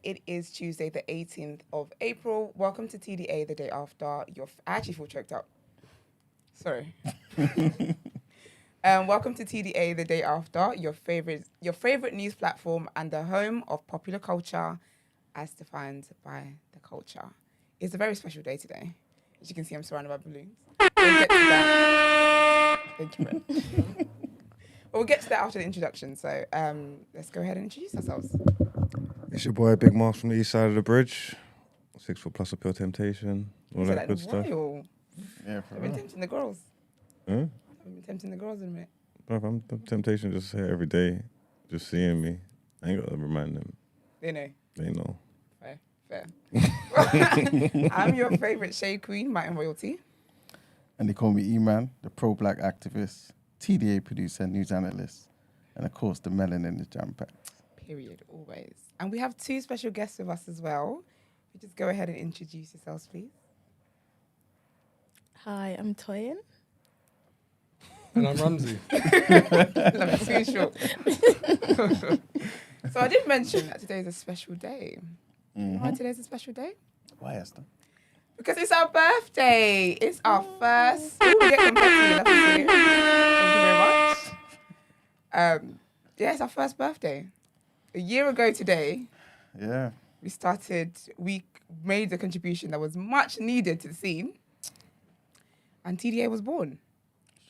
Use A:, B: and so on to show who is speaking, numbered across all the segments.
A: It is Tuesday, the 18th of April. Welcome to TDA, the day after. I actually feel choked up. Sorry. Welcome to TDA, the day after, your favorite news platform and the home of popular culture as defined by the culture. It's a very special day today. As you can see, I'm surrounded by balloons. We'll get to that. Thank you, Brent. We'll get to that after the introduction. So let's go ahead and introduce ourselves.
B: It's your boy Big Mark from the east side of the bridge. 6 foot plus of pure temptation. All that good stuff.
A: Yeah, I've been tempting the girls.
B: Huh?
A: I've been tempting the girls in a minute.
B: Bro, I'm temptation just here every day, just seeing me. I ain't got to remind them.
A: They know.
B: They know.
A: Fair. I'm your favourite shade queen, Martin Royalty.
C: And they call me E-Man, the pro-black activist, TDA producer, news analyst, and of course the melon in the jam pack.
A: Period, always. And we have 2 special guests with us as well. You just go ahead and introduce yourselves, please.
D: Hi, I'm Toyin.
E: And I'm Ramzi.
A: Love it, too short. So I did mention that today is a special day. Why today's a special day?
C: Why, Esther?
A: Because it's our birthday. It's our first. Ooh, we get confetti. Love to see it. Thank you very much. Yeah, it's our first birthday. A year ago today, we made the contribution that was much needed to the scene, and TDA was born.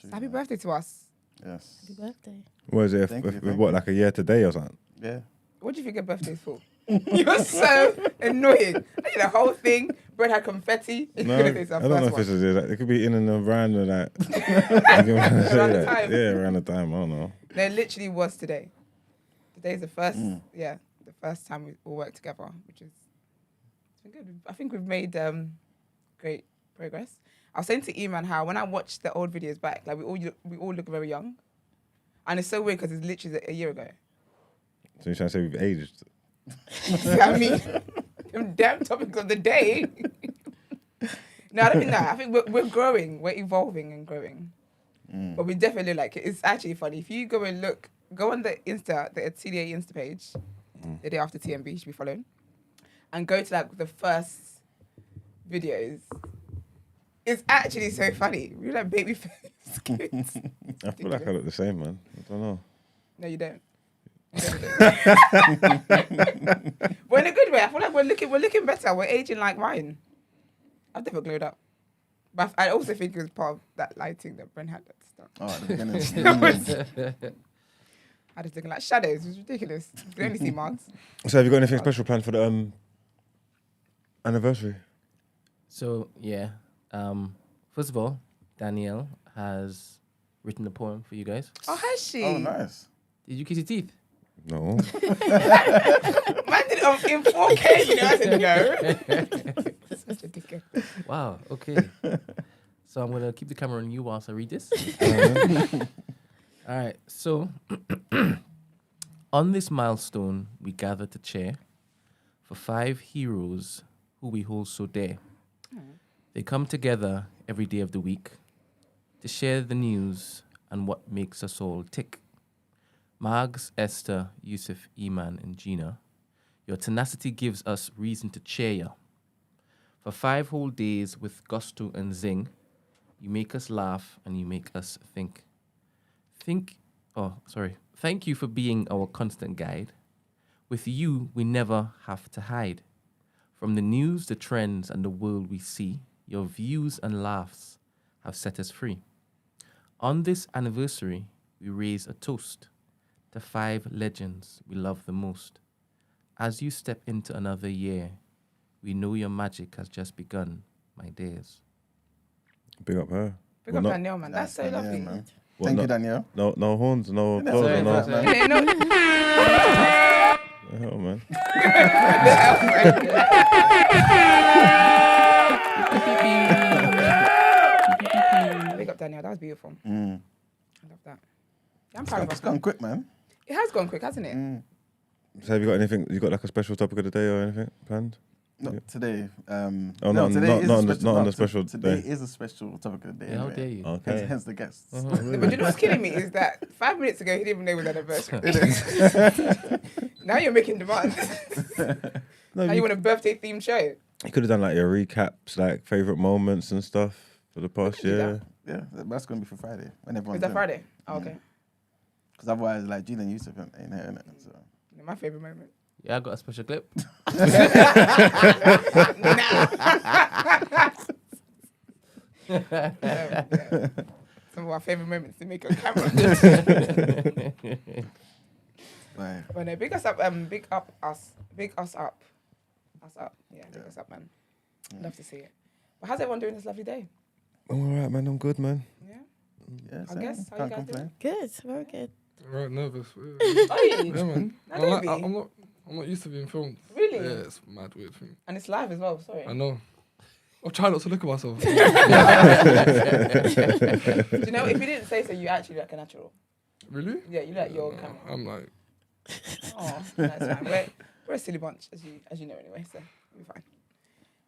A: So happy birthday to us.
C: Yes.
D: Happy birthday.
B: What is it? What, like a year today or something?
C: Yeah.
A: What do you think a birthday's for? You're so annoying. I did the whole thing. Brent had confetti.
B: No, I don't know if it's it could be in and around that. Around
A: the time.
B: Yeah, around the time. I don't know.
A: No, it literally was today. Today's the first, the first time we all worked together, which is it's been good. I think we've made great progress. I was saying to E-Man how when I watched the old videos back, like we all look very young, and it's so weird because it's literally a year ago.
B: So you're trying to say we've aged?
A: I mean, them damn topics of the day. No, I don't think that. I think we're growing, we're evolving and growing, but we definitely like it. It's actually funny if you go and go on the Insta, the TDA Insta page, the day after TNB, you should be following, and go to like the first videos. It's actually so funny. We're like baby face kids.
B: I feel like I look the same, man. I don't know.
A: No, you don't. But in a good way. I feel like we're looking better. We're aging like wine. I've never glowed up. But I also think it was part of that lighting that Brent had that stuff.
C: Oh, at the beginning.
A: I just looking like shadows. It was ridiculous. You can only see marks.
B: So have you got anything special planned for the anniversary?
F: So, yeah. First of all, Danielle has written a poem for you guys.
A: Oh, has she?
C: Oh, nice.
F: Did you kiss your teeth?
B: No.
A: Man did it in 4K, you know, I said no. Such a dickhead.
F: Wow, okay. So I'm going to keep the camera on you whilst I read this. All right, so on this milestone, we gather to cheer for 5 heroes who we hold so dear. They come together every day of the week to share the news and what makes us all tick. Mags, Esther, Yousaf, Iman, and Gina, your tenacity gives us reason to cheer ya. For 5 whole days with gusto and zing, you make us laugh and you make us think. Thank you for being our constant guide. With you, we never have to hide. From the news, the trends, and the world we see, your views and laughs have set us free. On this anniversary, we raise a toast to 5 legends we love the most. As you step into another year, we know your magic has just begun, my dears.
B: Big up her.
A: Big up Danielle, man. That's so lovely.
C: Man. Thank you, Danielle.
B: No horns, no applause,
F: Sorry,
B: no.
F: sorry.
A: No.
B: The hell, man.
A: Big up Danielle. That was beautiful.
C: Mm.
A: I love that. Yeah, I'm proud of us.
C: It's gone quick, man.
A: It has gone quick, hasn't it?
B: So have you got anything? You got like a special topic of the day or anything planned?
C: Not today.
B: Not on the special
C: Today
B: day.
C: is a special topic of the day.
F: Yeah, how
C: anyway.
F: dare you?
B: Okay.
C: Hence the guests.
A: But you know what's killing me is that 5 minutes ago he didn't even know it was anniversary. Now you're making demands.
B: No,
A: Now you want a birthday themed show?
B: you could have done like your recaps, like favorite moments and stuff for the past
A: do
B: year.
C: Yeah, that's going to be for Friday when everyone's
A: Is that
C: in.
A: Friday? Oh, okay.
C: Because otherwise, like, Gina and Yusuf ain't hearing it. So.
A: My favorite moment.
F: Yeah, I got a special clip.
A: Some of our favorite moments to make on camera.
C: Right.
A: But no, big us up, big us up. Yeah, big us up, man. Love to see it. But how's everyone doing this lovely day?
B: I'm all right, man. I'm good, man.
A: Yeah.
C: Yeah,
A: I guess. How you
C: can't
A: guys
C: complain.
D: Good, very good.
E: Right, nervous.
A: Are you?
E: Yeah, man.
A: No, don't be.
E: I'm not used to being filmed.
A: Really?
E: Yeah, it's a mad weird thing.
A: And it's live as well, sorry.
E: I know. I'm trying not to look at myself.
A: Do you know, if you didn't say so, you actually look like a natural.
E: Really?
A: Yeah, you like your camera.
E: I'm like,
A: Oh, that's fine. We're a silly bunch, as you know anyway, so we'll be fine.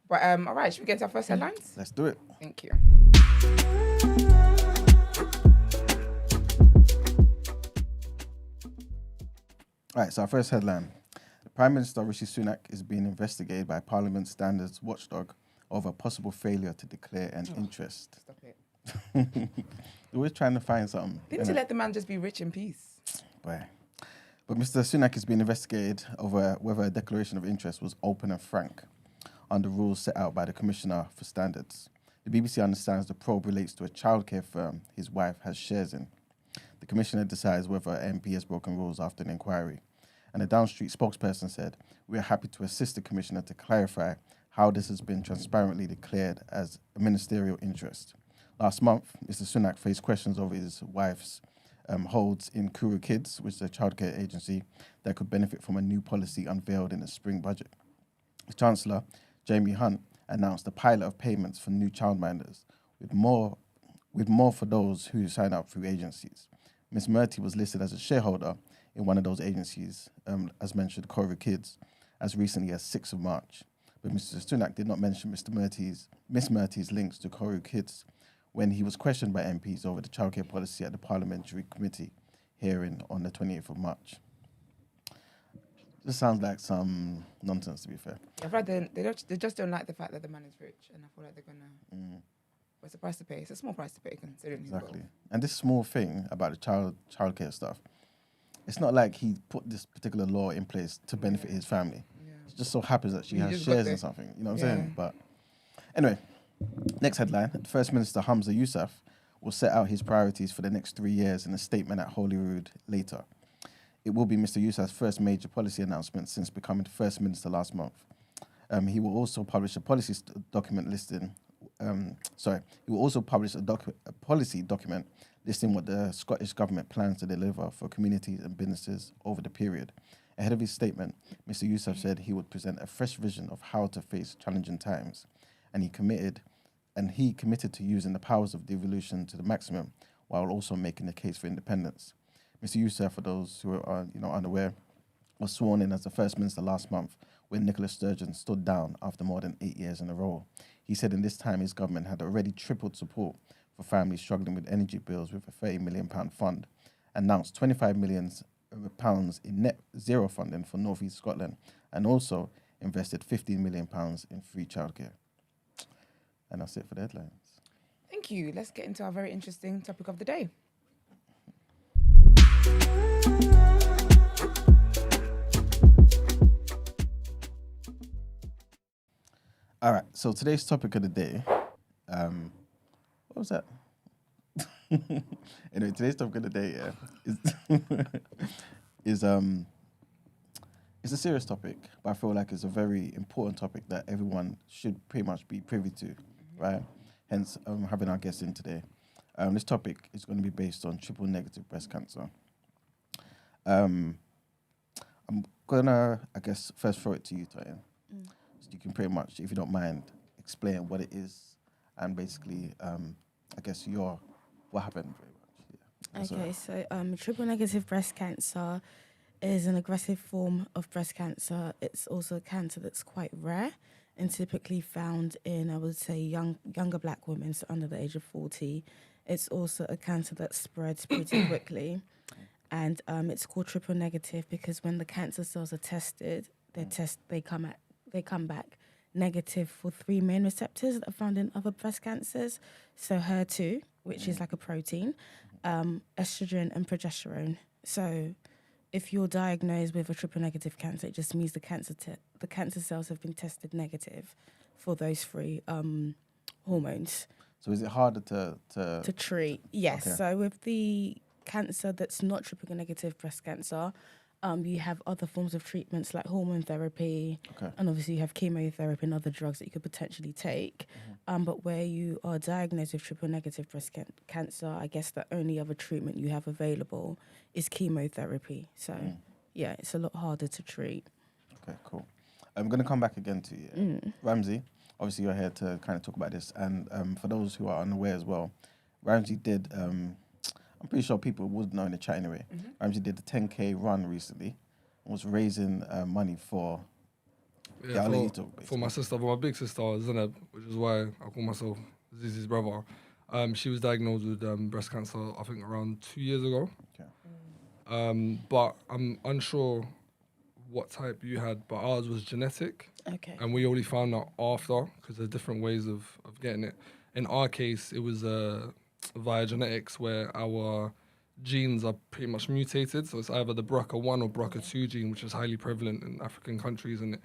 A: But all right, should we get to our first headlines?
C: Let's do it.
A: Thank you.
C: All right, so our first headline. The Prime Minister Rishi Sunak is being investigated by Parliament Standards Watchdog over a possible failure to declare an interest.
A: Stop it.
C: They're always trying to find something.
A: Didn't you let the man just be rich in peace?
C: Boy. But Mr. Sunak is being investigated over whether a declaration of interest was open and frank under rules set out by the Commissioner for Standards. The BBC understands the probe relates to a childcare firm his wife has shares in. The Commissioner decides whether MP has broken rules after an inquiry. And a Down Street spokesperson said, "We are happy to assist the Commissioner to clarify how this has been transparently declared as a ministerial interest." Last month, Mr. Sunak faced questions over his wife's holds in Kuru Kids, which is a childcare agency that could benefit from a new policy unveiled in the spring budget. The Chancellor, Jamie Hunt, announced a pilot of payments for new childminders, with more for those who sign up through agencies. Ms. Murty was listed as a shareholder in one of those agencies, as mentioned, Kuru Kids, as recently as 6th of March. But Mr. Sunak did not mention Miss Murty's links to Kuru Kids when he was questioned by MPs over the childcare policy at the Parliamentary Committee hearing on the 28th of March. This sounds like some nonsense, to be fair.
A: I've read they just don't like the fact that the man is rich, and I feel like they're gonna. What's the price to pay? It's a small price to pay considering he's
C: Exactly.
A: got-
C: And this small thing about the childcare stuff, it's not like he put this particular law in place to benefit his family.
A: Yeah.
C: It just so happens that she
A: He
C: has
A: just got
C: shares
A: there.
C: in something. You know what
A: Yeah.
C: I'm saying? But anyway, next headline. First Minister Humza Yousaf will set out his priorities for the next 3 years in a statement at Holyrood later. It will be Mr. Yousaf's first major policy announcement since becoming First Minister last month. He will also publish a policy document listing. He will also publish a policy document listing what the Scottish Government plans to deliver for communities and businesses over the period. Ahead of his statement, Mr. Yousaf said he would present a fresh vision of how to face challenging times, and he committed to using the powers of devolution to the maximum, while also making the case for independence. Mr. Yousaf, for those who are unaware, was sworn in as the First Minister last month when Nicola Sturgeon stood down after more than 8 years in a role. He said in this time his government had already tripled support for families struggling with energy bills with a £30 million fund, announced £25 million in net zero funding for North East Scotland, and also invested £15 million in free childcare. And that's it for the headlines.
A: Thank you. Let's get into our very interesting topic of the day.
C: All right, so today's topic of the day, what was that? Anyway, today's topic of the day, is it's a serious topic, but I feel like it's a very important topic that everyone should pretty much be privy to, right? Hence, having our guest in today. This topic is going to be based on triple negative breast cancer. I'm gonna, I guess, first throw it to you, Toyin. So you can pretty much, if you don't mind, explain what it is and basically, I guess, what happened very much. Yeah.
D: Okay, so triple negative breast cancer is an aggressive form of breast cancer. It's also a cancer that's quite rare and typically found in, I would say, younger black women, so under the age of 40. It's also a cancer that spreads pretty quickly. and it's called triple negative because when the cancer cells are tested, they come back negative for 3 main receptors that are found in other breast cancers. So HER2, which is like a protein, estrogen and progesterone. So if you're diagnosed with a triple negative cancer, it just means the cancer cells have been tested negative for those 3 hormones.
C: So is it harder to
D: treat? Yes.
C: Okay.
D: So with the cancer that's not triple negative breast cancer, you have other forms of treatments like hormone therapy, and obviously you have chemotherapy and other drugs that you could potentially take. But where you are diagnosed with triple negative breast cancer, I guess the only other treatment you have available is chemotherapy. So yeah, it's a lot harder to treat.
C: Okay, cool. I'm going to come back again to you. Ramzi, obviously you're here to kind of talk about this. And for those who are unaware as well, Ramzi did... I'm pretty sure people would know in the chat anyway. Ramzi did a 10K run recently and was raising money for...
E: Yeah,
C: I'll let you talk,
E: for my sister, for my big sister, Zainab, which is why I call myself Zizi's brother. She was diagnosed with breast cancer, I think, around 2 years ago.
C: Okay.
E: But I'm unsure what type you had, but ours was genetic.
D: Okay.
E: And we only found out after, because there's different ways of getting it. In our case, it was via genetics, where our genes are pretty much mutated. So it's either the BRCA1 or BRCA2 gene, which is highly prevalent in African countries, and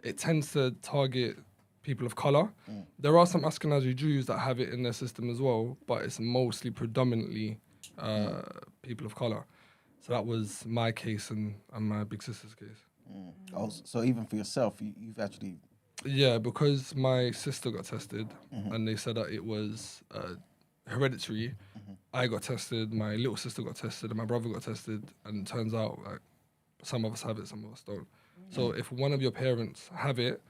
E: it tends to target people of color. There are some Ashkenazi Jews that have it in their system as well, but it's mostly predominantly people of color. So that was my case and my big sister's case.
C: Oh, so even for yourself, you've actually...
E: Yeah, because my sister got tested and they said that it was hereditary. I got tested, my little sister got tested, and my brother got tested, and it turns out like some of us have it, some of us don't. So if one of your parents have it,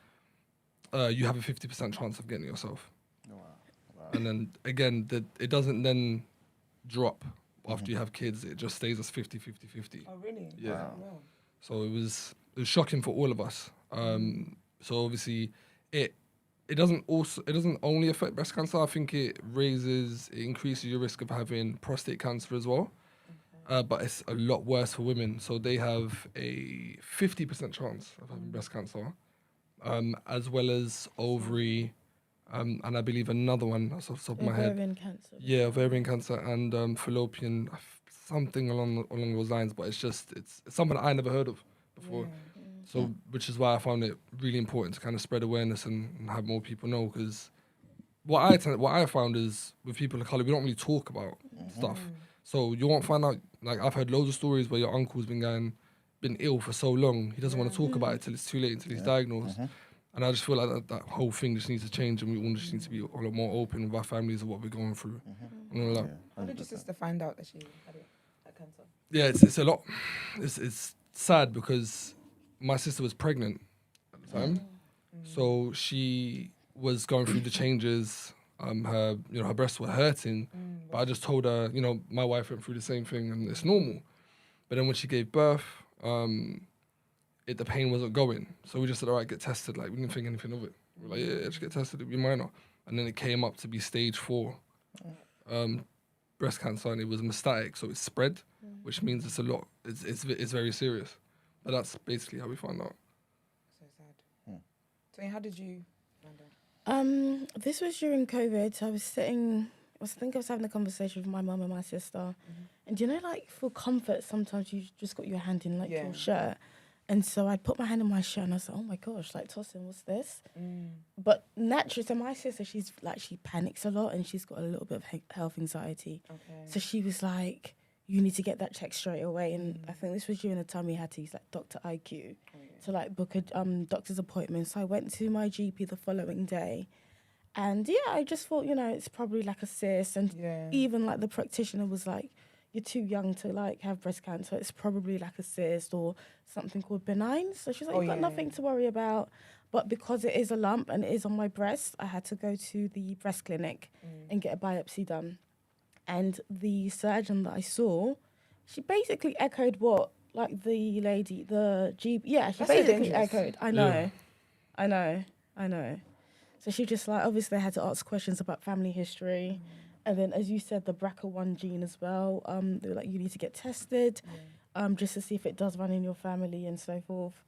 E: you have a 50% chance of getting it yourself.
C: Oh, wow.
E: And then again, it doesn't then drop after you have kids. It just stays as 50, 50, 50.
A: Oh, really?
E: Yeah.
A: Wow.
E: So it was shocking for all of us. So obviously, it doesn't only affect breast cancer. I think it increases your risk of having prostate cancer as well. But it's a lot worse for women. So they have a 50% chance of having breast cancer, as well as ovary, and I believe another one that's off the top of my head.
D: Ovarian cancer.
E: Yeah, ovarian cancer and fallopian, something along those lines. But it's something that I never heard of before. So, which is why I found it really important to kind of spread awareness and have more people know. Because what I found is with people of color, we don't really talk about stuff. So you won't find out. Like I've heard loads of stories where your uncle's been ill for so long, he doesn't want to talk about it till it's too late, until he's diagnosed. And I just feel like that whole thing just needs to change, and we all just need to be a lot more open with our families of what we're going through. And all that.
A: How did your sister find out that she had that cancer?
E: Yeah, it's a lot. It's sad because my sister was pregnant at the time, so she was going through the changes. Her breasts were hurting, but I just told her, my wife went through the same thing and it's normal. But then when she gave birth, the pain wasn't going, so we just said, all right, get tested. Like we didn't think anything of it. We're like, yeah, just get tested. It'll be minor. And then it came up to be stage 4 breast cancer, and it was metastatic, so it's spread, which means it's a lot. It's very serious. But that's basically how we found out.
A: So sad. So how did you find out?
D: This was during COVID. So I was having a conversation with my mum and my sister. And like for comfort, sometimes you just got your hand in your shirt. And so I'd put my hand in my shirt and I was like, oh my gosh, like Tosin, what's this? But naturally, so my sister, she panics a lot and she's got a little bit of health anxiety. Okay. So she was like, you need to get that checked straight away. And I think this was during the time we had to use Dr. IQ to book a doctor's appointment. So I went to my GP the following day. And I just thought, it's probably a cyst. And even the practitioner was like, you're too young to have breast cancer. It's probably a cyst or something called benign. So she's like, you've got nothing to worry about. But because it is a lump and it is on my breast, I had to go to the breast clinic and get a biopsy done. And the surgeon that I saw, she basically echoed what the lady, the GP, she basically echoed. I know. So she just obviously I had to ask questions about family history. And then, as you said, the BRCA1 gene as well. They were like, you need to get tested, just to see if it does run in your family and so forth.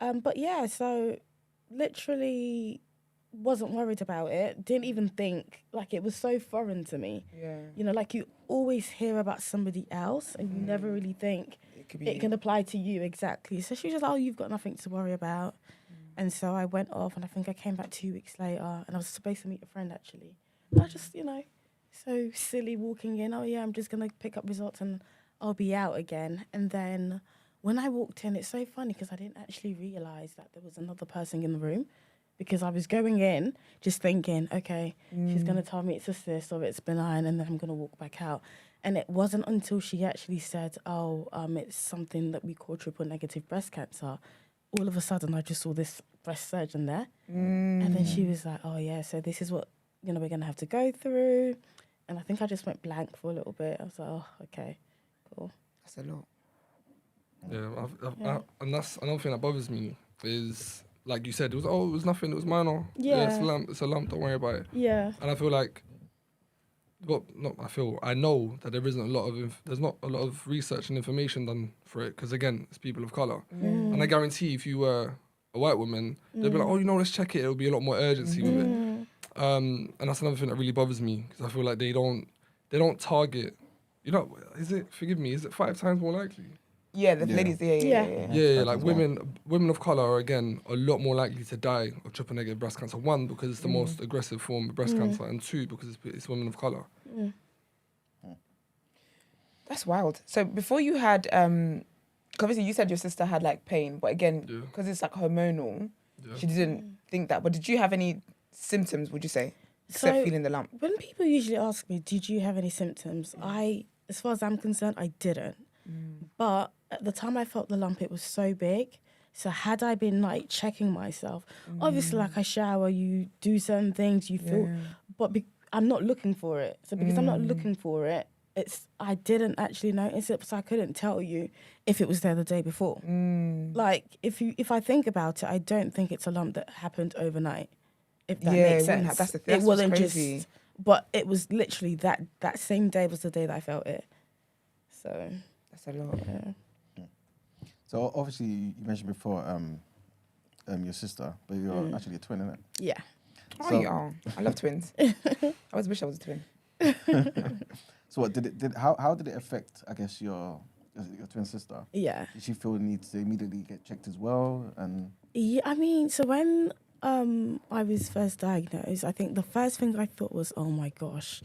D: But yeah, so literally wasn't worried about it. Didn't even think, like, it was so foreign to me.
A: Yeah.
D: You know, like you always hear about somebody else and you never really think it can apply to you exactly. So she was just, oh, you've got nothing to worry about. And so I went off and I think I came back 2 weeks later and I was supposed to meet a friend actually. And I just, you know, so silly walking in, oh yeah, I'm just going to pick up results and I'll be out again. And then when I walked in, it's so funny because I didn't actually realise that there was another person in the room because I was going in just thinking, okay, she's going to tell me it's a cyst or it's benign and then I'm going to walk back out. And it wasn't until she actually said, oh, it's something that we call triple negative breast cancer. All of a sudden, I just saw this breast surgeon there. And then she was like, oh yeah, so this is what, you know, we're going to have to go through. And I think I just went blank for a little bit. I was like, oh, okay, cool.
A: That's a lot.
E: Yeah, and that's another thing that bothers me is, like you said, it was nothing, it was minor.
D: Yeah.
E: It's a lump, don't worry about it.
D: Yeah.
E: And I feel like, I know that there's not a lot of research and information done for it, because again, it's people of colour. And I guarantee if you were a white woman, they'd be like, oh, you know, let's check it, it'll be a lot more urgency with it. And that's another thing that really bothers me, because I feel like they don't target, you know, is it 5 times more likely?
A: Yeah, the ladies,
E: Yeah, like women of colour are again a lot more likely to die of triple negative breast cancer. 1, because it's the most aggressive form of breast cancer, and 2, because it's women of colour.
A: That's wild. So before you had, obviously you said your sister had like pain, but again, because it's like hormonal, she didn't think that. But did you have any symptoms, would you say, except feeling the lump?
D: When people usually ask me, did you have any symptoms? As far as I'm concerned, I didn't. But at the time I felt the lump, it was so big. So had I been like checking myself, obviously like I shower, you do certain things, you feel, but I'm not looking for it. So because I'm not looking for it, I didn't actually notice it, so I couldn't tell you if it was there the day before. Like if I think about it, I don't think it's a lump that happened overnight. If that makes sense.
A: That's
D: it wasn't
A: crazy.
D: just, but it was literally that same day was the day that I felt it. So
A: that's a lot.
D: Yeah.
C: So obviously you mentioned before your sister, but you're actually a twin, isn't it?
D: Yeah.
A: Oh,
C: So-
A: you are. I love twins. I always wish I was a twin.
C: So what how did it affect, I guess, your twin sister?
D: Yeah.
C: Did she feel the need to immediately get checked as well? And
D: Yeah, I mean, so when I was first diagnosed, I think the first thing I thought was, oh my gosh,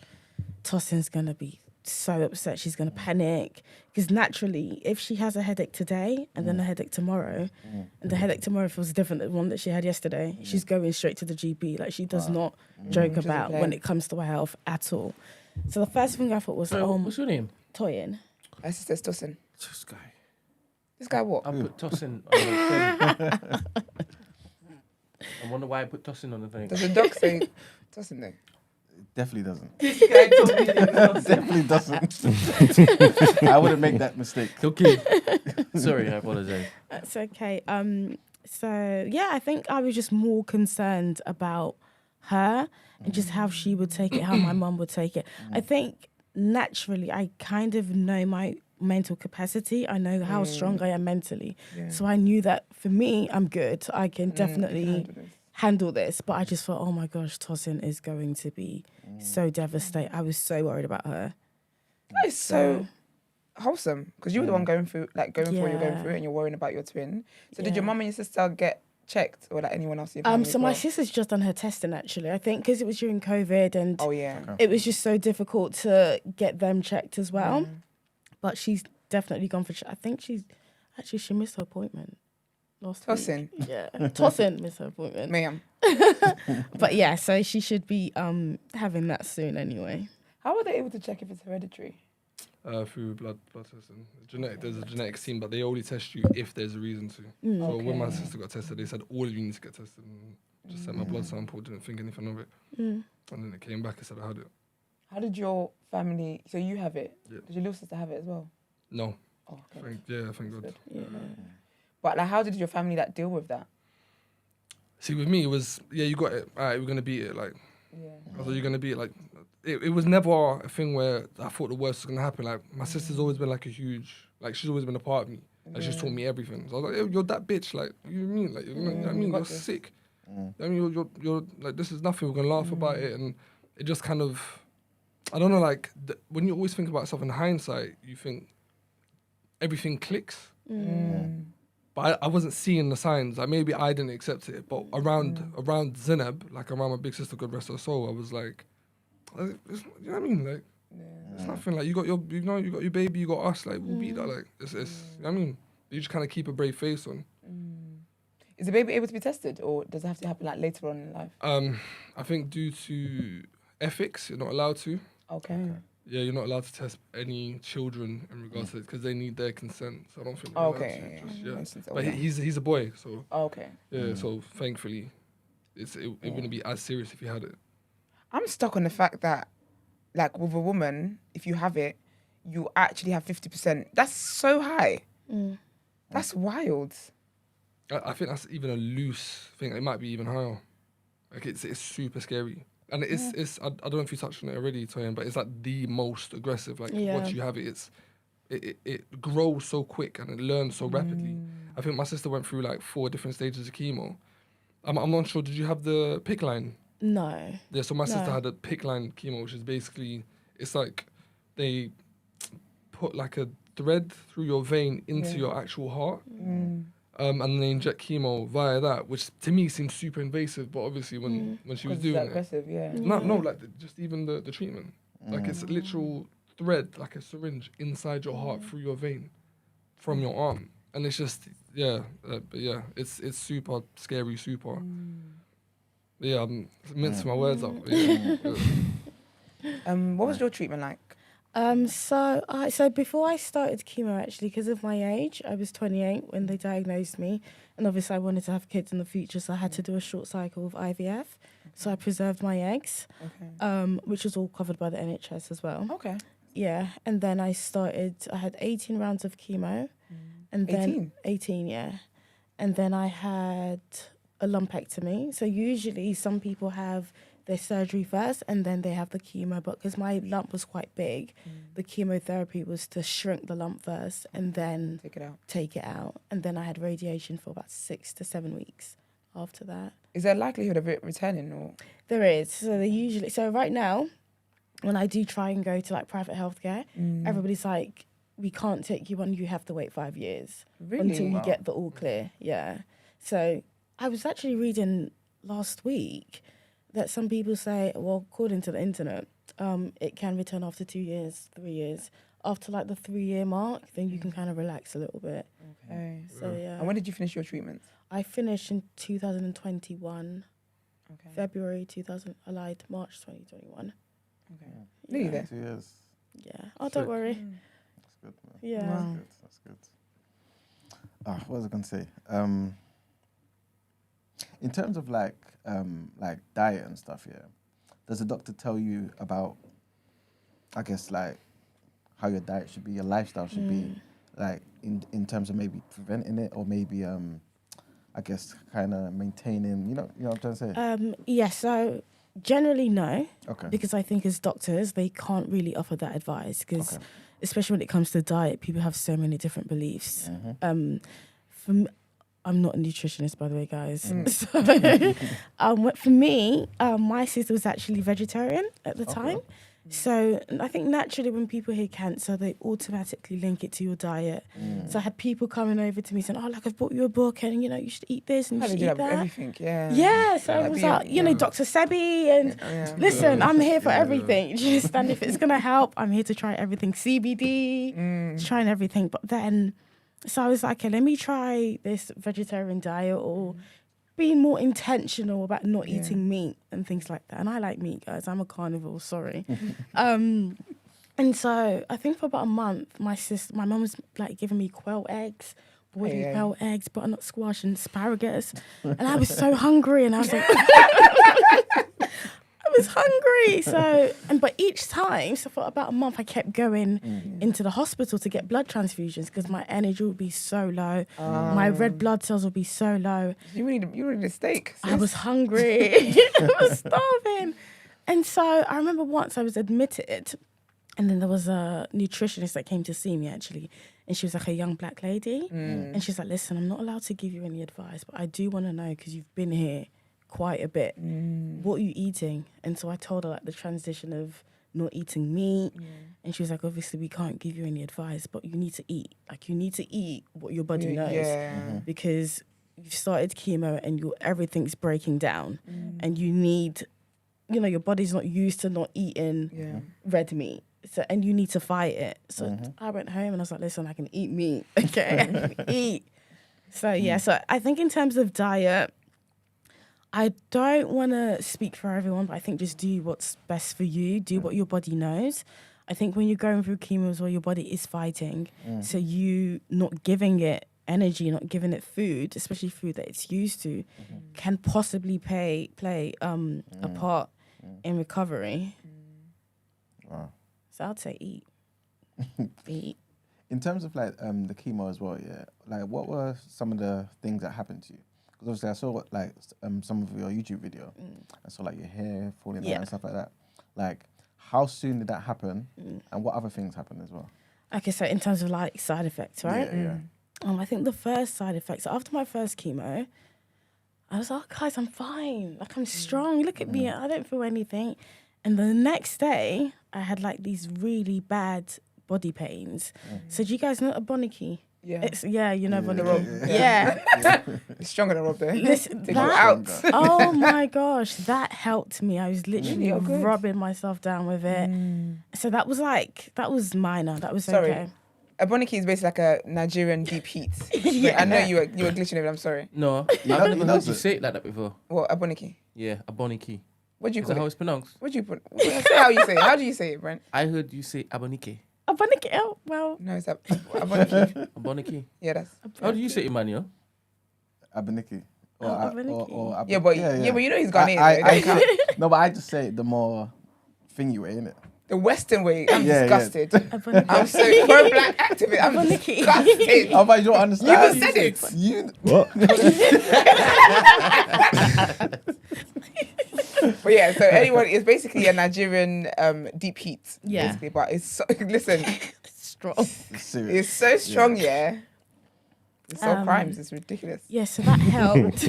D: Tosin's going to be so upset. She's going to panic. Because naturally, if she has a headache today and then a headache tomorrow, and the headache tomorrow feels different than the one that she had yesterday, she's going straight to the GP. Like, she does not joke about when it comes to her health at all. So the first thing I thought was,
F: What's your name?
D: Toyin.
A: My sister's Tosin.
F: This guy.
A: This guy what?
F: I put Tosin on the thing. I wonder why I put Tosin on the thing.
A: Does the dog say Tosin there?
C: it definitely doesn't.
A: This guy totally knows.
C: Definitely doesn't. I wouldn't make that mistake.
F: Okay. Sorry, I apologize.
D: That's okay. So yeah, I think I was just more concerned about her and just how she would take it, how my mum would take it. I think naturally I kind of know my mental capacity. I know how strong I am mentally.
A: Yeah.
D: So I knew that for me, I'm good. I can definitely handle this. But I just thought, oh my gosh, Tosin is going to be so devastated. I was so worried about her.
A: That is so wholesome, because you were the one going through what you're going
D: Yeah.
A: through, and you're worrying about your twin. So did
D: Yeah.
A: your mum and your sister get checked, or like anyone else in your family
D: So
A: as
D: my
A: well?
D: sister's just done her testing actually. I think because it was during COVID and
A: Oh yeah.
D: it was just so difficult to get them checked as well. But she's definitely gone for. I think she missed her appointment last week.
A: Tosin,
D: Yeah, Tosin missed her appointment.
A: ma'am.
D: But yeah, so she should be having that soon anyway.
A: How are they able to check if it's hereditary?
E: Through blood testing. There's a genetic team, but they only test you if there's a reason to. So when my sister got tested, they said all of you need to get tested. And just sent my blood sample, didn't think anything of it. And then it came back and said I had it.
A: How did your family? So you have it.
E: Yeah.
A: Did your little sister have it as well?
E: No.
A: Oh, okay.
E: Thank God.
A: Good.
D: Yeah.
A: But like, how did your family deal with that?
E: See, with me, it was, you got it. All right, we're going to beat it. Like,
A: Yeah.
E: I thought you're gonna be like, it was never a thing where I thought the worst was gonna happen. Like my sister's always been like a huge, like she's always been a part of me. Like she's taught me everything. So I was like, yo, you're that bitch. Like you mean, like you know what I mean, you're sick. I mean, you're like this is nothing. We're gonna laugh about it, and it just kind of, I don't know. Like when you always think about stuff in hindsight, you think everything clicks. But I wasn't seeing the signs. Like maybe I didn't accept it. But around Zainab, like around my big sister, God rest her soul, I was like, you know what I mean? Like it's nothing. Like you got your baby, you got us. Like we'll beat that. Like it's you know what I mean? You just kind of keep a brave face on.
A: Is the baby able to be tested, or does it have to happen like later on in life?
E: I think due to ethics, you're not allowed to.
A: Okay.
E: Yeah, you're not allowed to test any children in regards to it because they need their consent. So I don't think. You're allowed to, just, But he's a boy, so.
A: Okay.
E: Yeah, so thankfully, it wouldn't be as serious if you had it.
A: I'm stuck on the fact that, like, with a woman, if you have it, you actually have 50%. That's so high. That's wild.
E: I think that's even a loose thing. It might be even higher. Like it's super scary. And it's I don't know if you touched on it already, Toyin, but it's like the most aggressive. Like once you have it, it grows so quick and it learns so rapidly. I think my sister went through like 4 different stages of chemo. I'm not sure. Did you have the PIC line?
D: No.
E: Yeah. So my sister had a PIC line chemo, which is basically it's like they put like a thread through your vein into your actual heart. And they inject chemo via that, which to me seems super invasive. But obviously, when she was doing it,
A: aggressive,
E: no, like just even the treatment, like it's a literal thread, like a syringe inside your heart through your vein, from your arm, and it's just it's super scary, super. Yeah, I'm mincing my words up.
A: What was your treatment like?
D: So before I started chemo, actually, because of my age, I was 28 when they diagnosed me, and obviously I wanted to have kids in the future, so I had to do a short cycle of IVF. So I preserved my eggs, which was all covered by the NHS as well.
A: Okay.
D: Yeah, and then I had 18 rounds of chemo, and then 18, yeah, and then I had a lumpectomy. So usually some people have their surgery first and then they have the chemo, but because my lump was quite big, the chemotherapy was to shrink the lump first and then take it out. And then I had radiation for about 6 to 7 weeks after that.
A: Is there a likelihood of it returning, or?
D: There is. So right now, when I do try and go to like private healthcare, everybody's like, we can't take you on, you have to wait 5 years until you get the all clear. Yeah. So I was actually reading last week that some people say, well, according to the internet, it can return after 2 years, 3 years. After like the 3-year mark, then you can kind of relax a little bit.
A: Okay.
D: So yeah.
A: And when did you finish your treatment?
D: I finished in 2021. Okay. February 2000. I lied. March 2021.
A: Okay. Nearly there.
C: 2 years.
D: Yeah. Oh, don't worry.
C: That's good, man.
D: Yeah.
A: Wow.
C: That's good. What was I going to say? In terms of like diet and stuff, yeah, does the doctor tell you about, I guess, like how your diet should be, your lifestyle should be, like in terms of maybe preventing it or maybe I guess kind of maintaining, you know what I'm trying to say?
D: Yeah, so generally no. Okay. Because I think as doctors, they can't really offer that advice because especially when it comes to diet, people have so many different beliefs. I'm not a nutritionist, by the way, guys. So, for me, my sister was actually vegetarian at the time. So I think naturally when people hear cancer, they automatically link it to your diet. So I had people coming over to me saying, oh, like I've bought you a book and, you should eat this and you should eat that.
A: Everything, yeah.
D: Yeah, so I was like, Dr. Sebi and listen, I'm here for everything. Just and if it's going to help, I'm here to try everything. CBD, trying everything. But then, so I was like, okay, let me try this vegetarian diet or being more intentional about not eating meat and things like that. And I like meat, guys. I'm a carnivore, sorry. And so I think for about a month, my mum was like giving me quail eggs, boiling quail eggs, butternut squash and asparagus. And I was so hungry and I was like... I was hungry, but each time, so for about a month, I kept going into the hospital to get blood transfusions because my energy would be so low, my red blood cells would be so low.
A: You needed a steak.
D: I was hungry, I was starving, And so I remember once I was admitted, and then there was a nutritionist that came to see me actually, and she was like a young black lady, and she's like, listen, I'm not allowed to give you any advice, but I do want to know, because you've been here quite a bit, what are you eating? And so I told her like the transition of not eating meat, and she was like, obviously we can't give you any advice, but you need to eat. Like, you need to eat what your body knows, because you've started chemo and everything's breaking down, and you need, you know, your body's not used to not eating red meat. So, and you need to fight it. So I went home and I was like, listen, I can eat meat. Okay, I can eat. So yeah, so I think in terms of diet, I don't want to speak for everyone, but I think just do what's best for you. Do what your body knows. I think when you're going through chemo as well, your body is fighting. So you not giving it energy, not giving it food, especially food that it's used to, can possibly play a part in recovery.
C: Wow.
D: So I'd say eat. Eat.
C: In terms of like the chemo as well, yeah. Like, what were some of the things that happened to you? Because obviously I saw like some of your YouTube video. I saw like your hair falling out and stuff like that. Like, how soon did that happen, and what other things happened as well?
D: Okay, so in terms of like side effects, right?
C: Yeah.
D: I think the first side effects, so after my first chemo, I was like, oh, guys, I'm fine. Like, I'm strong. Look at me. I don't feel anything. And the next day, I had like these really bad body pains. So do you guys know Aboniki?
A: Yeah.
D: You know
A: The
D: Aboniki.
A: rob.
D: Yeah.
A: It's stronger than rob there.
D: Listen,
A: Take you out.
D: oh my gosh, that helped me. I was literally
A: Oh, good.
D: rubbing myself down with it. So that was minor. That was
A: Sorry.
D: okay.
A: Aboniki is basically like a Nigerian deep heat.
D: Yeah.
A: I know you were glitching over it, I'm sorry.
F: No,
C: know-
F: I've
C: he
F: never
C: knows
F: heard you
C: it.
F: say it like that before.
A: What, Aboniki?
F: Yeah, Aboniki.
A: What do you
F: Is that
A: call
F: how
A: it?
F: it's pronounced?
A: What do you put? Say how you say it. How do you say it, Brent?
F: I heard you say Abonike.
D: Aboniki, oh, well.
A: No, it's Aboniki.
F: Aboniki.
A: Yeah, that's.
F: How do you say it, Emmanuel?
C: Abaniki.
D: Abaniki.
A: Yeah, but you know he's Ghanaian. though,
C: I
A: it don't count.
C: no, but I just say it the more thingy way, innit?
A: The Western way. I'm
C: Yeah,
A: disgusted.
D: Aboniki.
A: I'm so pro-black activist. I'm
D: Aboniki.
A: disgusted.
C: Oh, but you don't
A: You
C: understand.
A: even said it.
C: You,
B: What?
A: But yeah, so anyone is basically a Nigerian deep heat.
D: Yeah.
A: Basically, but it's so, listen,
D: Strong.
C: it's serious.
A: it's so strong, yeah. It's so crimes. It's ridiculous.
D: Yeah, so that helped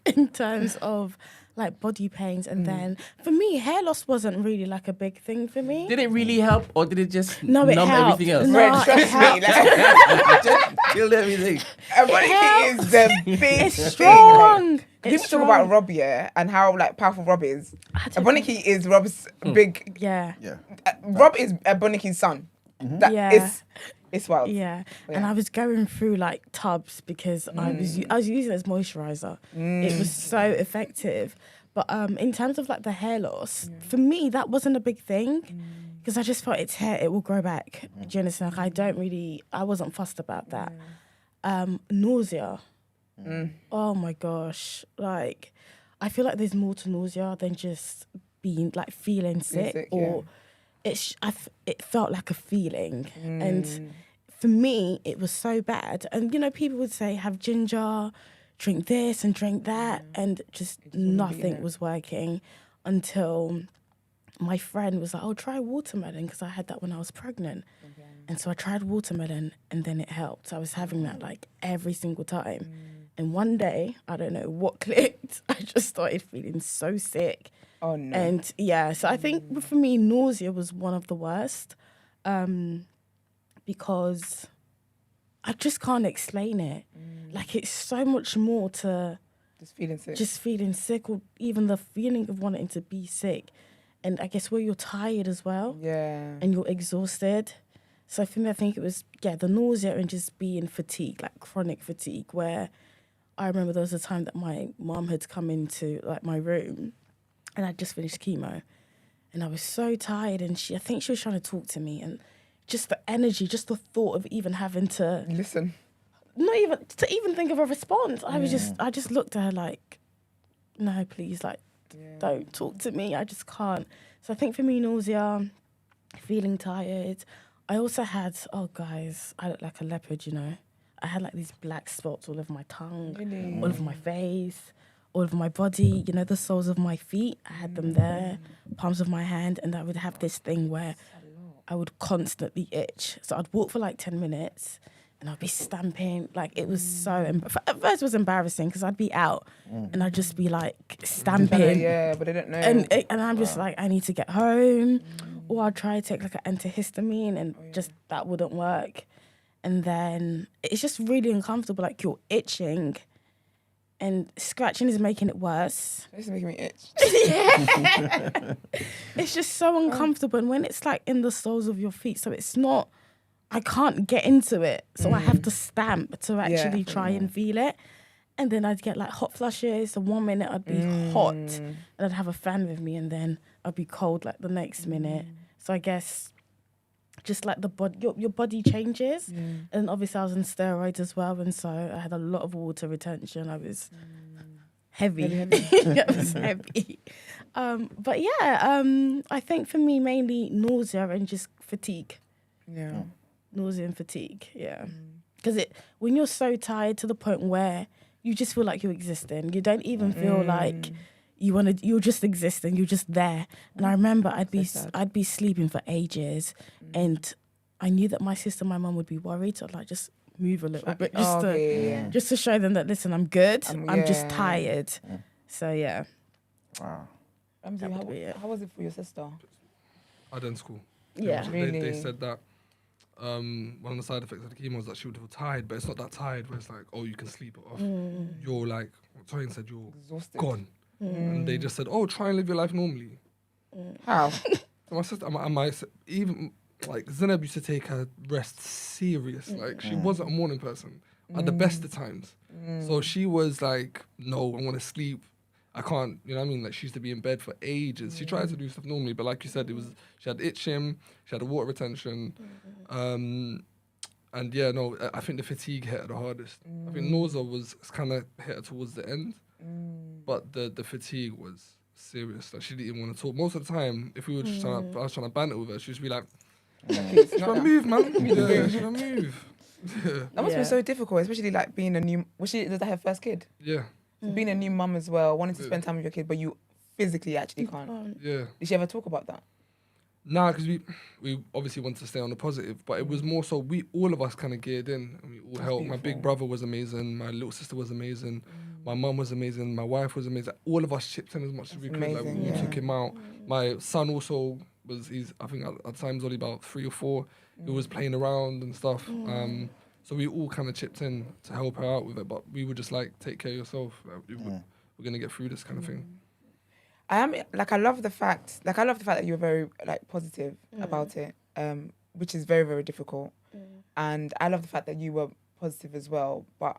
D: in terms of like body pains. And then for me, hair loss wasn't really like a big thing for me.
F: Did it really help, or did it just
D: No, it
F: numb
D: helped.
F: everything else?
D: No,
A: Brent,
D: it
A: trust me.
D: helped.
A: Like,
F: Just killed everything.
A: Aboniki is the big
D: It's
A: thing.
D: strong.
A: Like, people
D: It's
A: talk about
D: strong.
A: Rob, yeah, and how like powerful Rob is.
D: I don't
A: Aboniki is Rob's big.
D: Yeah.
C: Yeah.
A: Rob is Aboniki's son. That
D: Yeah.
A: it's wild.
D: Yeah.
A: Yeah.
D: And I was going through like tubs because I was using it as moisturizer. It was so effective. But in terms of like the hair loss, for me that wasn't a big thing because I just thought it's hair, it will grow back. Do you understand? Like, I wasn't fussed about that. Nausea. Oh my gosh. Like, I feel like there's more to nausea than just being like feeling sick
A: sick,
D: or it felt like a feeling. And for me, it was so bad. And, you know, people would say, have ginger, drink this and drink that. And just nothing was working until my friend was like, oh, try watermelon, because I had that when I was pregnant. And so I tried watermelon and then it helped. I was having that like every single time. And one day, I don't know what clicked, I just started feeling so sick.
A: Oh no.
D: And yeah, so I think for me, nausea was one of the worst because I just can't explain it. Like, it's so much more to
A: Just feeling sick.
D: just feeling sick, or even the feeling of wanting to be sick. And I guess where you're tired as well
A: yeah.
D: and you're exhausted. So for me, I think it was, the nausea and just being fatigued, like chronic fatigue, where I remember there was a time that my mom had come into like my room and I'd just finished chemo and I was so tired, and I think she was trying to talk to me, and just the energy, just the thought of even having to,
A: Listen.
D: not even, to even think of a response. I just looked at her like, no, please, like, don't talk to me. I just can't. So I think for me, nausea, feeling tired. I also had, oh guys, I look like a leopard, you know. I had like these black spots all over my tongue, all over my face, all over my body, you know, the soles of my feet. I had them there, palms of my hand, and I would have this thing where I would constantly itch. So I'd walk for like 10 minutes and I'd be stamping. Like, it was so... At first it was embarrassing because I'd be out and I'd just be like stamping.
A: Yeah, but I don't know.
D: And I'm just like, I need to get home. Or I'd try to take like an antihistamine and just that wouldn't work. And then it's just really uncomfortable. Like, you're itching and scratching is making it worse.
A: This is making me itch.
D: It's just so uncomfortable. And when it's like in the soles of your feet, so it's not, I can't get into it. So I have to stamp to actually try and feel it. And then I'd get like hot flushes. So 1 minute I'd be hot and I'd have a fan with me, and then I'd be cold like the next minute. So I guess just like the body, your body changes. And obviously I was on steroids as well. And so I had a lot of water retention. I was heavy. I was heavy. But yeah, I think for me, mainly nausea and just fatigue.
A: Yeah.
D: Nausea and fatigue, yeah. Because when you're so tired to the point where you just feel like you're existing, you don't even feel like you're just existing, you're just there. And I remember I'd be sleeping for ages, and I knew that my sister and my mum would be worried, so I'd like just move a little bit just to show them that, listen, I'm good, I'm just tired. So yeah.
C: Wow.
A: Ramzi, how was it for your sister?
E: Identical.
D: Yeah.
E: They said that one of the side effects of the chemo was that she would feel tired, but it's not that tired where it's like, oh, you can sleep it off. You're like, what Toyin said, you're
A: Exhausted.
E: gone. And they just said, oh, try and live your life normally.
A: How?
E: So my sister, even like Zainab used to take her rest serious. Like, she wasn't a morning person at the best of times. So she was like, no, I want to sleep. I can't, you know what I mean? Like, she used to be in bed for ages. She tried to do stuff normally, but like you said, she had itching, she had a water retention. And yeah, no, I think the fatigue hit her the hardest. I think nausea was kind of hit her towards the end, but the fatigue was serious. Like, she didn't even want to talk. Most of the time, if we were just I was trying to banter with her, she'd just be like, should I move, man? Yeah, should I move?
A: That must be so difficult, especially like being a new... Was that her first kid?
E: Yeah.
A: So being a new mum as well, wanting to spend time with your kid, but you physically actually can't.
E: Yeah.
A: Did she ever talk about that?
E: Nah, because we obviously wanted to stay on the positive, but it was more so all of us kind of geared in and we all helped. My big brother was amazing, my little sister was amazing, my mum was amazing, my wife was amazing. All of us chipped in as much as we could. Like, we took him out. My son also he's I think at times only about 3 or 4. He was playing around and stuff. So we all kind of chipped in to help her out with it, but we were just like, take care of yourself. Like, we're gonna get through this kind of thing.
A: I love the fact that you were very like positive about it, which is very, very difficult. And I love the fact that you were positive as well. But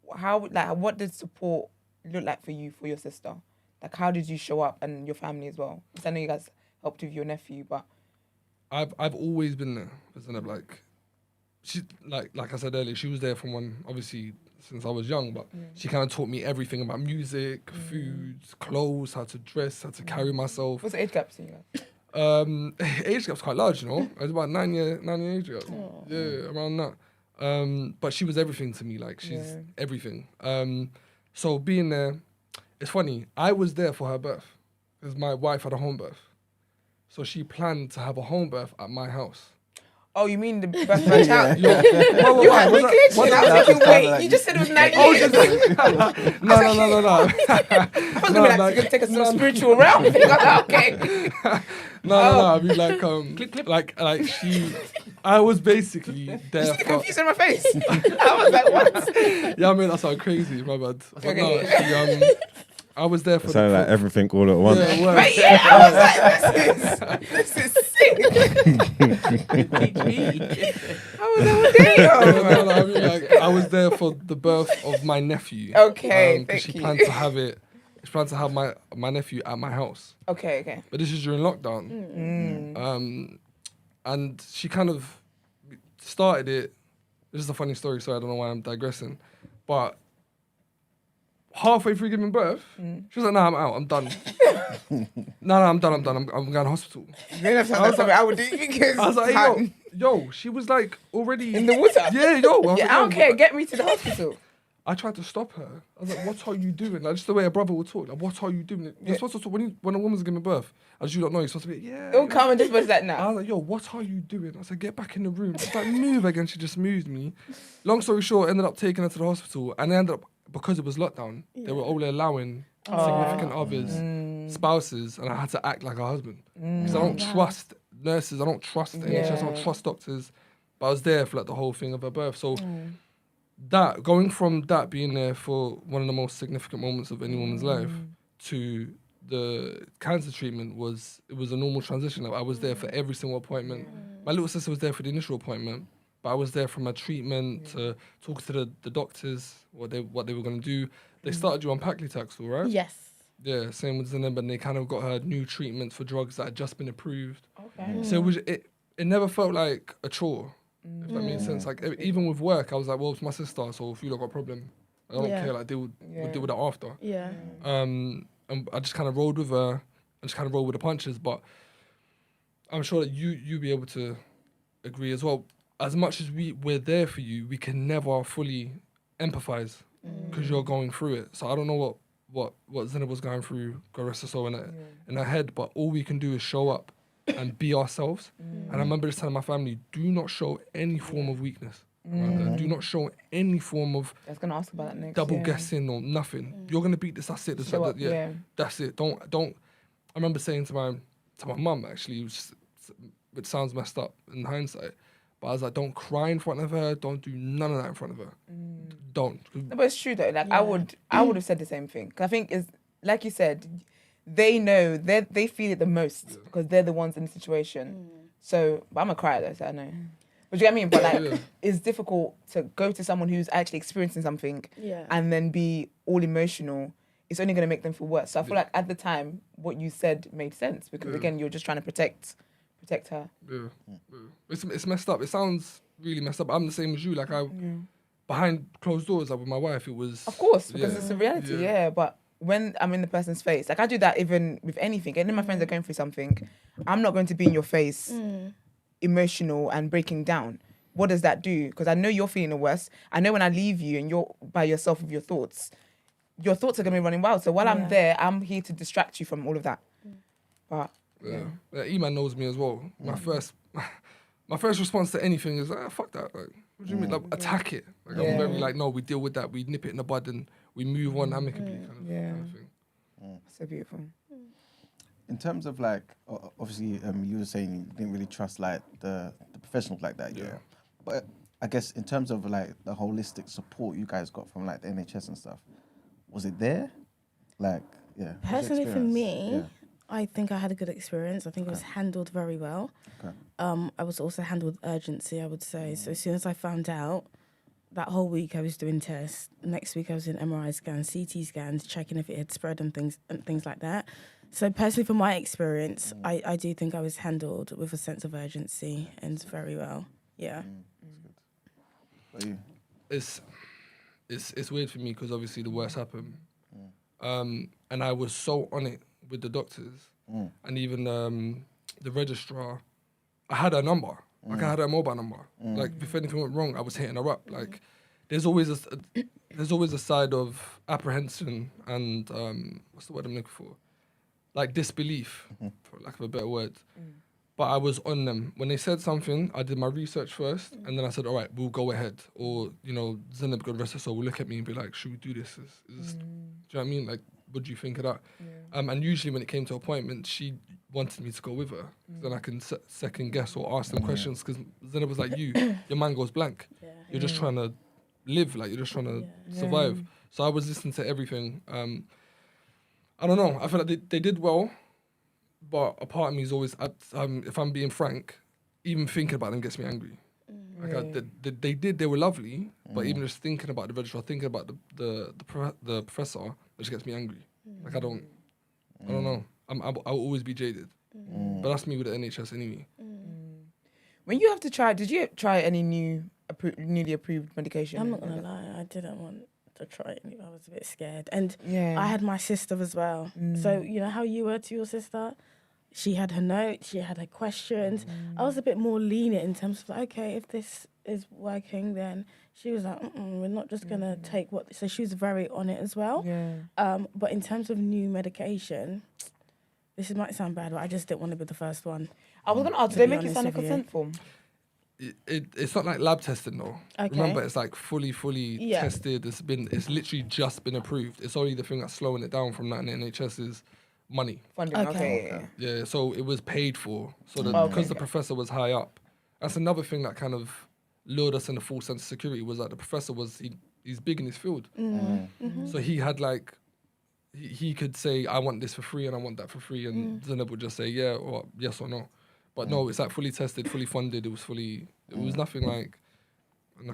A: what did support look like for you, for your sister? Like, how did you show up, and your family as well? Because I know you guys helped with your nephew, but
E: I've always been there for Zainab. Like, she like I said earlier, she was there from obviously since I was young, but she kind of taught me everything about music, foods, clothes, how to dress, how to carry myself.
A: What's the age gap between you guys?
E: Age gap's quite large, you know. It was about 9 year age gap. Yeah, around that. But she was everything to me. Like, she's everything. So being there, it's funny. I was there for her birth because my wife had a home birth. So she planned to have a home birth at my house.
A: Oh, you mean the birth of a child?
E: You
A: had me glitching. I was thinking, wait, you just said it was 9 years.
E: No.
A: I was going to take us to a spiritual realm. Okay.
E: No. I mean, like she, I was basically there.
A: Just the confusion in my face. I was like, what?
E: Yeah, I mean, that sounded crazy. My bad. But no, I was there for.
B: It sounded like everything all at once.
E: Yeah,
A: right, yeah, I was like, this is sick. I was like, damn.
E: I mean, like, I was there for the birth of my nephew.
A: Okay, thank
E: she
A: you.
E: planned to have it. She planned to have my nephew at my house.
A: Okay.
E: But this is during lockdown. And she kind of started it. This is a funny story, so I don't know why I'm digressing. But halfway through giving birth, she was like, nah, I'm out, I'm done. No, I'm done, I'm going to hospital.
A: You didn't have to have something I would do because
E: I was like, yo, she was like already...
A: in the water?
E: Yeah, yo.
A: I don't care, get me to the hospital.
E: I tried to stop her. I was like, what are you doing? Like, just the way a brother would talk. Like, what are you doing? You're supposed to talk when a woman's giving birth, as you don't know, you're supposed to be, yeah.
A: It'll come and just was like,
E: I
A: nah.
E: was like, yo, what are you doing? I said, get back in the room. She's like, move again. She just moved me. Long story short, ended up taking her to the hospital. And they ended up, because it was lockdown, they were only allowing significant others, spouses, and I had to act like a husband. Because I don't trust nurses, I don't trust the NHS, I don't trust doctors. But I was there for like the whole thing of her birth. So that, going from that being there for one of the most significant moments of any woman's life to the cancer treatment was a normal transition. Like, I was there for every single appointment. My little sister was there for the initial appointment, but I was there from a treatment to talk to the doctors, what they were going to do. They started you on paclitaxel, right?
D: Yes.
E: Yeah, same with Zainab, and they kind of got her new treatments for drugs that had just been approved.
A: Okay.
E: So it never felt like a chore, if that makes sense. Like, even with work, I was like, well, it's my sister, so if you got a problem, I don't care. Like, we'll deal with it after.
D: Yeah.
E: And I just kind of rolled with her, and just kind of rolled with the punches. But I'm sure that you'll be able to agree as well. As much as we're there for you, we can never fully empathize because you're going through it. So I don't know what Zainab was going through, God rest her soul, in her head, but all we can do is show up and be ourselves. And I remember just telling my family, do not show any form of weakness. Right? Do not show any form of
A: I was going to ask about that next.
E: double guessing or nothing. You're going to beat this, that's it.
A: Show up,
E: That's it. Don't. I remember saying to my mum, actually, which sounds messed up in hindsight, but I was like, don't cry in front of her, don't do none of that in front of her. Don't.
A: No, but it's true though. Like I would have said the same thing. 'Cause I think it's like you said, they know they feel it the most because they're the ones in the situation. So, but I'm a crier though, so I know. But you get what I mean? But like, it's difficult to go to someone who's actually experiencing something and then be all emotional. It's only going to make them feel worse. So I feel like at the time, what you said made sense because again, you're just trying to protect her.
E: It's messed up. It sounds really messed up. I'm the same as you. Like behind closed doors, like with my wife, it was.
A: Of course, because it's a reality. Yeah, but when I'm in the person's face, like I do that even with anything. Any of my friends are going through something, I'm not going to be in your face, emotional and breaking down. What does that do? Because I know you're feeling the worst. I know when I leave you and you're by yourself with your thoughts are going to be running wild. So while I'm there, I'm here to distract you from all of that. But
E: E-Man knows me as well. My first response to anything is, fuck that. Like, what do you mean? Like, attack it. Like, I'm very like, no, we deal with that. We nip it in the bud and we move on amicably kind of thing.
A: So beautiful.
C: In terms of like, obviously, you were saying you didn't really trust like the professionals like that, But I guess in terms of like the holistic support you guys got from like the NHS and stuff, was it there? Like,
D: Personally, for me, I think I had a good experience. I think it was handled very well.
C: Okay.
D: I was also handled with urgency, I would say. So as soon as I found out, that whole week I was doing tests. Next week I was in MRI scans, CT scans, checking if it had spread and things like that. So personally, from my experience, I do think I was handled with a sense of urgency and very well. Yeah.
C: That's good.
E: It's weird for me because obviously the worst happened, and I was so on it with the doctors and even the registrar. I had her number, like I had her mobile number. Like if anything went wrong, I was hitting her up. Like there's always a side of apprehension and what's the word I'm looking for? Like disbelief, for lack of a better word. But I was on them. When they said something, I did my research first, and then I said, all right, we'll go ahead. Or, Zainab, God rest her soul, will look at me and be like, should we do this? Do you know what I mean? Like, what do you think of that? And usually when it came to appointments, she wanted me to go with her. Then I can second guess or ask them questions, because Zainab was like, your mind goes blank. Yeah. You're just trying to live, like, you're just trying to survive. So I was listening to everything. I don't know. I feel like they did well. But a part of me is always, if I'm being frank, even thinking about them gets me angry. Like they were lovely, but even just thinking about the registrar, thinking about the professor, it just gets me angry. Like I don't know. I'll always be jaded. But that's me with the NHS anyway.
A: When you have to try, did you try any newly approved medication?
D: I'm not gonna lie, I didn't want to try it. I was a bit scared, and I had my sister as well. So you know how you were to your sister. She had her notes, she had her questions. I was a bit more lenient in terms of, like, okay, if this is working, then she was like, we're not just gonna take what. So she was very on it as well.
A: Yeah.
D: But in terms of new medication, might sound bad, but I just didn't want to be the first one.
A: I was gonna ask,
D: To
A: do they
D: be
A: make you
D: honest
A: sign a
D: with you.
A: consent form?
E: It's not like lab testing though.
D: Okay.
E: Remember, it's like fully
D: Yeah.
E: tested. It's literally just been approved. It's only the thing that's slowing it down from that in the NHS is money.
A: Funding.
D: Okay.
A: Okay.
E: Yeah, so it was paid for. So that
A: Okay.
E: because the professor was high up, that's another thing that kind of lured us in a false sense of security was that the professor he's big in his field. So he had like he could say I want this for free and I want that for free, and Zainab would just say yeah or yes or no. But no, it's like fully tested, fully funded. It was nothing like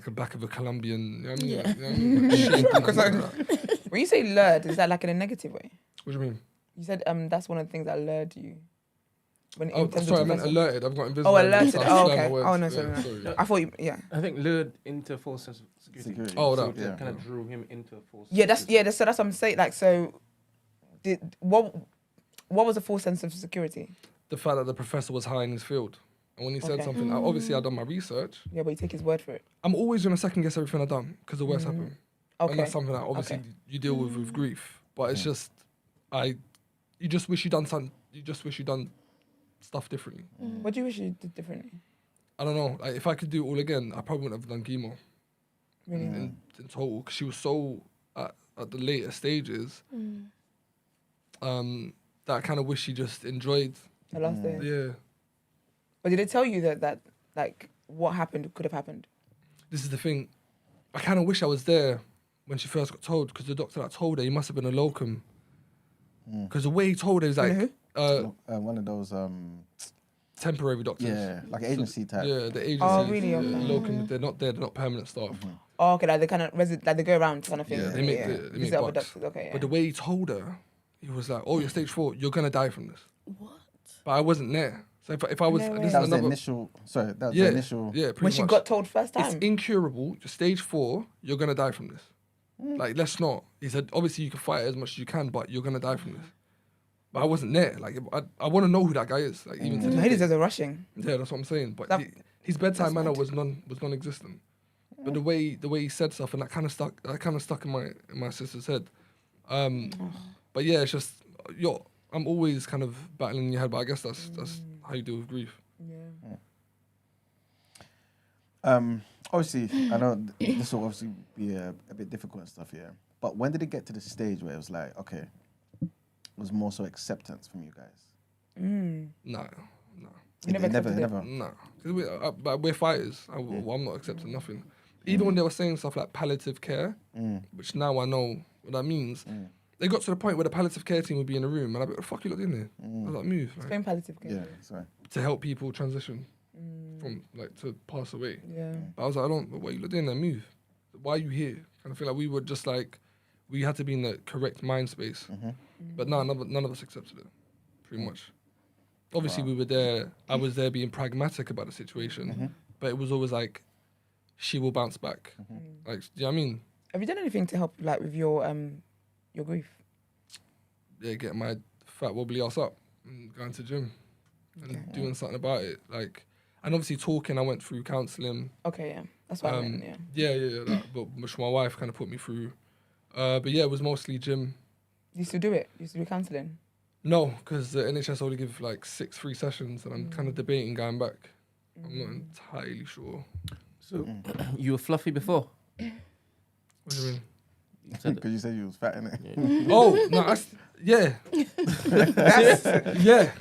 E: a back of a Colombian. You know what I mean?
D: Yeah.
E: Like, you know what I mean? Like, shit,
A: Because
E: like that.
A: when you say lured, is that like in a negative way?
E: What do you mean?
A: You said that's one of the things that lured you. When
E: Oh,
A: in terms
E: sorry, I
A: of
E: meant
A: professor.
E: alerted. I've got invisible.
A: Oh, alerted.
E: so I
A: Oh,
E: slam
A: okay.
E: my words.
A: Oh, no,
E: Yeah,
A: sorry.
E: sorry.
A: I thought you, yeah.
G: I think lured into a false sense of security.
E: Oh,
G: so
E: that.
G: that
C: Yeah.
G: kind of drew him into a false.
A: Yeah, that's
G: security.
A: so that's what I'm saying. Like, so, what was a false sense of security?
E: The fact that the professor was high in his field. And when he said
A: Okay.
E: something, obviously I'd done my research.
A: Yeah, but you take his word for it.
E: I'm always going to second guess everything I've done because the worst happened.
A: Okay.
E: And that's something that obviously
A: Okay.
E: you deal with grief. But it's just, you just wish you'd done something, you just wish you'd done stuff differently.
A: What do you wish you did differently?
E: I don't know. Like, if I could do it all again, I probably wouldn't have done chemo
A: Really?
E: in total because she was so at the later stages that I kind of wish she just enjoyed.
A: The last day.
E: Yeah.
A: But did they tell you that like what happened could have happened?
E: This is the thing. I kind of wish I was there when she first got told because the doctor that told her, he must have been a locum. Because the way he told her is like
C: one of those
E: temporary doctors.
C: yeah, like agency type.
E: Yeah, the agency.
A: Oh, really?
E: Yeah,
A: Okay.
E: locum. They're not there. They're not permanent staff.
A: Oh, okay, like they kind of like they go around kind of thing.
E: Yeah, they make they make
A: Visit other
E: bucks.
A: doctors. Okay, yeah.
E: But the way he told her, he was like, "Oh, you're stage 4. You're gonna die from this."
D: What?
E: But I wasn't there. So if I was,
A: No way.
E: this is
C: That was the
E: another.
C: initial. Sorry, that was
E: Yeah,
C: the initial.
E: yeah. Pretty
A: when she
E: much.
A: got told first
E: It's
A: time.
E: incurable. You're stage 4. You're gonna die from this. Like, let's not. He said, obviously you can fight it as much as you can, but you're gonna die from this. But I wasn't there. Like, I want to know who that guy is. Like, even to
A: No,
E: this
A: he
E: day.
A: deserves a rushing.
E: Yeah, that's what I'm saying. But
A: That-
E: his bedside
A: that's
E: manner
A: mad.
E: was non-existent. But the way he said stuff, and that kind of stuck in my sister's head. But yeah, it's just I'm always kind of battling in your head. But I guess that's how you deal with grief.
C: Obviously, I know this will obviously be a bit difficult and stuff, yeah. But when did it get to the stage where it was like, okay, it was more so acceptance from you guys?
E: No.
A: You never accepted it?
E: No, because we're fighters. I'm not accepting nothing. Even when they were saying stuff like palliative care, which now I know what that means, they got to the point where the palliative care team would be in the room, and I'd be like, "What the fuck you lot in there?" I was like, "Move." Like,
A: Explain palliative care.
C: Yeah, sorry.
E: to help people transition from like to pass away.
A: Yeah.
E: But I was like, what are you doing there? Move. Why are you here? Kind of feel like we were just like, we had to be in the correct mind space. But no, none of us accepted it, pretty much. Obviously, we were there. I was there being pragmatic about the situation, but it was always like, she will bounce back. Like, do you know what I mean?
A: Have you done anything to help like with your grief?
E: Yeah, get my fat wobbly ass up and going to gym and doing something about it. Like, and obviously talking, I went through counselling.
A: Okay, yeah. That's what I meant, yeah.
E: Yeah, that, but which my wife kind of put me through. But yeah, it was mostly gym.
A: You used to do it? You used to do counselling?
E: No, because the NHS only give like 6 free sessions, and I'm kind of debating going back. I'm not entirely sure.
F: So you were fluffy before?
E: What do you mean?
F: You said
C: Because you said you was fat, innit?
E: Oh, no, yeah. Yeah.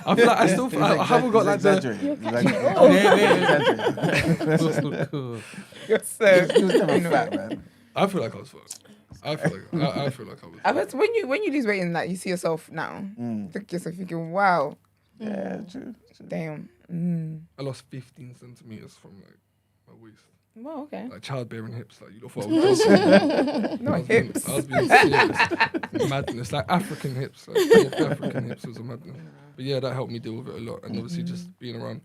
E: I feel like I still, I haven't got like the...
C: Exaggerating.
A: You're so...
C: He was never fat, man.
E: I feel like I was fat. I feel like I was.
A: I bet when you lose weight and like you see yourself now, you look at yourself thinking, wow,
C: Yeah, true.
A: damn.
E: I lost 15 centimeters from like my waist.
A: Well, okay.
E: Like childbearing hips. Like, you know, thought I was joking.
A: No hips.
E: I was being serious. Madness. Like African hips. Like African hips was a madness. But yeah, that helped me deal with it a lot. And obviously just being around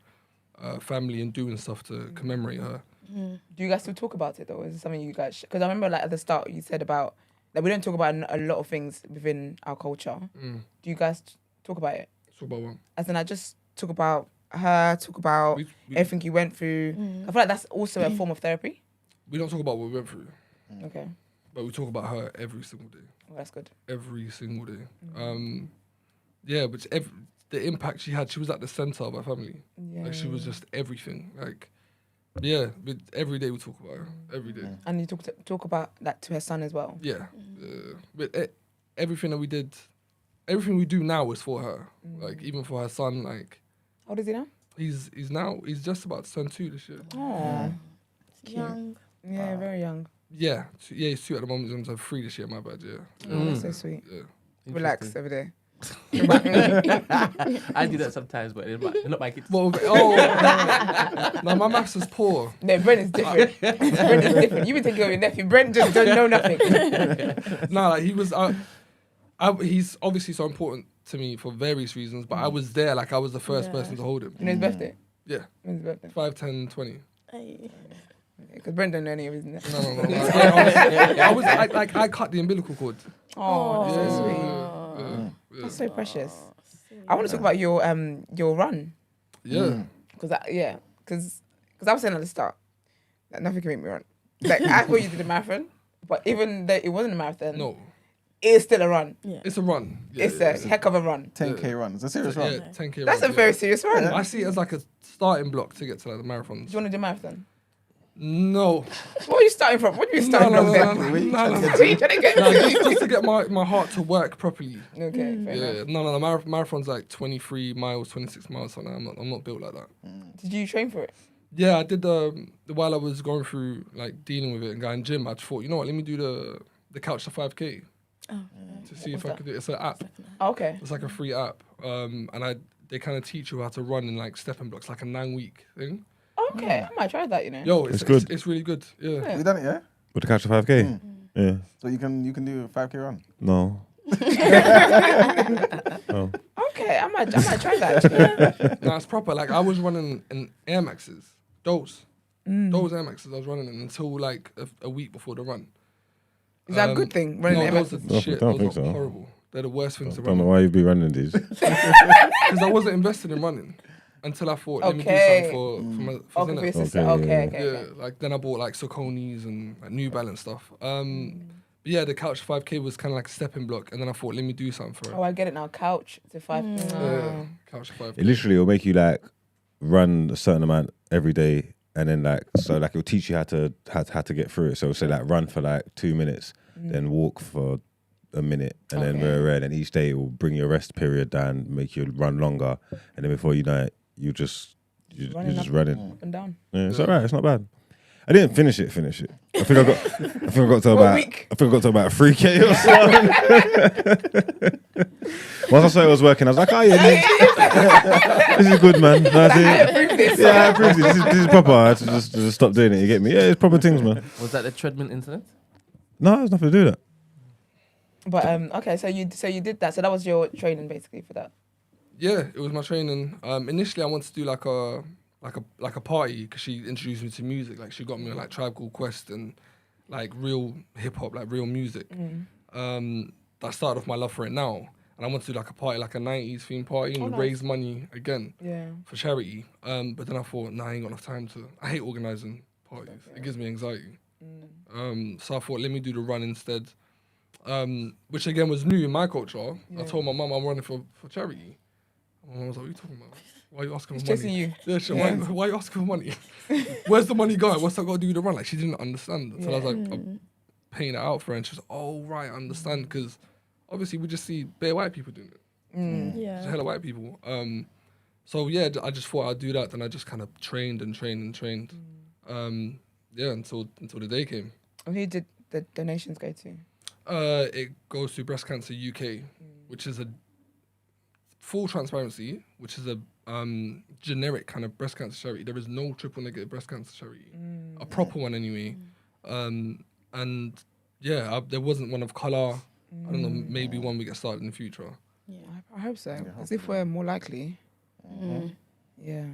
E: family and doing stuff to commemorate her.
A: Do you guys still talk about it though? Is it something you guys? Because I remember like at the start you said about that we don't talk about a lot of things within our culture. Do you guys talk about it?
E: So about what?
A: As in, I just talk about her, talk about
E: We
A: everything you went through. I feel like that's also a form of therapy.
E: don't talk about what we went through,
A: Okay,
E: but we talk about her every single day.
A: well, that's good.
E: Every single day. Yeah, but the impact she had, she was at the center of our family.
A: Yeah.
E: Like she was just everything. Like, yeah, every day we talk about her. Every day.
A: And you talk about that to her son as well.
E: Yeah. But everything that we did, everything we do now is for her. Like even for her son, like
A: How old is he now?
E: he's just about to turn 2 this year.
A: Oh,
D: Young.
A: yeah, very young.
E: Yeah, he's 2 at the moment. He's going to turn 3 this year. My bad. Yeah.
A: Oh, that's so sweet.
E: Yeah.
A: Relax over there.
F: I do that sometimes, but they're not my kids.
E: Well, no, my maths is poor.
A: No, Brent is different. Brent is different. You been taking over your nephew. Brent just don't know nothing.
E: No, like he was. He's obviously so important to me for various reasons, but I was there. Like I was the first person to hold him.
A: You know his birthday?
E: Yeah,
A: When's his birthday?
E: 5, 10, 20.
A: Because Brent don't know any of his.
E: No. I cut the umbilical cord.
A: Oh, that's so sweet. That's so precious. I want to talk about your run.
E: Yeah.
A: Because I was saying at the start that nothing can make me run. Like I thought you did a marathon, but even though it wasn't a marathon,
E: No,
A: it's still a run.
D: Yeah.
E: it's a run. Yeah,
A: It's a heck of a run.
C: 10K run. It's a serious run.
E: Yeah, 10K.
A: That's
E: run,
A: a very serious run.
E: I see it as like a starting block to get to like the
A: Do
E: marathons.
A: you want to do a marathon?
E: No.
A: What are you starting from? What are you starting from then?
E: No.
A: What are you trying to get
E: No,
A: to?
E: just to get my heart to work properly.
A: Okay, fair
E: Yeah,
A: enough.
E: no, marathon's like 23 miles, 26 miles. So I'm not built like that.
A: Did you train for it?
E: Yeah, I did while I was going through like dealing with it and going gym. I just thought, you know what, let me do the couch to 5K to see if I could do it. It's an app.
A: Oh, okay.
E: It's like a free app, and they kind of teach you how to run in like stepping blocks, like a 9-week thing.
A: Okay, I might try that. You know.
E: Yo,
B: It's good.
E: It's really good. Yeah.
C: Have you done it, yeah?
B: With the catch of 5K? Yeah.
C: So you can do a 5K run?
B: No. Oh.
A: Okay, I might try that. Actually.
E: No, it's proper. Like I was running in Air Maxes. Those Air Maxes I was running in until like a week before the run.
A: Is that a good thing? Running
E: No,
A: Air
E: those
A: Maxes?
E: are shit.
B: Don't
E: Those
B: think
E: are
B: so.
E: horrible. They're the worst things to
B: Don't know
E: run.
B: why you'd be running these.
E: Because I wasn't invested in running until I thought, let me do
A: Okay.
E: something for
A: Okay, for
E: Zinner.
A: your sister.
B: Okay,
A: Okay,
E: Yeah,
A: okay.
E: like then I bought like Sauconys and like New Balance stuff. But yeah, the couch 5K was kind of like a stepping block, and then I thought, let me do something for it.
A: Oh, I get it now. Couch to 5.
E: Yeah, couch 5K.
B: It literally will make you like run a certain amount every day, and then like it'll teach you how to get through it. So it'll say like run for like 2 minutes, then walk for a minute, and then then each day it will bring your rest period down, make you run longer, and then before you know it, you're just running.
A: Up and down.
B: Yeah, it's alright. It's not bad. I didn't finish it. I think I got to
A: One
B: about.
A: week.
B: I think I got to about 3K or something. Once I saw it was working, I was like, oh yeah, this is good, man. That's it. Yeah, I approved it. This is proper. I had to just stop doing it. You get me? Yeah, it's proper things, man.
F: Was that the treadmill incident?
B: No, there's nothing to do with that.
A: But okay, so you did that. So that was your training basically for that.
E: Yeah, it was my training. Initially, I wanted to do like a party because she introduced me to music. Like she got me on like Tribe Called Quest and like real hip hop, like real music. That started off my love for it now, and I want to do like a party, like a 90s themed party, and
A: nice.
E: raise money again
A: Yeah.
E: for charity. But then I thought, nah, I ain't got enough time to. I hate organising parties. It gives me anxiety. So I thought, let me do the run instead. Which again was new in my culture. I told my mum I'm running for charity. My mum was like, what are you talking about? Why are you asking for money?
A: Chasing you.
E: Yeah, why are you asking for money? Where's the money going? What's that got to do with the run? Like, she didn't understand. So I was like, I'm paying it out for her. And she was like, oh, right, I understand. Because obviously we just see bare white people doing it. Just hella white people. So yeah, I just thought I'd do that. Then I just kind of trained. Yeah, until the day came.
A: And who did the donations go to?
E: It goes to Breast Cancer UK, which is a full transparency, which is a generic kind of breast cancer charity. There is no triple negative breast cancer charity, a proper one anyway. And yeah, there wasn't one of colour. I don't know, maybe one we get started in the future.
A: Yeah, I hope so. As if we're more likely. Yeah.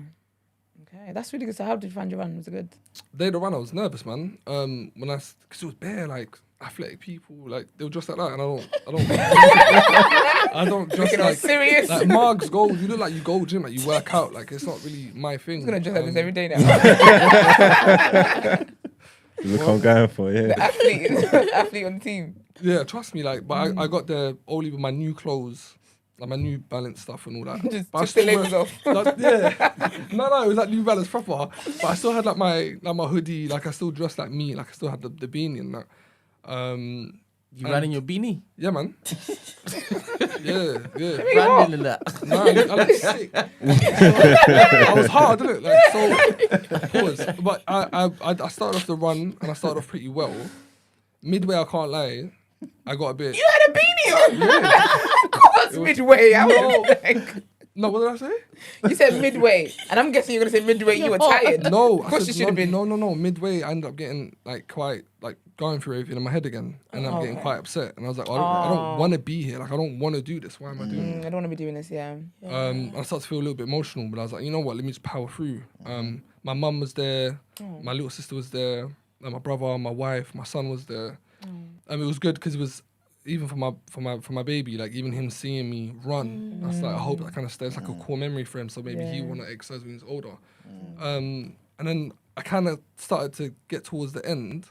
A: Okay, that's really good. So how did you find your run? Was it good?
E: Day of the run, I was nervous, man. Because it was bare, like, athletic people, like they were dressed like that, and I don't dress
A: Looking all
E: like
A: serious.
E: like Margs go. You look like you go gym, like you work out. Like it's not really my thing.
A: I'm gonna dress like this every day now.
B: Look what I'm going for, yeah.
A: The athlete on the team.
E: Yeah, trust me. Like, but I got there only with my new clothes, like my New Balance stuff and all that.
A: Just
E: But I
A: took the
E: still
A: labels off.
E: yeah. No, it was like New Balance proper. But I still had like my hoodie. Like I still dressed like me. Like I still had the beanie and that.
F: You ran in your beanie?
E: Yeah, man. yeah.
F: Ran in that.
E: No, I look sick. I was hard, didn't it? Like, so, pause. But I started off the run and I started off pretty well. Midway, I can't lie, I got a bit.
A: You had a beanie on.
E: Yeah.
A: Of course, midway. I
E: No.
A: was like,
E: No, what did I say?
A: you said midway, and I'm guessing you're gonna say midway. You were tired.
E: No,
A: Of
E: I
A: course
E: said
A: you should have been.
E: No. Midway, I ended up getting like quite like going through everything in my head again, and I'm getting
A: okay.
E: quite upset. And I was like, I don't want to be here. Like I don't want to do this. Why am I doing it?
A: I don't want to be doing this. Yeah.
E: I started to feel a little bit emotional, but I was like, you know what? Let me just power through. My mum was there, my little sister was there, and my brother, my wife, my son was there. It was good because it was even for my baby, like even him seeing me run. I was like, I hope that kind of stays like a core memory for him. So maybe he want to exercise when he's older. And then I kind of started to get towards the end,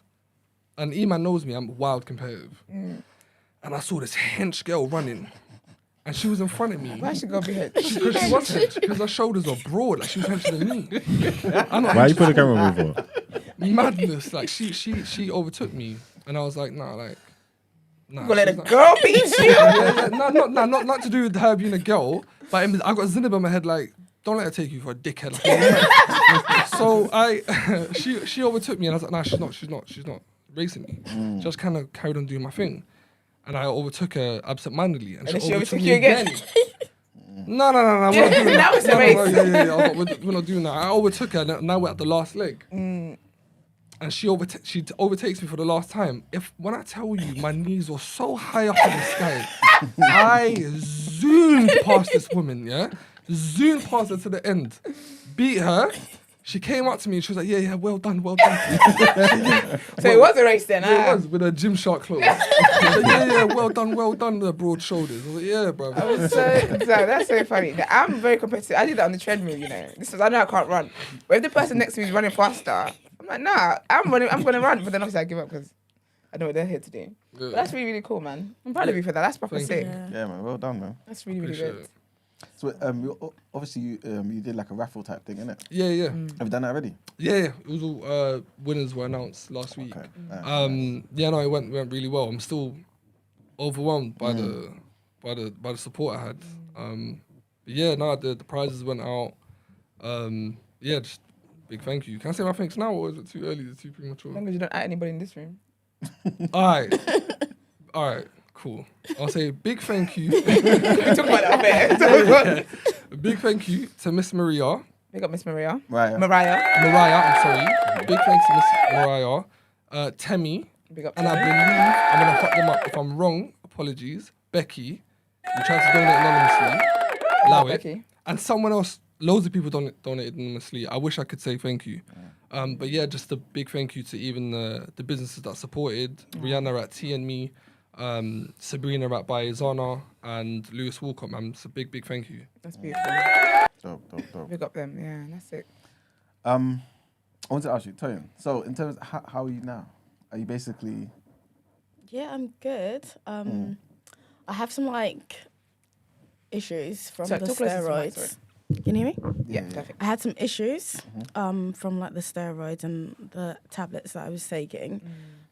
E: and E-Man knows me. I'm wild competitive, and I saw this hench girl running. And she was in front of me.
A: Why should go behind?
E: Because she was hench, because her shoulders are broad, like she was hencher than me. I'm not
B: Why you
E: hench.
B: put the camera on me for?
E: Madness. Like she overtook me, and I was like, nah.
A: You gonna let a
E: she's not-
A: girl beat you?
E: Yeah. Not to do with her being a girl, but I got Zinab in my head like, don't let her take you for a dickhead. Like, so she overtook me, and I was like, nah, she's not racing me. She just kind of carried on doing my thing, and I overtook her absent-mindedly, and
A: then
E: she
A: she
E: overtook
A: overtook
E: me
A: you again?
E: No, we're not doing that.
A: Now it's a
E: No,
A: race.
E: yeah. I was like, we're not doing that. I overtook her, and now we're at the last leg. And she overtakes me for the last time. When I tell you, my knees were so high up in the sky, I zoomed past this woman, yeah? Zoomed past her to the end. Beat her. She came up to me and she was like, yeah, well done.
A: So it was a race then.
E: Yeah, it was, with her Gymshark clothes. She said, yeah, well done, the broad shoulders. I was like, yeah, bro.
A: So that's so funny. I'm very competitive. I did that on the treadmill, you know. I know I can't run. But if the person next to me is running faster, I'm like, nah, I'm gonna run. But then obviously I give up because I know what they're here to do.
E: Yeah.
A: But that's really, really cool, man. I'm proud of you for that. That's proper
E: Thank
A: sick.
E: you.
C: Yeah, man. Well done, man.
A: That's really, really
E: Appreciate
A: good.
E: it.
C: So, obviously, you did like a raffle type thing, innit?
E: Yeah.
C: Have you done that already?
E: Yeah. It was all winners were announced last week.
C: Okay.
E: Yeah, no, it went really well. I'm still overwhelmed by the support I had. But yeah, no, the prizes went out. Yeah, just big thank you. Can I say my thanks now, or is it too early? Is it too premature?
A: As long as you don't add anybody in this room.
E: All right, cool. I'll say big thank you.
A: We talk about that up there.
E: Big thank you to Miss Maria.
A: Big up Miss Maria.
C: Right.
A: Mariah.
E: I'm sorry. Big thanks to Miss Mariah. Temi.
A: Big up.
E: And I believe I'm going to fuck them up. If I'm wrong, apologies. Becky. You tried to donate anonymously. Allow it.
A: Becky.
E: And someone else, loads of people donated anonymously. I wish I could say thank you. But yeah, just a big thank you to even the businesses that supported. Rihanna at TNB, Sabrina at Bayezana, and Lewis Walcott, man. It's a big thank you.
A: That's beautiful.
C: Dope.
A: Big up them. Yeah, that's it.
C: I want to ask you, Toyin. So, in terms of how are you now? Are you basically?
D: Yeah, I'm good. I have some like issues from
A: Sorry,
D: the
A: talk closer to the mic,
D: steroids.
A: sorry.
D: Can you hear me?
A: Yeah, perfect.
D: I had some issues from like the steroids and the tablets that I was taking.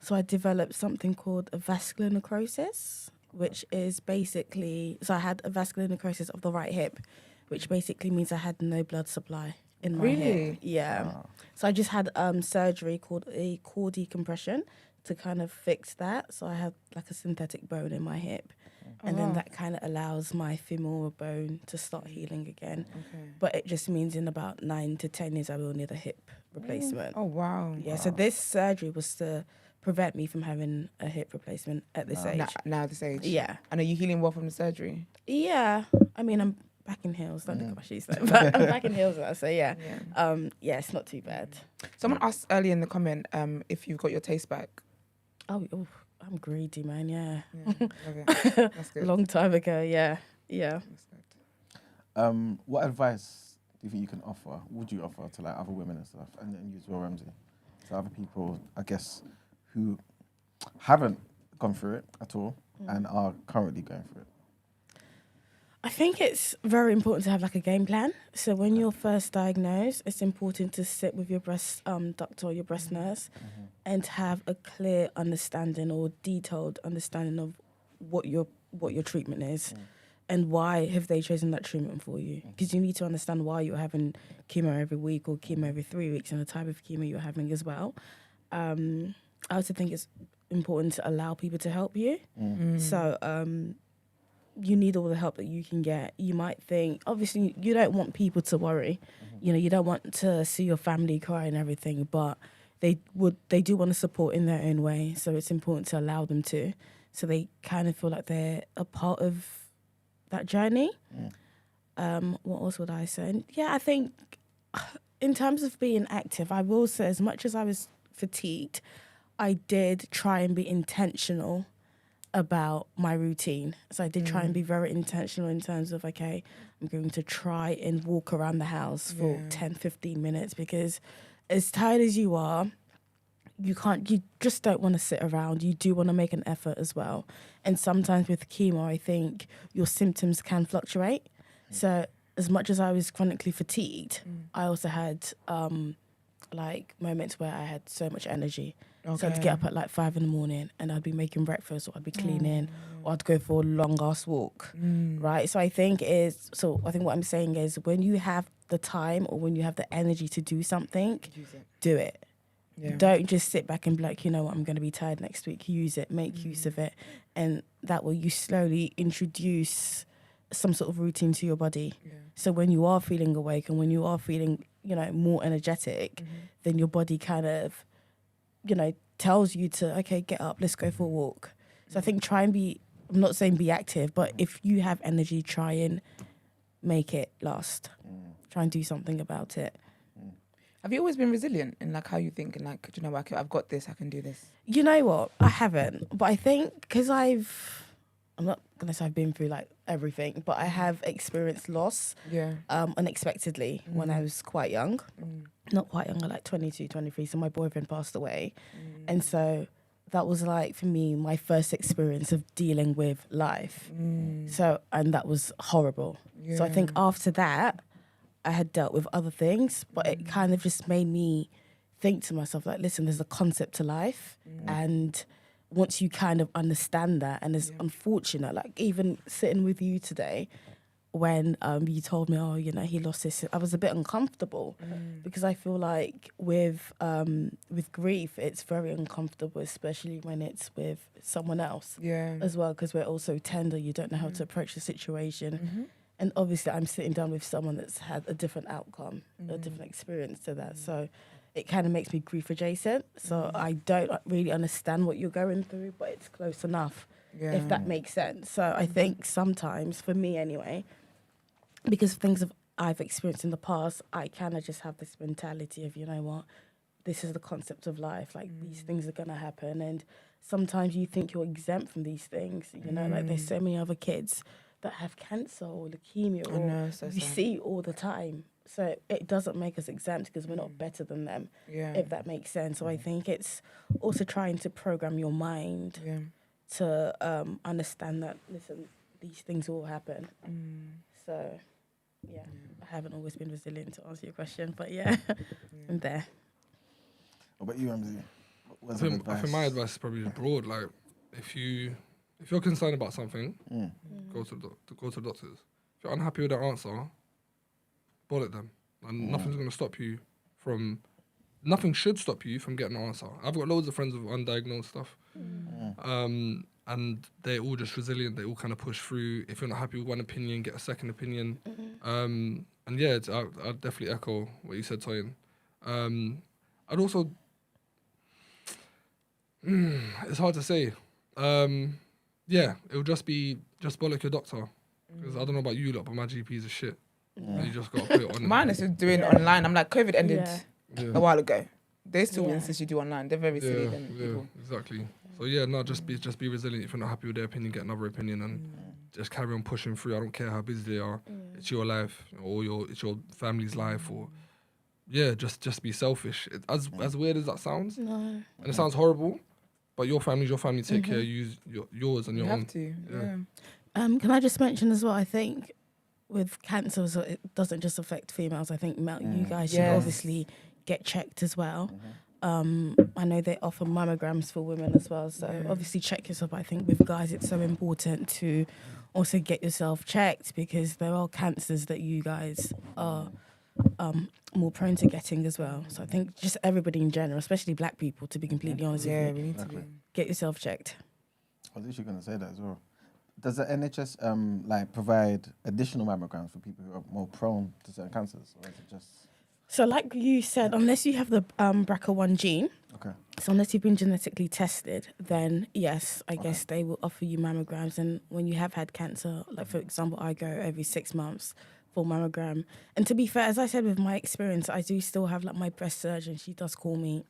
D: So I developed something called a vascular necrosis, which is basically, so I had a vascular necrosis of the right hip, which basically means I had no blood supply in my hip.
A: Really?
D: Yeah. So I just had surgery called a core decompression to kind of fix that. So I have like a synthetic bone in my hip. And then that kind of allows my femoral bone to start healing again.
A: Okay.
D: But it just means in about 9 to 10 years, I will need a hip replacement.
A: Oh, wow.
D: Yeah, so this surgery was to prevent me from having a hip replacement at this age.
A: Now at this age.
D: Yeah.
A: And are you healing well from the surgery?
D: Yeah. I mean, I'm back in heels. Don't look at my shoes though. But I'm back in heels now, so yeah. Yeah, it's not too bad.
A: Someone asked earlier in the comment if you've got your taste back.
D: Oh, I'm greedy, man. Yeah.
A: Love it. That's good.
D: Long time ago. Yeah.
A: That's good.
C: What advice do you think you can offer? Would you offer to like other women and stuff, and you as well, Ramzi, to other people, I guess, who haven't gone through it at all and are currently going through it?
D: I think it's very important to have like a game plan. So when you're first diagnosed, it's important to sit with your breast doctor or your breast nurse and have a clear understanding or detailed understanding of what your treatment is and why have they chosen that treatment for you. Because you need to understand why you're having chemo every week or chemo every 3 weeks and the type of chemo you're having as well. I also think it's important to allow people to help you. So you need all the help that you can get. You might think, obviously, you don't want people to worry. You know, you don't want to see your family cry and everything, but they do want to support in their own way. So it's important to allow them to, so they kind of feel like they're a part of that journey. What else would I say? Yeah, I think in terms of being active, I will say as much as I was fatigued, I did try and be intentional about my routine. So I did try and be very intentional in terms of, okay, I'm going to try and walk around the house for 10, 15 minutes, because as tired as you are, you just don't want to sit around. You do want to make an effort as well. And sometimes with chemo, I think your symptoms can fluctuate. So as much as I was chronically fatigued, I also had like moments where I had so much energy. So I'd get up at like 5 a.m. and I'd be making breakfast, or I'd be cleaning, or I'd go for a long ass walk, right? So I think what I'm saying is, when you have the time or when you have the energy to do something, do it. Yeah. Don't just sit back and be like, you know what, I'm going to be tired next week. Use it, make use of it, and that will you slowly introduce some sort of routine to your body. So when you are feeling awake and when you are feeling, more energetic, then your body kind of, tells you to, okay, get up, let's go for a walk. So I think try and I'm not saying be active, but if you have energy, try and make it last. Try and do something about it.
A: Have you always been resilient in like how you think and like, do you know, like, I've got this, I can do this?
D: You know what? I haven't, but I think because I'm not gonna say I've been through like everything, but I have experienced loss unexpectedly when I was quite young. Not quite young, like 22, 23. So my boyfriend passed away. And so that was like, for me, my first experience of dealing with life. So, and that was horrible. So I think after that, I had dealt with other things, but it kind of just made me think to myself, like, listen, there's a concept to life. And once you kind of understand that, and it's unfortunate, like even sitting with you today, when you told me, oh, he lost this, I was a bit uncomfortable because I feel like with grief, it's very uncomfortable, especially when it's with someone else as well, because we're also tender. You don't know how to approach the situation. And obviously I'm sitting down with someone that's had a different outcome, a different experience to that. So it kind of makes me grief adjacent. So I don't really understand what you're going through, but it's close enough, if that makes sense. So I think sometimes, for me anyway, because of things I've experienced in the past, I kind of just have this mentality of, you know what, this is the concept of life. Like, these things are going to happen. And sometimes you think you're exempt from these things. Like there's so many other kids that have cancer or leukemia or you see all the time. So it doesn't make us exempt because we're not better than them, if that makes sense. So I think it's also trying to program your mind to understand that, listen, these things will happen. So, I haven't always been resilient, to answer your question, but I'm there.
C: What about you, Ramzi?
E: I think my advice is probably broad. Like, if you're concerned about something, go to the doctors. If you're unhappy with their answer, bullet them. And nothing should stop you from getting an answer. I've got loads of friends with undiagnosed stuff. And they're all just resilient. They all kind of push through. If you're not happy with one opinion, get a second opinion. And I'd definitely echo what you said, Toyin. I'd also, it's hard to say. It'll just bollock your doctor. Because I don't know about you lot, but my GP's a shit. You just got to put it on.
A: Mine is doing online. I'm like, COVID ended a while ago. They still insist you do online. They're very silly than people.
E: Exactly. So yeah, no, just be resilient. If you're not happy with their opinion, get another opinion and just carry on pushing through. I don't care how busy they are. It's your life or it's your family's life or just be selfish. As weird as that sounds, and it sounds horrible, but your family's your family. Take care. Use yours and
A: You
E: your
A: have
E: own.
A: to. Yeah.
D: Can I just mention as well? I think with cancer, so it doesn't just affect females. I think you guys should
A: Yes.
D: obviously get checked as well. I know they offer mammograms for women as well, so obviously check yourself. I think with guys, it's so important to also get yourself checked because there are cancers that you guys are more prone to getting as well. So I think just everybody in general, especially black people, to be completely honest
A: Yeah,
D: with
A: we
D: you,
A: need to be.
D: get yourself checked.
C: I was literally going to say that as well. Does the NHS like provide additional mammograms for people who are more prone to certain cancers, or is it just
D: So like you said, unless you have the BRCA1 gene,
C: okay?
D: so unless you've been genetically tested, then yes, I guess they will offer you mammograms. And when you have had cancer, like for example, I go every 6 months for mammogram. And to be fair, as I said, with my experience, I do still have like my breast surgeon. She does call me,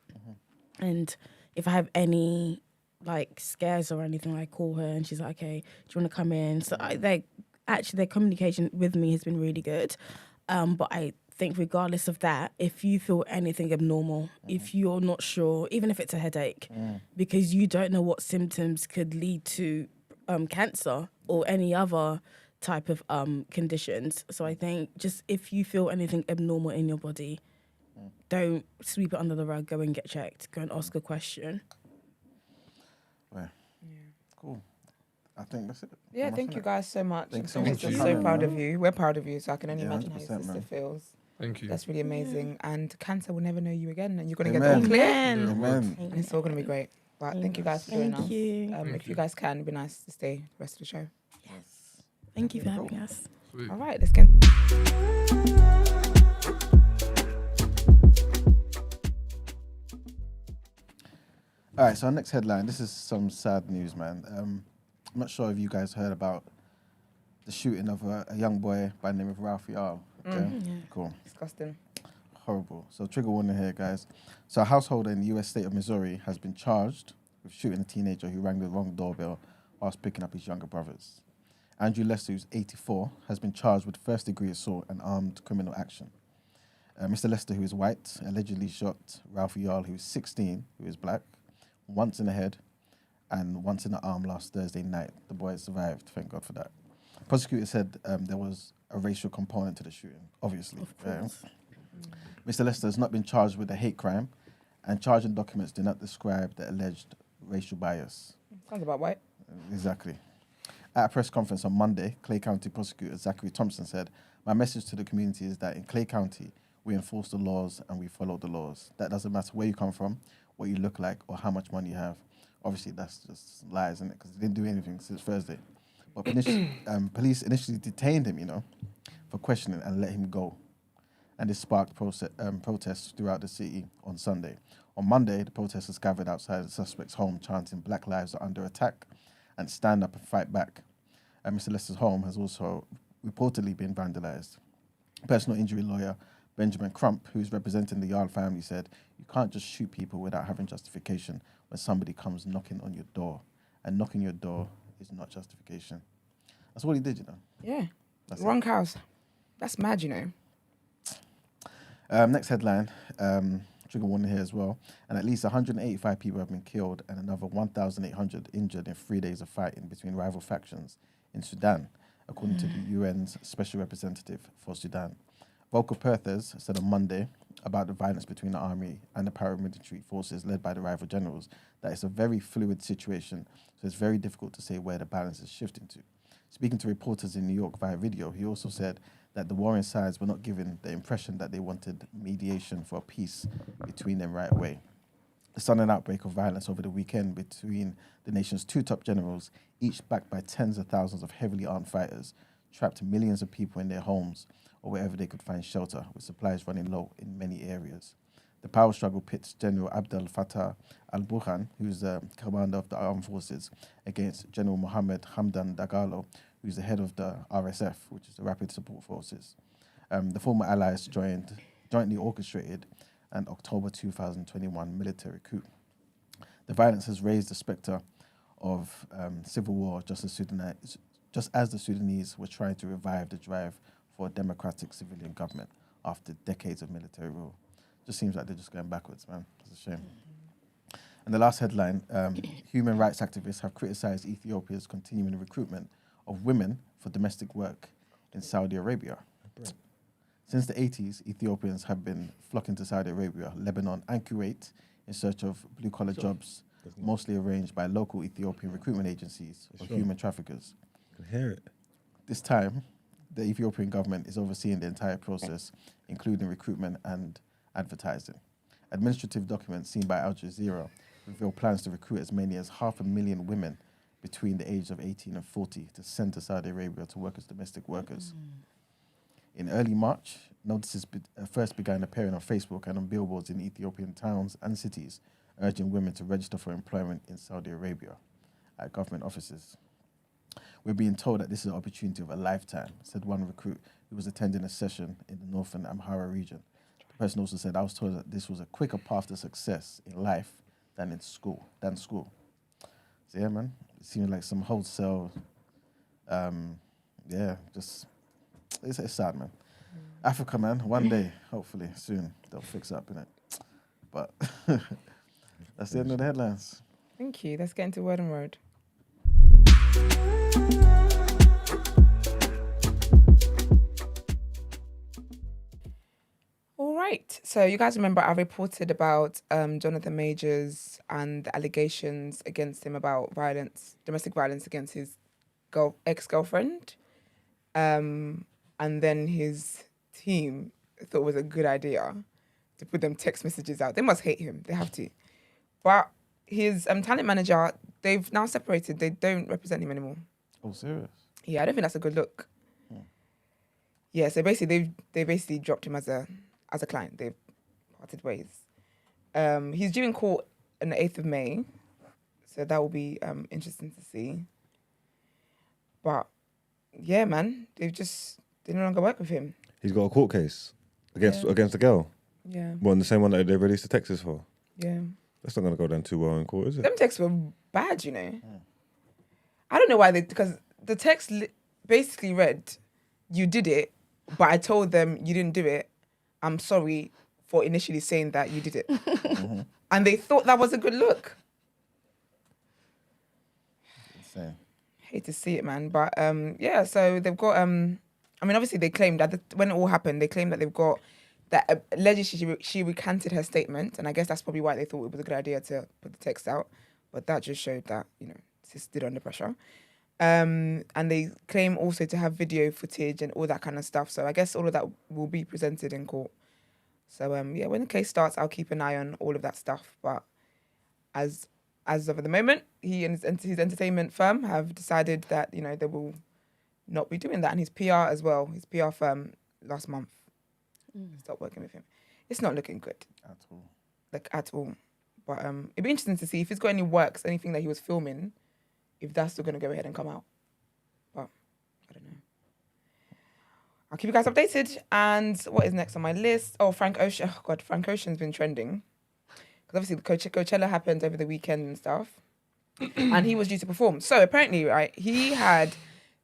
D: and if I have any like scares or anything, I call her, and she's like, "Okay, do you want to come in?" So their communication with me has been really good. But I think regardless of that, if you feel anything abnormal, if you're not sure, even if it's a headache, because you don't know what symptoms could lead to cancer or any other type of conditions. So I think just if you feel anything abnormal in your body, don't sweep it under the rug, go and get checked, go and ask a question.
C: Well, cool. I think that's it.
A: Yeah, thank you guys so much.
C: Thanks so
A: We're
C: much for
A: so
C: coming,
A: proud
C: man.
A: of you. We're proud of you, so I can only
C: Yeah,
A: imagine how your
C: 100%,
A: sister
C: man.
A: feels.
E: Thank you.
A: That's really amazing. And cancer will never know you again, and you're going to get
C: Amen.
A: all clear.
C: Amen.
A: And it's all going to be great. But thank you guys for joining us.
D: Thank you.
A: If you guys can, it'd be nice to stay the rest of the show.
D: Thank you for having us.
E: Sweet.
A: All right, let's get.
C: All right, so our next headline. This is some sad news, man. I'm not sure if you guys heard about the shooting of a young boy by the name of Ralph Yarl. Okay? Cool.
A: Disgusting.
C: Horrible. So trigger warning here, guys. So a householder in the U.S. state of Missouri has been charged with shooting a teenager who rang the wrong doorbell whilst picking up his younger brothers. Andrew Lester, who's 84, has been charged with first-degree assault and armed criminal action. Mr. Lester, who is white, allegedly shot Ralph Yarl, who is 16, who is black, once in the head and once in the arm last Thursday night. The boy survived, thank God for that. Prosecutors said there was a racial component to the shooting, obviously.
D: Of course.
C: Mr. Lester has not been charged with a hate crime, and charging documents do not describe the alleged racial bias.
A: Sounds about white.
C: Exactly. At a press conference on Monday, Clay County prosecutor Zachary Thompson said, "My message to the community is that in Clay County, we enforce the laws and we follow the laws. That doesn't matter where you come from, what you look like, or how much money you have." Obviously, that's just lies, isn't it? Because he didn't do anything since Thursday. But police initially detained him, for questioning and let him go. And this sparked protests throughout the city on Sunday. On Monday, the protesters gathered outside the suspect's home chanting "Black lives are under attack" and "Stand up and fight back." And Mr. Lester's home has also reportedly been vandalized. Personal injury lawyer Benjamin Crump, who's representing the Yarl family, said, "You can't just shoot people without having justification when somebody comes knocking on your door. And knocking your door is not justification." That's what he did,
A: Yeah.
C: That's
A: Wrong house. That's mad,
C: Next headline, trigger warning here as well. And at least 185 people have been killed and another 1,800 injured in 3 days of fighting between rival factions in Sudan, according to the UN's Special Representative for Sudan. Volker Perthes said on Monday about the violence between the army and the paramilitary forces led by the rival generals that it's a very fluid situation, so it's very difficult to say where the balance is shifting to. Speaking to reporters in New York via video, he also said that the warring sides were not given the impression that they wanted mediation for peace between them right away. The sudden outbreak of violence over the weekend between the nation's two top generals, each backed by tens of thousands of heavily armed fighters, trapped millions of people in their homes or wherever they could find shelter, with supplies running low in many areas. The power struggle pits General Abdel Fattah al-Burhan, who's the commander of the armed forces, against General Mohammed Hamdan Dagalo, who's the head of the RSF, which is the Rapid Support Forces. The former allies jointly orchestrated an October 2021 military coup. The violence has raised the spectre of civil war, just as the Sudanese were trying to revive the drive for a democratic civilian government after decades of military rule. Just seems like they're just going backwards, man. It's a shame. And the last headline, human rights activists have criticized Ethiopia's continuing recruitment of women for domestic work in Saudi Arabia. Since the 80s, Ethiopians have been flocking to Saudi Arabia, Lebanon, and Kuwait in search of blue-collar jobs, mostly arranged by local Ethiopian recruitment agencies or human traffickers.
B: I can hear it.
C: This time, the Ethiopian government is overseeing the entire process, including recruitment and advertising. Administrative documents seen by Al Jazeera reveal plans to recruit as many as 500,000 women between the ages of 18 and 40 to send to Saudi Arabia to work as domestic workers. In early March, notices first began appearing on Facebook and on billboards in Ethiopian towns and cities, urging women to register for employment in Saudi Arabia at government offices. We're being told that this is an opportunity of a lifetime, said one recruit who was attending a session in the northern Amhara region. The person also said, I was told that this was a quicker path to success in life than school. So yeah, man, it seems like some wholesale, it's sad, man. Africa, man, one day, hopefully, soon, they'll fix up, innit? But that's the end of the headlines.
A: Thank you. Let's get into Word and Road. All right. So you guys remember I reported about Jonathan Majors and the allegations against him about domestic violence against his ex-girlfriend. And then his team thought it was a good idea to put them text messages out. They must hate him. They have to. But his talent manager, they've now separated. They don't represent him anymore.
C: Oh, serious?
A: Yeah, I don't think that's a good look. Yeah, so basically they basically dropped him as a client. They've parted ways. He's due in court on the 8th of May. So that will be interesting to see. But yeah, man, they no longer work with him.
B: He's got a court case against the girl.
A: Yeah.
B: Well, the same one that they released the texts for.
A: Yeah.
B: That's not going to go down too well in court, is it?
A: Them texts were bad, you know. I don't know why because the text basically read, you did it, but I told them you didn't do it. I'm sorry for initially saying that you did it. And they thought that was a good look.
C: Insane.
A: Hate to see it, man. But yeah, so they've got, obviously they claimed that when it all happened, they claimed that they've got, that allegedly she recanted her statement. And I guess that's probably why they thought it was a good idea to put the text out. But that just showed that, sis did under pressure. And they claim also to have video footage and all that kind of stuff. So I guess all of that will be presented in court. So when the case starts, I'll keep an eye on all of that stuff. But as of the moment, he and his entertainment firm have decided that, they will not be doing that. And his PR as well, his PR firm last month stopped working with him. It's not looking good. At all. But it'd be interesting to see if he's got any works, anything that he was filming, if that's still going to go ahead and come out. But I don't know. I'll keep you guys updated. And what is next on my list? Oh, Frank Ocean. Oh, God, Frank Ocean's been trending. Because obviously the Coachella happened over the weekend and stuff. And he was due to perform. So apparently, right, he had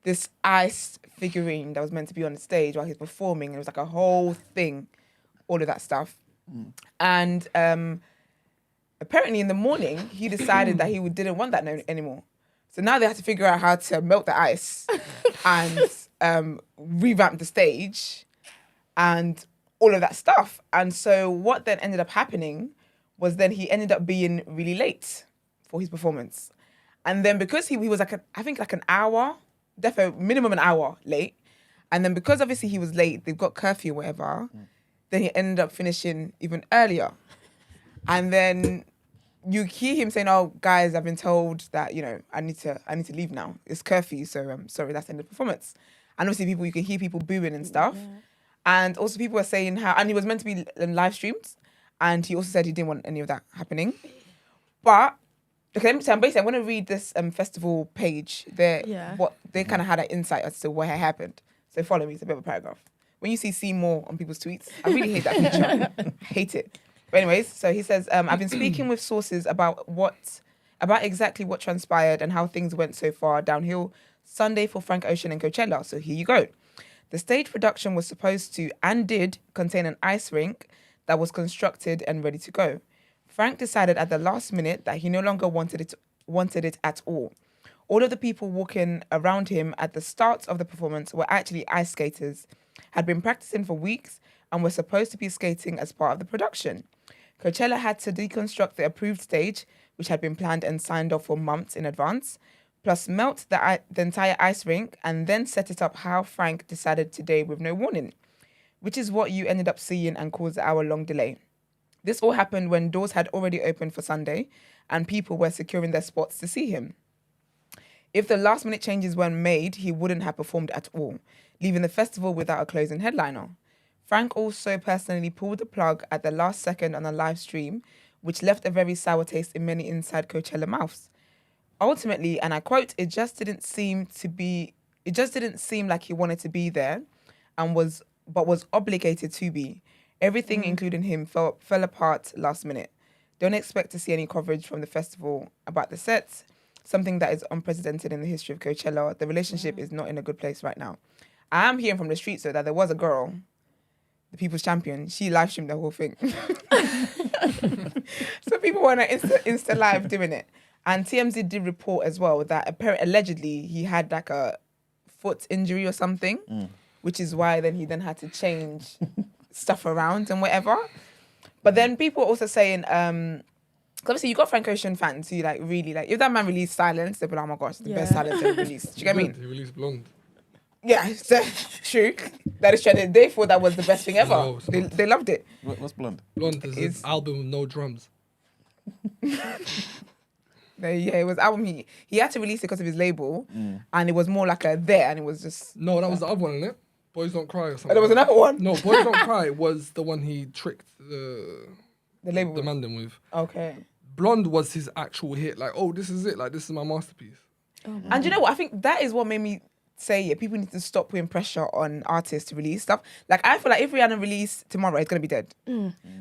A: this ice figurine that was meant to be on the stage while he was performing. And it was like a whole thing, all of that stuff. And apparently in the morning, he decided that he didn't want that anymore. So now they had to figure out how to melt the ice and revamp the stage and all of that stuff. And so what then ended up happening was then he ended up being really late for his performance. And then because he was like, I think an hour, definitely minimum an hour late. And then because obviously he was late, they've got curfew or whatever, then he ended up finishing even earlier. And then you hear him saying, "Oh, guys, I've been told that I need to leave now. It's curfew, so I'm sorry, that's the end of the performance." And obviously, you can hear people booing and stuff, and also people were saying and he was meant to be live streamed, and he also said he didn't want any of that happening. But okay, I'm going to read this festival page. What they kind of had an insight as to what had happened. So follow me. It's a bit of a paragraph. When you see more on people's tweets, I really hate that feature. I hate it. But anyways, so he says, I've been speaking with sources about exactly what transpired and how things went so far downhill Sunday for Frank Ocean and Coachella. So here you go. The stage production was supposed to and did contain an ice rink that was constructed and ready to go. Frank decided at the last minute that he no longer wanted it at all. All of the people walking around him at the start of the performance were actually ice skaters, had been practicing for weeks, and were supposed to be skating as part of the production. Coachella had to deconstruct the approved stage, which had been planned and signed off for months in advance, plus melt the entire ice rink and then set it up how Frank decided today with no warning, which is what you ended up seeing and caused the hour-long delay. This all happened when doors had already opened for Sunday and people were securing their spots to see him. If the last-minute changes weren't made, he wouldn't have performed at all, leaving the festival without a closing headliner. Frank also personally pulled the plug at the last second on a live stream, which left a very sour taste in many inside Coachella mouths. Ultimately, and I quote, it just didn't seem like he wanted to be there but was obligated to be. Everything, including him, fell apart last minute. Don't expect to see any coverage from the festival about the sets, something that is unprecedented in the history of Coachella. The relationship is not in a good place right now. I am hearing from the streets, though, that there was a girl, the People's Champion. She live streamed the whole thing. So people were on Insta Live doing it. And TMZ did report as well that allegedly he had like a foot injury or something, which is why then he then had to change stuff around and whatever. But then people are also saying, 'cause obviously you got Frank Ocean fans who like really like, if that man released Silence, they'd be like, oh my gosh, the best Silence ever released. Do you get what I mean?
E: He released Blonde.
A: Yeah, so, true. That is true. They thought that was the best thing ever.
E: No,
A: They loved it.
C: What's Blonde?
E: Blonde is an album with no drums.
A: Yeah, it was album. He had to release it because of his label, and it was more like a there, and it was just.
E: No, that was the other one, innit? Boys Don't Cry or something.
A: And there was another one.
E: No, Boys Don't Cry was the one he tricked the
A: label
E: the Mandem with.
A: Okay.
E: Blonde was his actual hit. Like, oh, this is it. Like, this is my masterpiece.
D: Oh,
A: And you know what? I think that is what made me say, yeah, people need to stop putting pressure on artists to release stuff. Like, I feel like if Rihanna released tomorrow, it's going to be dead.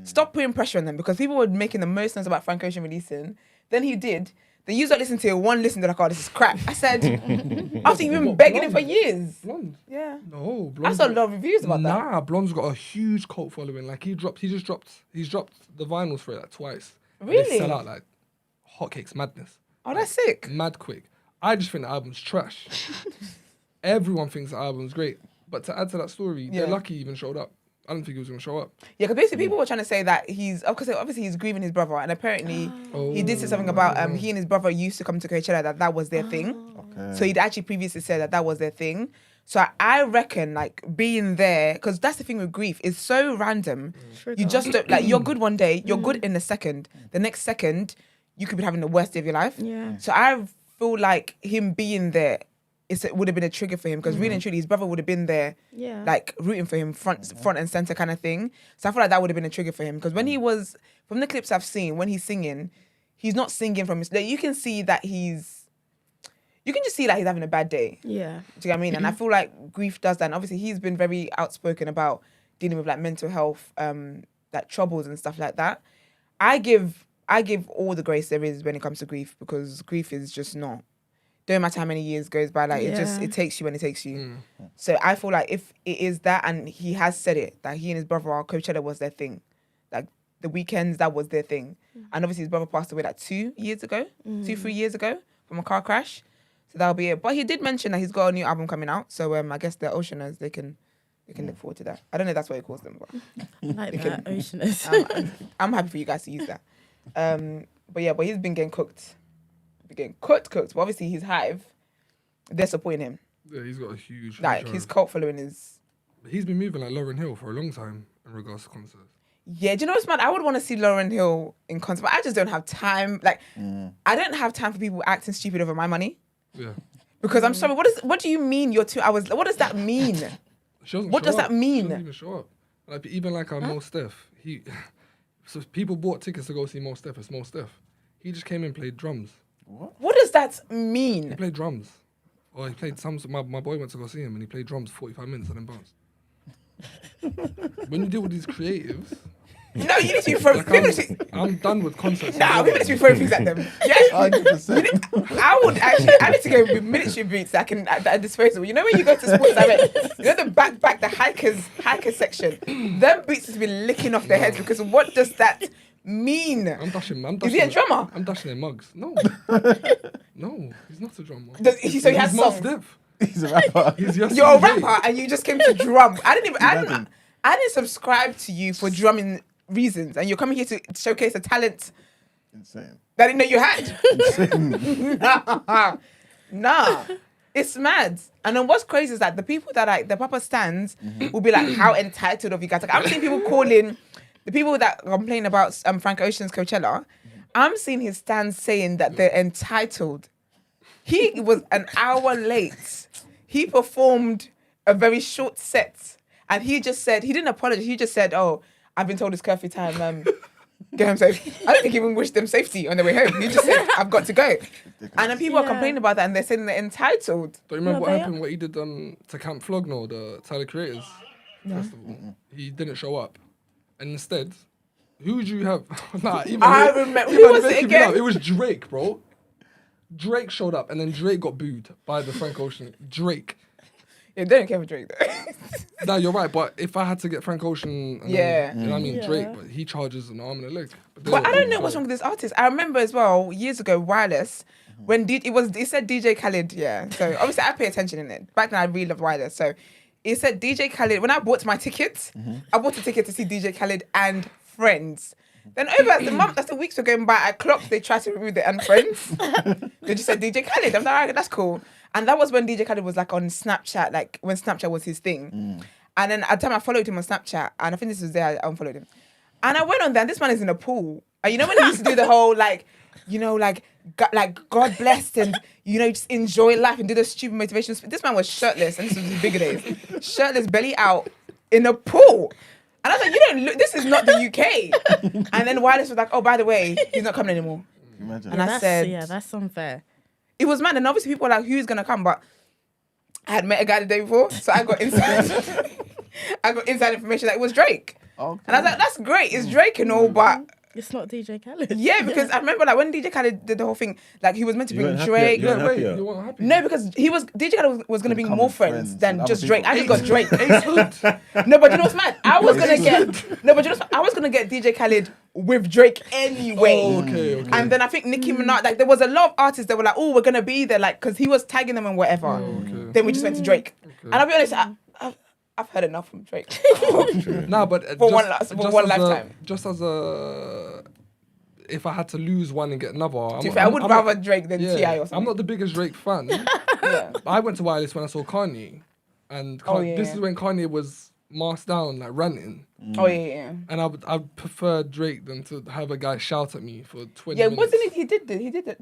A: Stop putting pressure on them, because people were making the most noise about Frank Ocean releasing. Then he did. Then you start listening to it, one listen, they're like, oh, this is crap. I said, after you've been begging it for years.
E: Blonde.
A: Yeah.
E: No, Blonde.
A: I saw a lot of reviews about that.
E: Nah, Blonde's got a huge cult following. Like, he's dropped the vinyls for it like twice. And
A: Really?
E: They sell out like hotcakes, madness.
A: Oh, that's sick.
E: Mad quick. I just think the album's trash. Everyone thinks the album's great. But to add to that story, they're lucky he even showed up. I don't think he was going to show up.
A: Yeah, because basically people were trying to say that because obviously he's grieving his brother, and apparently he did say something about he and his brother used to come to Coachella, that was their thing.
C: Okay.
A: So he'd actually previously said that was their thing. So I reckon like being there, because that's the thing with grief, it's so random. You just don't, like, you're good one day, you're good in a second. The next second, you could be having the worst day of your life.
D: Yeah.
A: So I feel like him being there, it would have been a trigger for him, because really and truly his brother would have been there,
D: Yeah.
A: like rooting for him front and center kind of thing. So I feel like that would have been a trigger for him, because when he was, from the clips I've seen, when he's singing, he's not singing from his, like, you can see that you can just see that he's having a bad day.
D: Yeah.
A: Do you know what I mean? And I feel like grief does that. And obviously he's been very outspoken about dealing with like mental health, like troubles and stuff like that. I give all the grace there is when it comes to grief, because grief is just not, don't matter how many years goes by, like it takes you when it takes you. So I feel like if it is that, and he has said it, that he and his brother, Coachella was their thing. Like the weekends, that was their thing. And obviously his brother passed away like 3 years ago from a car crash. So that'll be it. But he did mention that he's got a new album coming out. So I guess the Oceaners, they can look forward to that. I don't know if that's what he calls them, but
D: Like that, Oceaners.
A: I'm happy for you guys to use that. But he's been getting cooked. Cooked. But obviously his Hive, they're supporting him.
E: Yeah, he's got a huge...
A: Like, his cult following is...
E: He's been moving like Lauryn Hill for a long time in regards to concerts.
A: Yeah, do you know what's mad? I would want to see Lauryn Hill in concert, but I just don't have time. Like, I don't have time for people acting stupid over my money.
E: Yeah.
A: Because I'm sorry, what do you mean you're 2 hours... What does that mean? What does that mean?
E: She doesn't even show up. Like, even like Mo Steph, so people bought tickets to go see Mo Steph. It's Mo Steph. He just came and played drums.
A: What does that
E: He
A: mean?
E: played drums. Or he played some... My boy went to go see him and he played drums 45 minutes and then bounced. When you deal with these creatives,
A: No, you need to be throwing.
E: I'm done with concerts.
A: Nah, we need to be throwing things at them. Yes.
C: 100%.
A: I need to go with military boots that can at disposal. You know when you go to Sports Direct, you know the back, the hiker section. Them boots has been licking off their heads because what does that mean?
E: I'm dashing.
A: Is he a drummer?
E: I'm dashing their mugs. No, no, he's not a drummer.
A: So he has
E: He's Mos
A: songs.
E: Def.
C: He's a rapper.
E: He's just
A: You're a
E: DJ.
A: rapper and you just came to drum. I didn't subscribe to you for drumming reasons, and you're coming here to showcase a talent
C: Insane.
A: that I didn't know you had.
C: Insane.
A: Nah, it's mad. And then what's crazy is that the people that like the proper stands will be like, "How entitled of you guys?" Like I'm seeing people calling the people that complain about Frank Ocean's Coachella. I'm seeing his stands saying that they're entitled. He was an hour late. He performed a very short set, and he just said he didn't apologize. He just said, "Oh, I've been told it's curfew time. Get home safe." I don't think he even wished them safety on their way home. He just said, "I've got to go." And then people are complaining about that, and they're saying they're entitled.
E: Do you remember
D: No,
E: what
D: they
E: happened? What he did to Camp Flogno, the Tyler Creators Festival. He didn't show up, and instead, who would you have? Nah, even
A: I remember. Who was it again?
E: It was Drake, bro. Drake showed up, and then Drake got booed by the Frank Ocean. Drake.
A: Yeah, they don't care for Drake though.
E: Nah, you're right, but if I had to get Frank Ocean, and
A: Yeah.
E: then, you know what I mean,
D: Yeah.
E: Drake, but he charges an arm and a leg.
A: But I don't know what's wrong with this artist. I remember as well years ago, Wireless, when it said DJ Khaled. Yeah, so obviously I pay attention in it. Back then I really loved Wireless, so it said DJ Khaled. When I bought my tickets, I bought a ticket to see DJ Khaled and Friends. Then over as the weeks were going by, I clocked they tried to remove the and Friends. They just said DJ Khaled. I'm like, alright, that's cool. And that was when DJ Khaled was like on Snapchat, like when Snapchat was his thing. And then at the time I followed him on Snapchat, and I think this was there I unfollowed him. And I went on there, and this man is in a pool. And you know when he used to do the whole like God blessed and just enjoy life and do the stupid motivation. This man was shirtless, and this was his bigger days. Shirtless, belly out in a pool. And I was like, you don't look, this is not the UK. And then Wireless was like, oh, by the way, he's not coming anymore.
C: Imagine.
A: And I said,
D: yeah, that's unfair.
A: it was mad. And obviously people were like, who's going to come? But I had met a guy the day before, so I got inside. I got inside information that it was Drake.
C: Okay.
A: And I was like, that's great. It's Drake and all, but
D: It's not DJ Khaled.
A: yeah, because I remember like when DJ Khaled did the whole thing, like he was meant to
B: You
A: bring
B: weren't happy-
A: Drake.
B: you weren't happy
E: Wait,
B: yet?
E: you weren't happy?
A: No, because DJ Khaled was going to bring
C: Come
A: more
C: with
A: friends
C: friends
A: than
C: and
A: just
C: other
A: Drake. I just got
E: people.
A: Drake. No, but you know what's mad? I was gonna get DJ Khaled with Drake anyway.
E: Oh, okay.
A: And then I think Nicki Minaj, like there was a lot of artists that were like, oh, we're gonna be there, like because he was tagging them and whatever.
E: okay.
A: Then we just went to Drake. And I'll be honest, I've heard enough from Drake.
E: Nah, but
A: For
E: just
A: one
E: as
A: lifetime.
E: Just as a, if I had to lose one and get another,
A: To be fair, I would rather Drake than T.I. or something.
E: I'm not the biggest Drake fan.
A: Yeah.
E: I went to Wireless when I saw Kanye, and this is when Kanye was masked down, like ranting.
A: Oh yeah.
E: And I'd prefer Drake than to have a guy shout at me for 20
A: Yeah,
E: minutes.
A: wasn't it?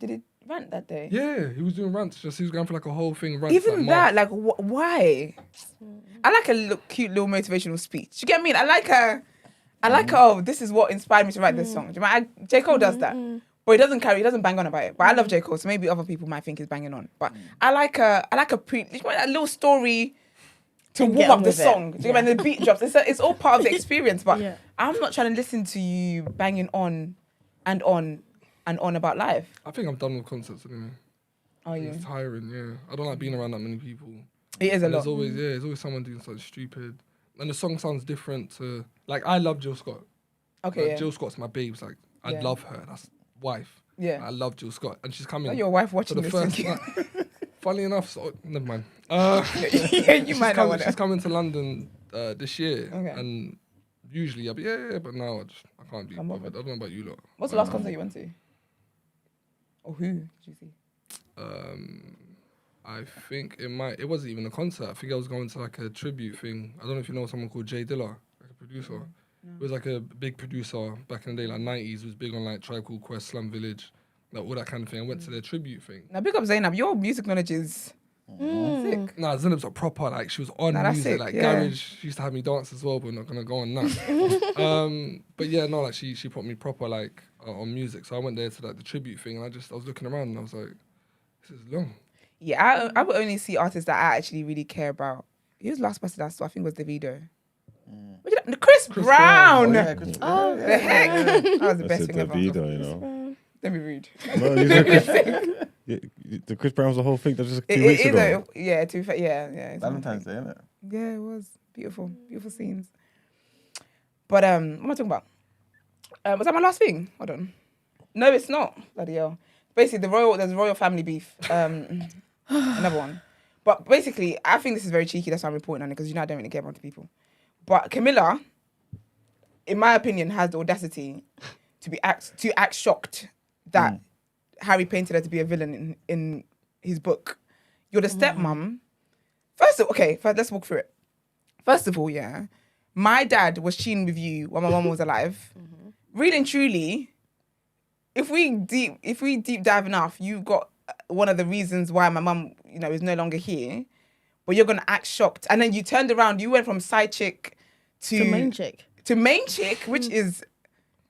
A: Did he rant that day?
E: Yeah, he was doing rants. He was going for like a whole thing. Rants,
A: Even
E: like,
A: that, like, why? I like a cute little motivational speech. Do you get me? I like oh, this is what inspired me to write this song. Do you mind? J. Cole does that. But he doesn't bang on about it. But I love J. Cole, so maybe other people might think he's banging on. But I like a little story to
D: And
A: warm
D: get
A: up
D: on
A: the
D: with it.
A: song. Do you get me? And the beat drops. It's all part of the experience. But
D: Yeah.
A: I'm not trying to listen to you banging on and on and on about life.
E: I think I'm done with concerts anyway.
A: Are you?
E: It's tiring, yeah. I don't like being around that many people.
A: It is a
E: And
A: lot.
E: there's always someone doing something stupid. And the song sounds different to, like, I love Jill Scott.
A: Okay,
E: Like,
A: yeah.
E: Jill Scott's my babes. Like, I
A: Yeah.
E: love her. That's wife.
A: Yeah.
E: I love Jill Scott. And she's coming
A: Not your wife
E: for
A: watching
E: the
A: this.
E: first
A: thinking-
E: night. Funny enough, so, never mind.
A: Yeah, you might not want
E: She's
A: to.
E: coming to London this year.
A: Okay.
E: And usually I'll be, but now I can't be
A: I'm
E: bothered. I don't know about you lot.
A: What's the last concert you went to? Or who did you see?
E: I think it wasn't even a concert. I think I was going to like a tribute thing. I don't know if you know someone called Jay Dilla, like a producer. He was like a big producer back in the day, like 90s, was big on like Tribe Called Quest, Slum Village, like all that kind of thing. I went to their tribute thing.
A: Now, big up Zainab. Your music knowledge is sick.
E: Nah, Zinab's a proper, like she was on
A: Nah, that's
E: music,
A: sick,
E: like
A: yeah.
E: garage. She used to have me dance as well, but we're not gonna go on that. But yeah, no, like she put me proper like on music. So I went there to like the tribute thing, and I was looking around and I was like, this is long.
A: Yeah, I would only see artists that I actually really care about. He was the last person I saw, I think was Davido. What did I- Chris Brown.
C: Oh, yeah, Chris
D: Oh,
A: The heck? That was the
B: That's
A: best
B: a
A: thing ever.
B: Davido, you know.
A: Don't be rude.
B: No, you said the Chris Brown was the whole thing. That was just a few weeks ago.
A: Yeah, to be fair, yeah. It's
C: Valentine's Day, isn't it?
A: Yeah, it was beautiful, beautiful scenes. But what am I talking about? Was that my last thing? Hold on. No, it's not. Bloody hell. Basically, there's royal family beef. Another one. But basically, I think this is very cheeky. That's why I'm reporting on it because I don't really get on to people. But Camilla, in my opinion, has the audacity to act shocked that Harry painted her to be a villain in his book. You're the stepmom. First, let's walk through it. First of all, yeah, my dad was cheating with you when my mum was alive. Really and truly, if we deep dive enough, you got one of the reasons why my mum, is no longer here. But you're gonna act shocked, and then you turned around. You went from side chick to
D: main chick.
A: To main chick, which is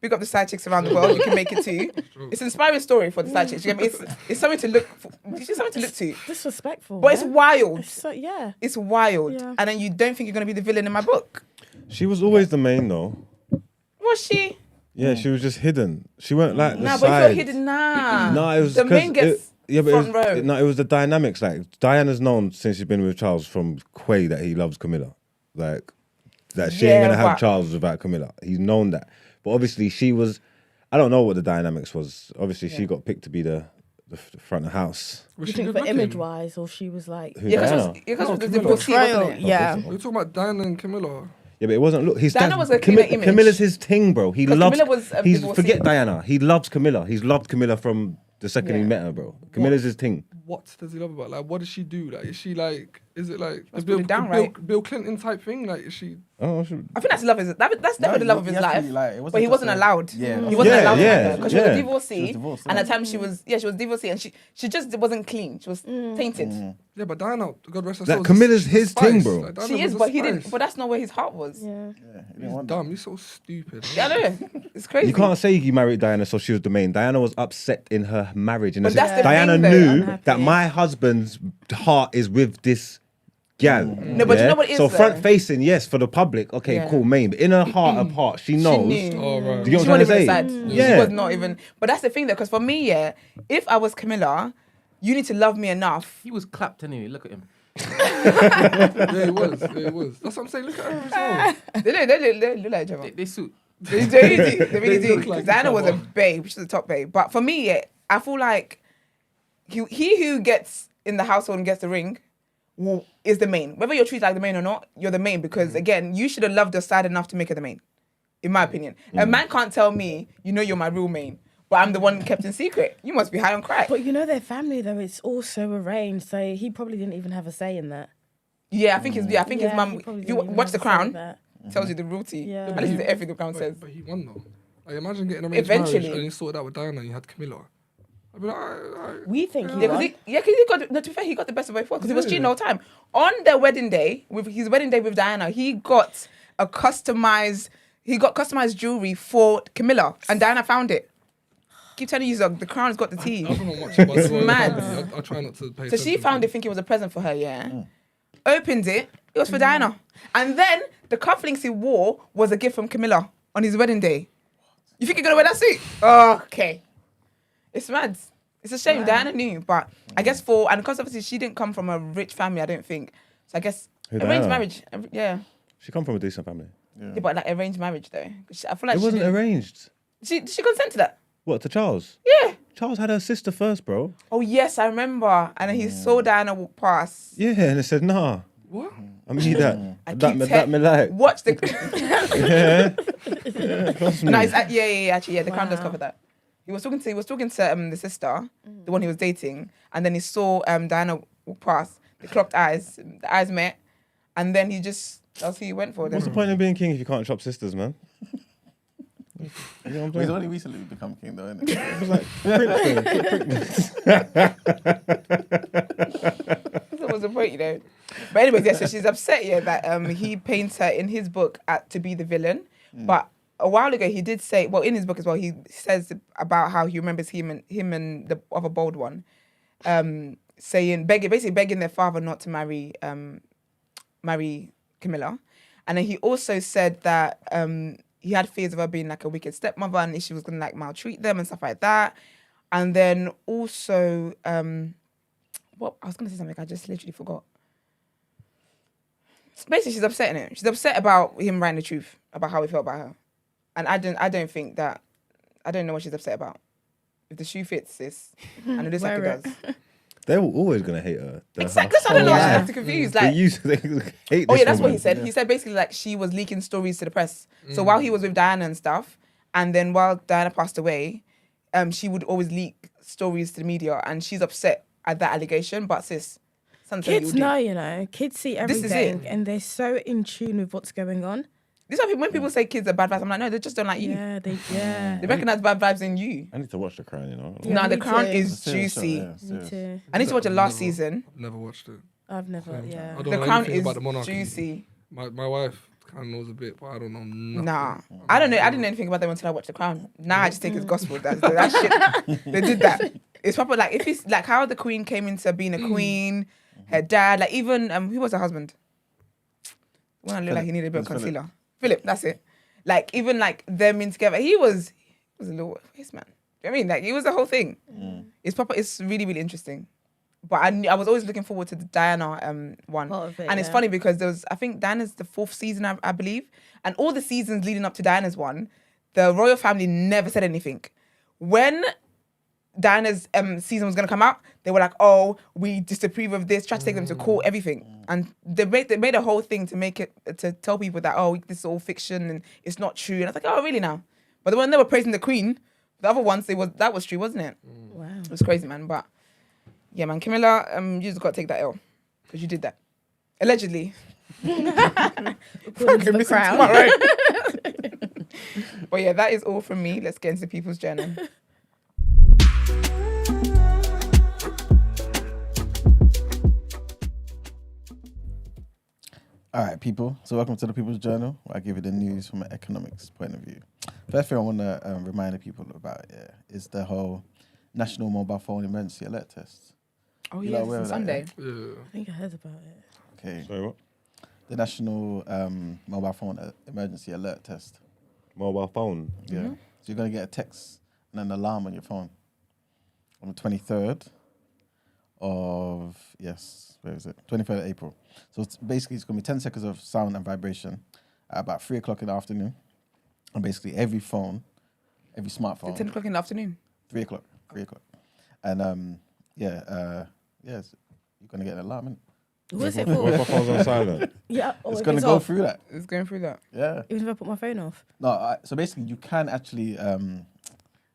A: big up the side chicks around the world. You can make it too. It's an inspiring story for the side chicks. You get me? It's something to look for. It's just something to look to.
D: Disrespectful.
A: But it's wild.
D: Yeah.
A: It's wild.
D: Yeah.
A: And then you don't think you're gonna be the villain in my book.
B: She was always the main though.
A: Was she?
B: Yeah, she was just hidden. She weren't like the
A: Nah,
B: side.
A: but if you're hidden, nah.
B: No, it was
A: the main gets front row.
B: It was the dynamics. Like Diana's known since she's been with Charles from Quay that he loves Camilla. Like that she ain't gonna have Charles without Camilla. He's known that. But obviously she was. I don't know what the dynamics was. Obviously she got picked to be the front of house.
E: Was
D: You
E: she
D: think
E: good
D: for
E: looking?
D: image wise, or she was like,
B: Who,
A: Yeah,
B: Diana?
A: because of the
E: Camilla.
A: divorcee, wasn't it?
D: yeah.
E: We're talking about Diana and Camilla.
B: Yeah, but it wasn't. Look, he's
A: Diana was a cleaner image.
B: Camilla's his ting, bro. He
A: 'Cause
B: loves.
A: Camilla was,
B: he's
A: divorcee.
B: forget Diana. He loves Camilla. He's loved Camilla from the second he met her, bro. Camilla's his ting.
E: What does he love about? Like, what does she do? Like, is she like? Is it like
A: Let's
E: the
A: put it down, right?
E: Bill Clinton type thing? Like, is she?
B: Oh,
A: I think that's that's definitely the love of his life. But he wasn't allowed.
C: Yeah.
A: He wasn't allowed
B: yeah,
A: because she was
B: yeah.
A: a divorcee.
C: She was divorced,
A: and
C: yeah.
A: at times she was divorcee, and she just wasn't clean. She was tainted.
E: Yeah, but Diana, God rest her
B: That
E: soul.
B: Camilla's
E: she's a
B: his thing,
E: spice.
B: bro.
E: Like, Diana
A: She
E: was
A: is,
E: a
A: but he didn't.
E: spice.
A: But that's not where his heart was.
D: Yeah.
C: Yeah, he didn't
E: He's
C: want
E: dumb. He's so stupid.
A: Yeah, I know. It's crazy.
B: You can't say you married Diana, so she was the main. Diana was upset in her marriage, and
A: But that's the
B: Diana
A: thing, though.
B: knew
D: Unhappy.
B: that my husband's heart is with this gal.
A: No, but you know what it is,
B: So
A: though?
B: front facing, yes, for the public, okay,
A: Yeah.
B: cool, main. But in her heart of heart, she knows.
A: knew.
E: Oh, right.
B: Do you
A: She
B: know what I'm
A: wasn't
B: trying
A: even
B: to say?
A: sad.
B: Yeah.
A: She was not even. But that's the thing, though, because for me, yeah, if I was Camilla, you need to love me enough.
F: He was clapped anyway. Look at him.
E: Yeah, he was. Yeah, he was. That's what I'm saying. Look at her as well.
A: They look like each other.
F: They suit.
A: They really do. They really
E: They
A: do.
E: look like
A: Diana
E: each
A: was a
E: other.
A: babe. She's a top babe. But for me, yeah, I feel like he who gets in the household and gets the ring is the main. Whether you're treated like the main or not, you're the main because, again, you should have loved your side enough to make her the main, in my opinion. A man can't tell me, you're my real main, but I'm the one kept in secret. You must be high on crack.
D: But their family though, it's also arranged, so he probably didn't even have a say in that.
A: Yeah, I think his
D: Yeah,
A: mum,
D: he probably
A: if you
D: didn't even
A: watch
D: have
A: The
D: a say in
A: Crown,
D: that.
A: tells you the royalty.
D: Yeah.
A: At least everything The Crown says.
E: But he won though. Like, imagine getting arranged
A: Eventually.
E: marriage and you sorted out with Diana and you had Camilla. I'd be like, alright.
D: We think he
A: Yeah,
D: won.
A: because he got. No, to be fair, he got the best of both worlds because he was cheating the whole time. On their wedding day, with his wedding day with Diana, he got customized jewelry for Camilla, and Diana found it. Keep telling you, Zog, The Crown's got the tea.
E: I don't know much about
A: It's
E: the royal
A: mad.
E: family. I try not to pay
A: So she found it, thinking it was a present for her. Yeah, opened it. It was for Diana, and then the cufflinks he wore was a gift from Camilla on his wedding day. You think you're gonna wear that suit? Oh, okay. It's mad. It's a shame. Diana knew, but I guess because obviously she didn't come from a rich family, I don't think. So I guess
B: Who,
A: arranged
B: Diana?
A: marriage. Yeah.
B: She come from a decent family.
A: Yeah, but like arranged marriage though. I feel like
B: It
A: she
B: wasn't
A: didn't-
B: arranged.
A: Did she consent to that?
B: What, to Charles?
A: Yeah.
B: Charles had her sister first, bro.
A: Oh yes, I remember. And then he saw Diana walk past.
B: Yeah, and they said, nah.
E: What?
B: I mean that.
A: I
B: That
A: keep
B: me, that me like.
A: Watch the.
B: Trust me.
A: No, actually, the Crown does cover that. He was talking to the sister, the one he was dating, and then he saw Diana walk past. They clocked eyes. The eyes met, and then that's who he went for.
B: What's the point of being king if you can't chop sisters, man? You know what I'm
C: Well, he's
B: saying?
C: only recently become king, though, isn't it?
B: It was like,
A: That was the point, But anyways, yeah, so she's upset, that he paints her in his book to be the villain. But a while ago, he did say, well, in his book as well, he says about how he remembers him and the other bold one, basically begging their father not to marry Camilla. And then he also said that he had fears of her being like a wicked stepmother and she was gonna like maltreat them and stuff like that. And then also, what I was gonna say something, I just literally forgot. Basically, she's upset in it. She's upset about him writing the truth about how he felt about her, and I don't think that. I don't know what she's upset about. If the shoe fits, sis, and it looks like it
D: Wear
A: does.
B: They're always gonna hate her.
A: Exactly. That's what I don't know.
B: whole
A: I'm
B: life.
A: just confused.
B: They
A: Like,
B: used to hate.
A: oh
B: this
A: yeah, that's what
B: woman.
A: he said. He said basically like she was leaking stories to the press. So while he was with Diana and stuff, and then while Diana passed away, she would always leak stories to the media, and she's upset at that allegation. But sis, something
D: Kids
A: you do.
D: know, you know. Kids see
A: This is
D: everything,
A: it.
D: and they're so in tune with what's going on.
A: This is why when people say kids are bad vibes, I'm like, no, they just don't like you.
D: Yeah,
A: They recognize bad vibes in you.
B: I need to watch The Crown. You know.
D: Yeah,
A: Nah, The
D: me
A: Crown
D: too.
A: is
C: Serious show,
A: juicy.
C: yeah,
D: Me
C: serious.
D: too.
A: I need to watch the last
E: Never-
A: season.
E: I've never watched it.
D: I've never, yeah.
E: I don't
A: The
E: know
A: Crown
E: anything
A: is
E: about the monarchy.
A: juicy.
E: My wife kind of knows a bit, but I don't know nothing.
A: Nah, I don't know. I didn't know anything about them until I watched The Crown. Now I just think it's gospel. That shit. They did that. It's proper. Like if it's like how the Queen came into being a queen, her dad, like even who was her husband? When I looked like he needed a bit of
C: Philip.
A: concealer. Philip, that's it. Like even like them in together, he was a little face man. Do you know what I mean? Like it was the whole thing. It's proper. It's really really interesting. But I was always looking forward to the Diana one.
D: Part of it,
A: And it's
D: yeah.
A: funny because there was, I think Diana's the 4th season, I believe. And all the seasons leading up to Diana's one, the royal family never said anything. When Diana's season was going to come out, they were like, oh, we disapprove of this, try to take them to court, everything. And they made a whole thing to make it, to tell people that, oh, this is all fiction and it's not true. And I was like, oh, really now? But when they were praising the Queen, the other ones, that was true, wasn't it?
D: Wow.
A: It was crazy, man. But yeah, man, Camilla, you just got to take that L because you did that. Allegedly.
D: According to the Crown.
A: Right. But yeah, that is all from me. Let's get into people's journal.
C: All right, people. So welcome to the People's Journal, where I give you the news from an economics point of view. First thing I want to remind the people about is the whole National Mobile Phone Emergency Alert Test.
A: Oh
C: You
A: yeah,
C: lot aware
A: it's
C: of
A: on
C: that,
A: Sunday.
E: Yeah.
D: I think I heard about it.
C: Okay.
B: Sorry, what?
C: The National Mobile Phone Emergency Alert Test.
B: Mobile phone.
C: Yeah. So you're going to get a text and an alarm on your phone on the 23rd of, where is it? 23rd of April. So it's basically, it's going to be 10 seconds of sound and vibration at about 3 o'clock in the afternoon. And basically every phone, every smartphone.
A: 10 o'clock in the afternoon.
C: 3 o'clock. 3 o'clock. And you're going to get an alarm, innit?
D: What's it
B: What if
D: for?
B: my phone's on silent?
D: Yeah.
C: It's going to go
D: off.
C: through that.
A: It's going through that.
C: Yeah.
D: Even if I put my phone off.
C: No, so basically you can actually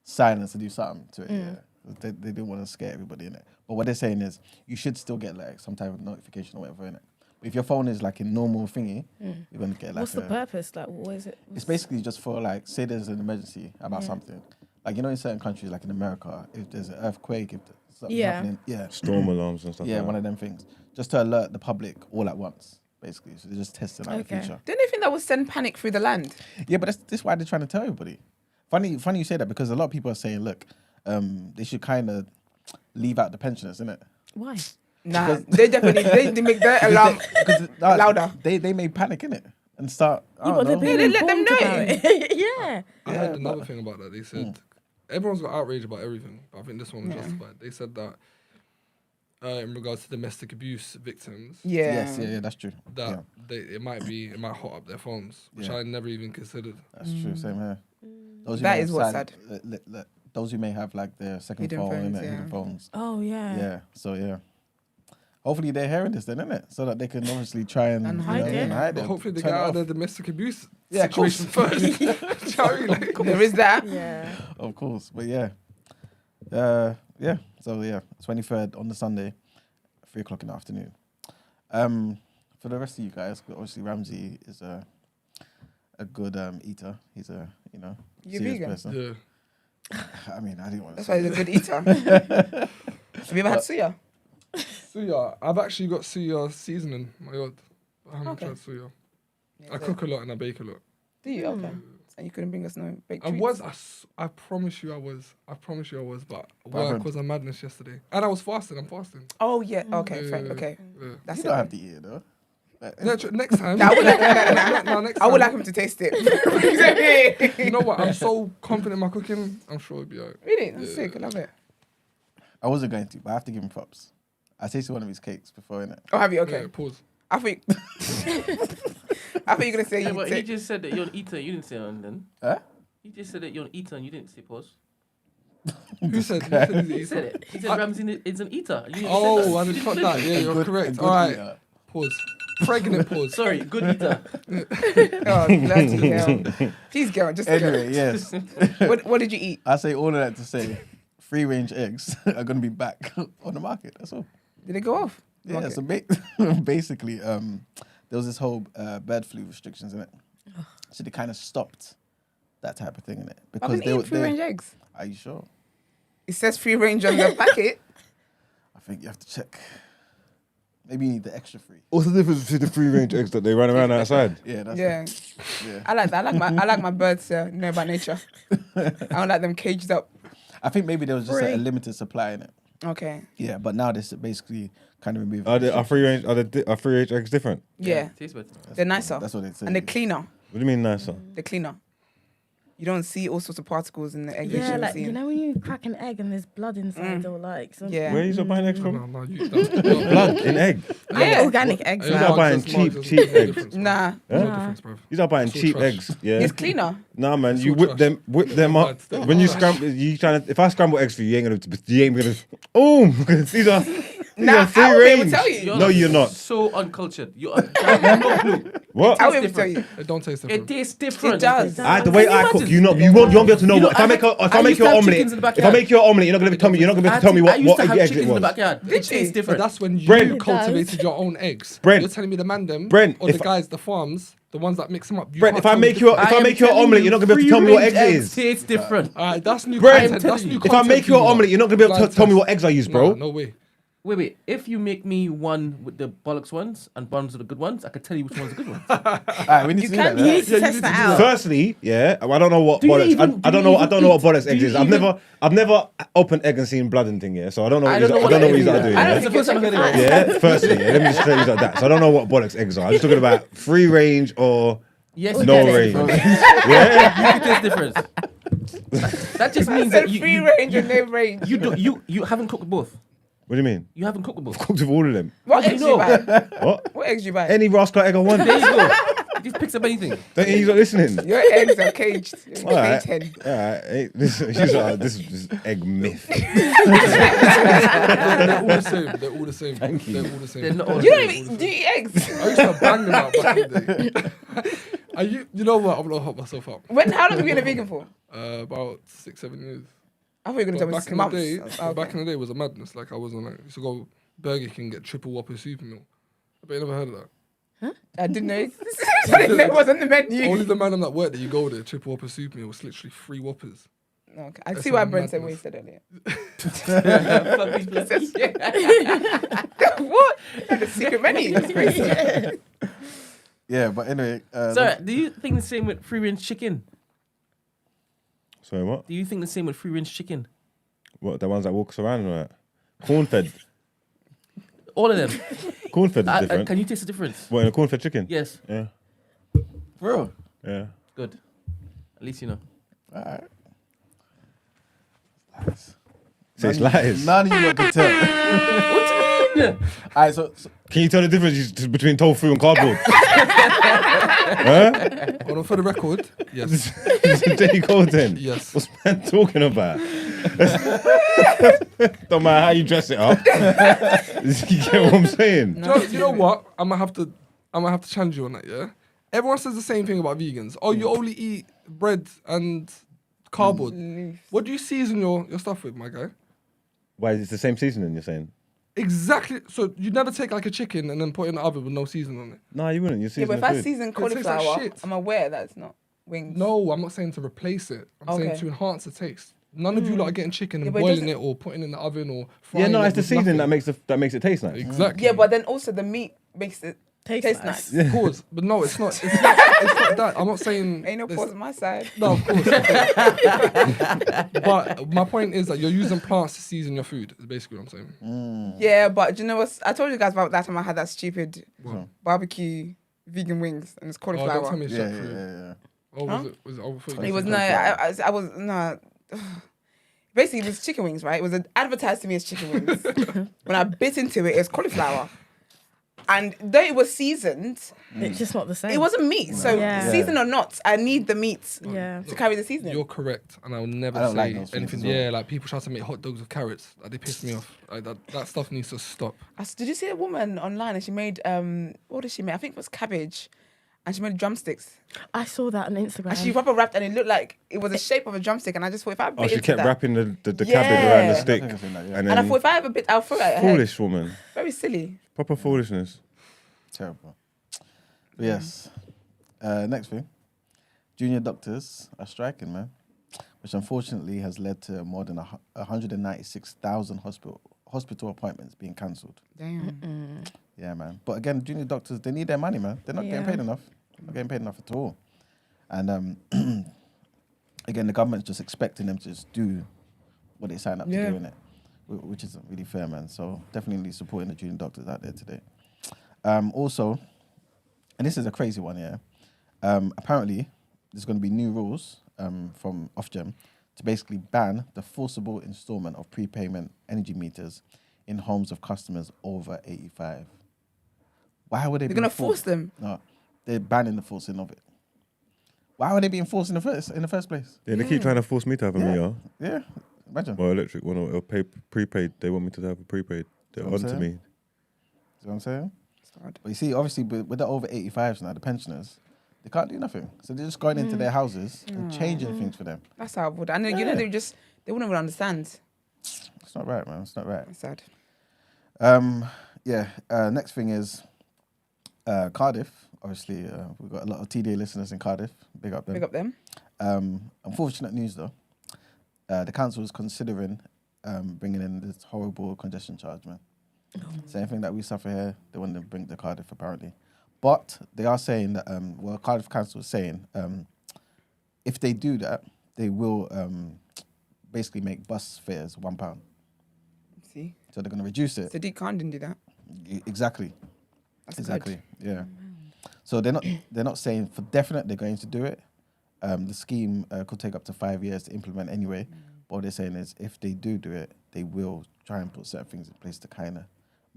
C: silence and do something to it. Yeah. They didn't want to scare everybody in it. But what they're saying is you should still get like some type of notification or whatever in it. But if your phone is like in normal thingy, you're gonna get like
D: What's the purpose? Like, what is it?
C: it's basically just for like, say there's an emergency about something. Like, you know, in certain countries, like in America, if there's an earthquake, if something's happening,
B: Storm alarms and stuff.
C: yeah,
B: like
C: one
B: that.
C: of them things. Just to alert the public all at once, basically. So they're just testing out the
D: Okay.
C: future.
A: Don't you think that would send panic through the land?
C: Yeah, but this is why they're trying to tell everybody. Funny you say that because a lot of people are saying, look, they should kind of leave out the pensioners, innit?
D: Why?
A: Nah, they definitely they make their alarm louder.
C: They may panic, innit? And start, I
D: Yeah,
C: don't
D: but they're
C: know.
D: being
A: Yeah, they let them
D: informed
A: know.
D: about it. Yeah.
E: I heard another thing about that. They said everyone's got outraged about everything, but I think this one was justified. They said that in regards to domestic abuse victims,
A: Yeah.
C: Yes, that's true.
E: that it might hot up their phones, which
C: Yeah.
E: I never even considered.
C: That's true. Same here. Those who
A: That
C: may
A: is
C: have
A: what's
C: sad. Those who may have like their second
A: Hidden
C: phone,
A: phones,
C: innit?
A: yeah.
C: Hidden phones.
D: Oh, yeah.
C: Yeah. So yeah. Hopefully they're hearing this then, innit? So that they can obviously try and
A: And
C: you
A: hide
C: know,
A: it.
C: hide
E: But
C: it.
E: hopefully they
C: turn
E: get
C: it
E: out of
C: off.
E: their domestic abuse
C: Yeah, of course.
E: situation first. Do you know what I mean? Like,
A: There is that.
D: Yeah.
C: Of course, but yeah. So yeah, 23rd on the Sunday, 3 o'clock in the afternoon. For the rest of you guys, obviously Ramzi is a good eater. He's a
A: You're
C: serious
A: vegan?
C: person.
E: yeah.
C: I mean, I didn't want to
A: That's why
C: say
A: he's a good eater. Have you ever had suya?
E: Suya. I've actually got suya seasoning. My God, I haven't
A: Okay.
E: tried suya. I cook a lot and I bake a lot.
A: Do you? Okay. And you couldn't bring us no baked
E: I
A: treats?
E: was. I promise you I was. But work
C: happened?
E: was a madness yesterday, and I was fasting. I'm fasting.
A: Oh, yeah. Okay.
E: Yeah,
A: Fine.
E: yeah,
A: Okay.
E: Yeah.
A: That's
C: you
A: it.
C: don't have to eat it though.
E: Next time.
A: Nah, I would like,
E: Next
A: I would
E: time.
A: like him to taste it.
E: You know what? I'm so confident in my cooking. I'm sure it'll be alright.
A: Really? That's sick. I love it.
C: I wasn't going to, but I have to give him props. I tasted one of his cakes before, innit?
A: Oh, have you? Okay.
E: Yeah, pause.
A: I thought you were going to say
F: Yeah,
A: you
F: but he
A: take...
F: just said that you're an eater. You didn't say on then.
C: Huh?
F: He just said that you're an eater and you didn't say pause.
E: Who said he's an
F: He
E: eater?
F: said it. He said Ramzi is an eater. You didn't
E: Oh,
F: say
E: I didn't cut that. Yeah, you're
C: A
E: correct.
C: good
E: All right.
C: eater.
E: Pause. Pregnant pause.
F: Sorry, good eater.
A: Oh, bloody hell. Please go on, just go.
C: Anyway, yes.
A: What did you eat?
C: I say all of that to say free-range eggs are going to be back on the market. That's all.
A: Did it go off?
C: Yeah,
A: Okay.
C: so basically, there was this whole bird flu restrictions in it. So they kind of stopped that type of thing in it.
A: I
C: Because
A: can
C: they
A: eat
C: were...
A: free range eggs.
C: Are you sure?
A: It says free range on the packet.
C: I think you have to check. Maybe you need the extra free.
B: What's the difference between the free range eggs that they run around outside?
C: Yeah, that's
A: Yeah.
C: it. Yeah.
A: I like that. I like my birds know about nature. I don't like them caged up.
C: I think maybe there was just a
A: Free.
C: limited supply in it.
A: Okay.
C: Yeah, but now this basically kind of removed.
B: Are free range eggs different?
A: Yeah.
F: Tastes better.
A: They're nicer.
C: That's what they say.
A: And they're cleaner.
B: What do you mean nicer?
A: They're cleaner. You don't see all sorts of particles in the egg. you
D: Yeah,
A: shouldn't
D: like
A: see
D: you
A: in.
D: know when you crack an egg and there's blood inside or like some
A: Yeah.
B: Where are you buying eggs from?
E: No, you.
B: Blood in egg.
A: Yeah.
D: organic eggs.
B: You're
D: now.
B: not buying cheap eggs.
A: Nah.
B: Huh?
E: No difference, bruv.
B: You're not buying
E: It's all
B: cheap
E: trash.
B: eggs. Yeah.
A: It's cleaner.
B: Nah, man,
E: It's
B: you
E: all
B: whip
E: trash.
B: them up.
E: Bad.
B: When you scramble, you trying to. If I scramble eggs for you, you ain't gonna. Oh, these are
A: Nah,
B: free
A: I won't be able to
B: range.
A: tell you.
B: No, you're not.
F: So uncultured. You have no clue.
B: What?
A: I will be able to tell you.
E: It don't taste
F: It
E: different.
F: tastes different.
A: It does.
B: The way
F: Can you
B: I cook,
F: imagine?
B: you won't be able to know
F: You
B: what.
F: know,
B: If I
F: I
B: make
F: used
B: your
F: to have
B: omelette,
F: chickens in the
B: if I
F: backyard.
B: make your omelette, you're not gonna tell me. You're not gonna be able to tell me
F: I used
B: what
F: to have
B: eggs
F: chickens
B: it
F: in the
B: was.
F: backyard. It
A: Did
F: tastes
A: you?
E: But
F: different.
E: that's when you
B: Brent.
E: cultivated your own eggs.
B: Brent.
E: You're telling me the man them
B: Brent,
E: or the
B: if-
E: guys, the farms, the ones that mix them up. You
B: Brent,
E: can't
B: if I
E: tell me
B: make your
E: different.
B: if I make your omelette, you're not gonna be able to tell me what eggs it is.
F: Tastes different.
E: Alright, that's new
B: Brent,
E: content. That's new
B: If I
E: content
B: make
E: for
B: your
E: you,
B: omelette, you're not gonna be able to
E: Blind
B: tell me
E: test.
B: what eggs I use,
E: Nah,
B: bro.
E: no way.
F: Wait. If you make me one with the bollocks ones and ones with the good ones, I could tell you which one's the good ones.
C: Alright, we need
A: You
C: to do
A: can-
C: that.
D: You
C: right?
D: need to test that out.
B: Firstly, yeah, I don't know what
F: Do you
B: bollocks.
F: even-
B: I
F: do
B: don't
F: you
B: know. I
F: even
B: don't know what
F: eat?
B: bollocks
F: Do
B: eggs
F: you
B: is. I've
F: even-
B: never opened egg and seen blood and thing. Yeah, so I don't know what
F: I
B: you
F: don't know
B: I
F: what
B: don't know
F: that
B: what you
F: is
B: are
F: either.
B: doing.
A: I
B: Yeah?
A: don't
F: It's the
A: think
F: first time I've heard it.
B: Yeah, firstly, yeah, let me just tell you that. So I don't know what bollocks eggs are. I'm just talking about free range or
F: Yes,
B: no
F: you can
B: range.
F: taste
B: Yeah,
F: You can taste difference. That just means
A: Said
F: that
A: free range and no range.
F: you haven't cooked with both.
B: what do you mean?
F: You haven't cooked with both.
B: Cooked with all of them.
A: What
F: How do
A: eggs
F: you
A: do you
F: know?
A: buy?
B: What?
A: What eggs do you buy?
B: Any rascal egg I want.
F: There you go. Just picks up anything.
B: Don't you not listening?
A: Your eggs are caged. You're
B: All right.
A: caged hen.
B: All right. Hey, this is egg myth.
E: They're all the same. They're all the same.
B: Thank you.
E: They're all the same.
F: They're not all
A: You
F: the
A: don't
F: same.
A: even do you eat eggs?
E: I used to bang them out back in the day. You know what? I'm gonna hot myself up.
A: How long have you been a vegan for?
E: About 6-7 years.
A: I thought you were gonna
E: But
A: tell me
E: back
A: 6
E: in the
A: months.
E: day,
A: Oh, okay.
E: back in the day it was a madness. Like I wasn't like used to go Burger King get triple Whopper super meal. I bet you never heard of that.
A: I didn't know. It wasn't the menu.
E: Only the man on that work that you go there, triple Whopper super meal was literally 3 Whoppers.
A: Okay. I
E: That's
A: see why
E: a
A: Brent said what he
E: madness.
A: said earlier.
F: Fuck these blokes.
A: What? The secret menu. That's crazy.
C: Yeah, but anyway.
F: Sorry, do you think the same with free range chicken?
B: Sorry, what?
F: Do you think the same with free range chicken?
B: What, the ones that walks around and all that? Corn-fed.
F: All of them.
B: Corn-fed is different.
F: Can you taste the difference?
B: What, in a corn-fed chicken?
F: Yes.
B: Yeah.
C: Bro.
B: Yeah.
F: Good. At least you know.
C: Alright.
B: So it's lies.
C: None of you lot can tell.
F: What do you mean?
C: Alright, so
B: Can you tell the difference between tofu and cardboard? Huh?
E: Hold on, for the record, yes.
B: J. Colton.
E: Yes.
B: What's man talking about? Don't matter how you dress it up. You get what I'm saying?
E: You know what? I'm gonna have to challenge you on that, yeah? Everyone says the same thing about vegans. Oh, you only eat bread and cardboard. What do you season your stuff with, my guy?
B: Why is it the same seasoning you're saying?
E: Exactly. So you never take like a chicken and then put it in the oven with no seasoning on it.
B: No, you wouldn't. You're
A: Yeah,
B: seasoning
A: but if I
B: food.
A: season
E: tastes like
A: cauliflower,
E: shit.
A: I'm aware that it's not wings.
E: No, I'm not saying to replace it. I'm saying
A: Okay.
E: to enhance the taste. None of you lot are getting chicken
A: Yeah,
E: and
A: but it
E: boiling
A: doesn't-
E: it or putting it in the oven or
B: Yeah,
E: frying
B: no,
E: it
B: it's the
E: with
B: seasoning
E: nothing.
B: that makes it taste nice.
E: Exactly.
A: Yeah, but then also the meat makes it
D: Tastes
A: nice.
D: nice.
E: Pause. But no, it's not. It's not that. I'm not saying.
A: Ain't no
E: this-
A: pause on my side.
E: No, of course. But my point is that you're using plants to season your food. Is basically what I'm saying.
A: Yeah, but do you know what? I told you guys about that time I had that stupid
E: What?
A: barbecue vegan wings and it's
E: Oh, don't
A: cauliflower.
E: tell me it's
C: Yeah,
E: jackfruit.
C: yeah.
E: Oh,
A: Huh?
E: was it? Oh, I thought
A: It
E: you
A: was
E: said
A: no,
E: cauliflower.
A: I was no. Basically, it was chicken wings, right? It was advertised to me as chicken wings. When I bit into it, it was cauliflower. And though it was seasoned,
D: It's just not the same.
A: it wasn't meat. So
D: Yeah.
A: seasoned or not, I need the meat
D: Yeah.
A: to carry the seasoning.
E: You're correct, and I will never
C: I don't
E: say
C: like those things
E: anything.
C: as well.
E: Yeah, like people try to make hot dogs with carrots. Like, they piss me off. Like, that stuff needs to stop.
A: Did you see a woman online and she made what did she make? I think it was cabbage, and she made drumsticks.
D: I saw that on Instagram.
A: And she rubber wrapped and it looked like it was the shape of a drumstick. And I just thought if I bit
B: Oh, she
A: into
B: kept
A: that,
B: wrapping the cabbage
A: Yeah.
B: around the stick.
C: I think I've seen that, yeah.
B: And
A: and I
B: then
A: thought if I ever bit, I'll throw it at her head.
B: foolish woman.
A: Very silly.
B: Proper foolishness.
C: Terrible. But yes. Next thing. Junior doctors are striking, man. Which unfortunately has led to more than 196,000 hospital appointments being cancelled.
A: Damn.
C: Yeah, man. But again, junior doctors, they need their money, man. They're not getting
D: Yeah.
C: paid enough. They're not getting paid enough at all. And again, the government's just expecting them to just do what they sign up
A: Yeah.
C: to do, innit? Which isn't really fair, man. So definitely supporting the junior doctors out there today. Also, and this is a crazy one, yeah. Apparently, there's going to be new rules from Ofgem to basically ban the forcible installment of prepayment energy meters in homes of customers over 85. Why would they
A: You're
C: be
A: gonna force them.
C: No, they're banning the forcing of it. Why would they be enforced in the first place?
B: Yeah, they keep trying to force me to have a meter.
C: Yeah, imagine.
B: Or electric one or prepaid. They want me to have a prepaid. They're
C: That's what
B: on
C: I'm
B: to
C: saying.
B: me.
C: See what I'm saying?
A: It's hard.
C: But you see, obviously, with the over 85s now, the pensioners, they can't do nothing. So they're just going into their houses and changing things for them.
A: That's how I would. And you know, they wouldn't even understand.
C: It's not right, man. It's not right.
A: That's sad.
C: Next thing is Cardiff. Obviously, we've got a lot of TDA listeners in Cardiff. Big up them.
A: Big up them.
C: Unfortunate news, though. The council is considering bringing in this horrible congestion charge, man. Same thing that we suffer here, they want to bring to Cardiff, apparently. But they are saying that, Cardiff Council is saying, if they do that, they will basically make bus fares £1.
A: See,
C: So they're going to reduce it.
A: Sadiq Khan didn't do that.
C: Exactly.
A: That's
C: Exactly.
A: good.
C: Yeah. So they're not saying for definite they're going to do it. The scheme could take up to 5 years to implement anyway. But what they're saying is if they do it, they will try and put certain things in place to kind of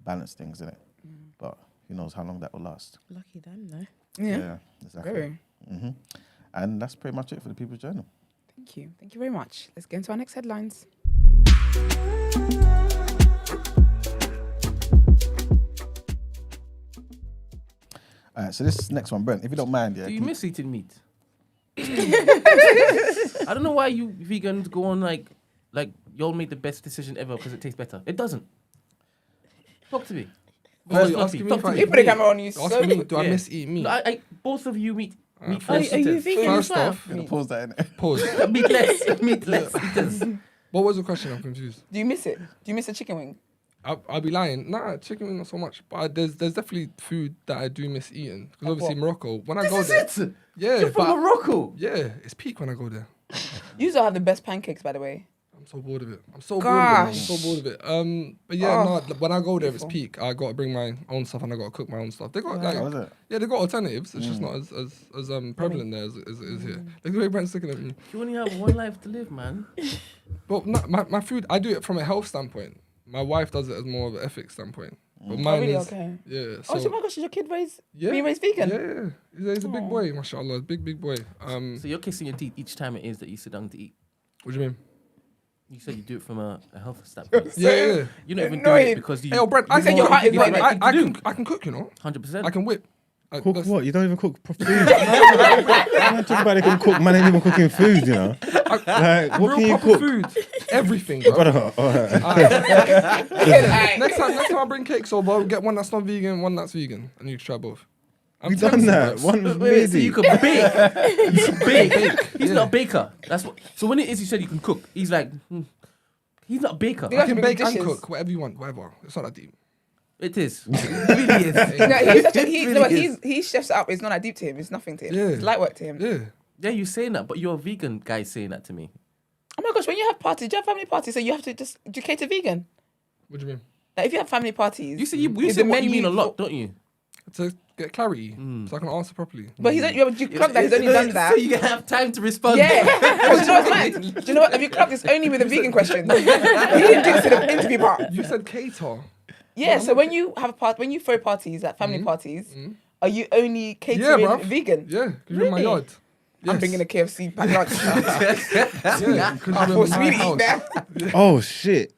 C: balance things in it. But who knows how long that will last.
D: Lucky them, though.
A: Yeah.
C: Exactly.
A: Very.
C: And that's pretty much it for the People's Journal.
A: Thank you. Thank you very much. Let's get into our next headlines.
C: All right, so this next one, Brent, if you don't mind, yeah.
F: Do you
C: can-
F: miss eating meat? I don't know why you vegans go on like y'all made the best decision ever because it tastes better. It doesn't. Talk to me.
E: Oh, you're
F: Talk
E: asking
F: to
E: me
F: me.
E: if
F: Talk
E: I
F: to
A: You
E: eat
A: put the
E: meat.
A: camera on you.
E: You're
A: So
E: asking me, do I
F: Yeah.
E: miss eating meat?
F: No, both of you meat
D: Are you
F: eaters.
D: vegan
E: First
D: as well?
E: off,
C: Gonna pause that in it.
E: pause.
F: meatless eaters.
E: What was the question? I'm confused.
A: do you miss it? Do you miss a chicken wing?
E: I'll be lying. Nah, chicken wing not so much. But there's definitely food that I do miss eating. Because obviously
A: what?
E: Morocco, when I go there,
F: It.
E: yeah,
F: You're from
E: but
F: Morocco.
E: yeah, it's peak when I go there.
A: You also have the best pancakes, by the way.
E: I'm so bored of it. I'm so bored of it. I'm
A: Gosh.
E: so bored of it. But yeah,
A: Oh,
E: no, when I go there, it's
A: beautiful.
E: peak. I gotta bring my own stuff and I gotta cook my own stuff. They got like,
C: Oh, is it?
E: yeah, they got alternatives. It's just not as prevalent there as it is here. Look the way Brent's looking at me.
F: You only have one life to live, man.
E: But no, my food, I do it from a health standpoint. My wife does it as more of an ethics standpoint. But mine
A: really?
E: is,
A: Okay.
E: yeah.
A: Oh, so
E: So
A: my gosh, is your kid
E: yeah,
A: being raised vegan?
E: yeah. He's a big boy, mashallah, big boy.
F: So you're kissing your teeth each time it is that you sit down to eat.
E: What do you mean?
F: You said you do it from a health standpoint.
E: Yeah.
F: You're not even
A: No,
F: doing
A: it-
F: it because you.
E: Hey, yo, Brent, I
A: You said
E: can
A: your
E: cook.
A: heart is like-
E: I can cook, you know.
F: 100%.
E: I can whip.
B: Cook
E: That's-
B: what? You don't even cook food. Man, talk about they can cook. Man ain't even cooking food, you know. Like, what
E: Real
B: can you
E: proper
B: cook?
E: food. Everything, bro.
B: Brother, all right.
A: Alright.
E: Next time I bring cakes over, I'll get one that's not vegan, one that's vegan, and you can try both. I'm
B: We done
E: tempted,
B: that.
E: bro.
B: One was
F: Wait, so you
B: meaty.
F: can bake. You can bake. He's
E: Yeah.
F: not a baker. That's what. So when it is, you said you can cook. He's like, he's not a baker.
A: You
E: I
A: have to
E: can
A: bring
E: bake and
A: dishes.
E: cook, whatever you want, whatever. It's not that deep.
F: It is. It really is.
A: No, he's such a, he,
F: It
A: no,
F: really
A: he's
F: is.
A: he chefs it up. It's not that deep to him. It's nothing to him.
E: Yeah.
A: It's light work to him.
E: Yeah.
F: Yeah, you're saying that, but you're a vegan guy saying that to me.
A: Oh my gosh, when you have parties, do you have family parties? So you have to just do you cater vegan.
E: What do you mean?
A: Like if you have family parties,
F: You say you
A: is
F: say
A: the
F: what you
A: menu
F: mean a lot, don't you?
E: To get clarity, so I can answer properly.
A: But he's you clock that he's only done that.
F: So you can have time to respond.
A: Yeah. Because you know what's mad? Do you know what? Have you clocked this only with the vegan question? He didn't do this in the interview part.
E: You said cater.
A: Yeah. So when you have when you throw parties, like family parties, are you only
E: Yeah,
A: catering
E: bruv.
A: vegan?
E: Yeah, because you're in my
A: Really?
E: yard.
A: I'm
E: Yes.
A: bringing a KFC pack lunch.
E: Yeah, because
A: I
E: you're
A: force
E: in
A: me
E: my
A: to eat
E: house.
A: there.
B: Oh shit!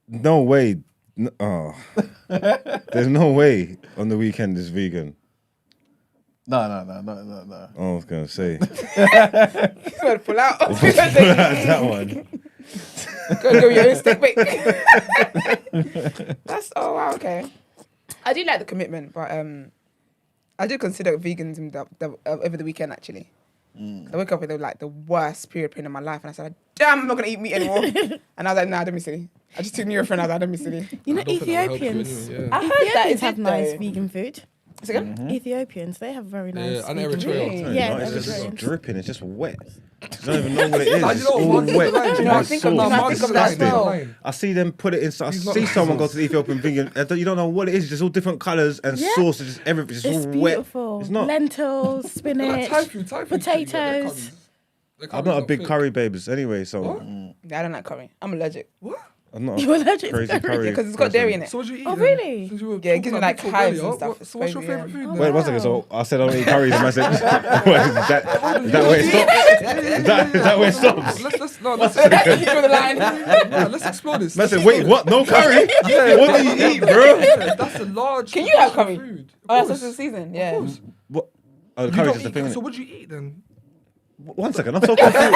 B: No way. Oh, there's no way on the weekend is vegan.
C: No.
B: I was gonna say
A: He's gonna pull out.
B: that one.
A: Go do your own steak bake. That's wow, okay. I do like the commitment, but I do consider veganism over the weekend actually. I woke up with like the worst period pain in my life, and I said, "Damn, I'm not gonna eat meat anymore." And I was like, "Nah, don't be silly." I just took Nurofen, and I was like, "Don't be silly."
D: You know,
E: I don't think that'll help you
D: Ethiopians.
E: anyway, yeah.
A: I heard that
D: Ethiopians
A: it
D: have
A: did,
D: nice
A: though.
D: vegan food.
A: Is it good?
D: Ethiopians, they have very nice.
E: Yeah, and
D: vegan
E: Eritrea.
D: food. Yeah,
B: No, it's just
D: Eritreans.
B: dripping. It's just wet. I don't even know what it is.
E: Like,
B: It's
E: you know
B: all
E: what,
B: wet.
E: Mark's lying.
A: You know, I
B: It's
A: think
B: so
A: of that. I think of that as
B: disgusting.
A: well.
B: I see them put it in. I
E: He's not
B: see someone go
E: racist.
B: to the Ethiopian vegan. You don't know what it is. It's just all different colours and
D: Yeah.
B: sauce. It's just everything. It's
D: It's
B: all wet.
D: beautiful.
B: It's not.
D: Lentils,
E: Like
D: spinach.
E: Thai food, Thai food.
D: potatoes.
B: I'm not a big curry babes anyway, so
E: What?
A: Yeah, I don't like curry. I'm allergic.
E: What?
B: I'm not
D: You're
B: a
D: allergic to
B: crazy
D: curry?
B: curry.
A: Yeah, because it's got dairy in it.
E: So what do you eat?
D: Oh,
E: then?
D: really?
E: Since you were
A: Yeah, it gives me,
E: talking
A: like,
E: about
A: hives
E: earlier,
A: and stuff.
E: So what's your
A: Crazy,
E: favourite
A: yeah.
E: food
D: Oh,
E: then?
B: Wait, one second. So I said I don't eat curries, and I said, is that where it stops? Is that where it stops?
E: Let's
A: You draw the line.
E: let's explore this.
B: I said, wait, what? No curry? What do you eat, bro?
E: Yeah, that's a large.
A: Can you have
E: portion of
A: curry?
E: Food.
A: Oh,
E: Of
A: that's
E: course.
A: just the season.
E: Of
A: Yeah.
E: course.
B: What? Oh, the
E: You
B: curry's
E: don't
B: just a
E: eat.
B: thing.
E: So
B: innit?
E: what do you eat then?
B: One second, I'm so confused. No,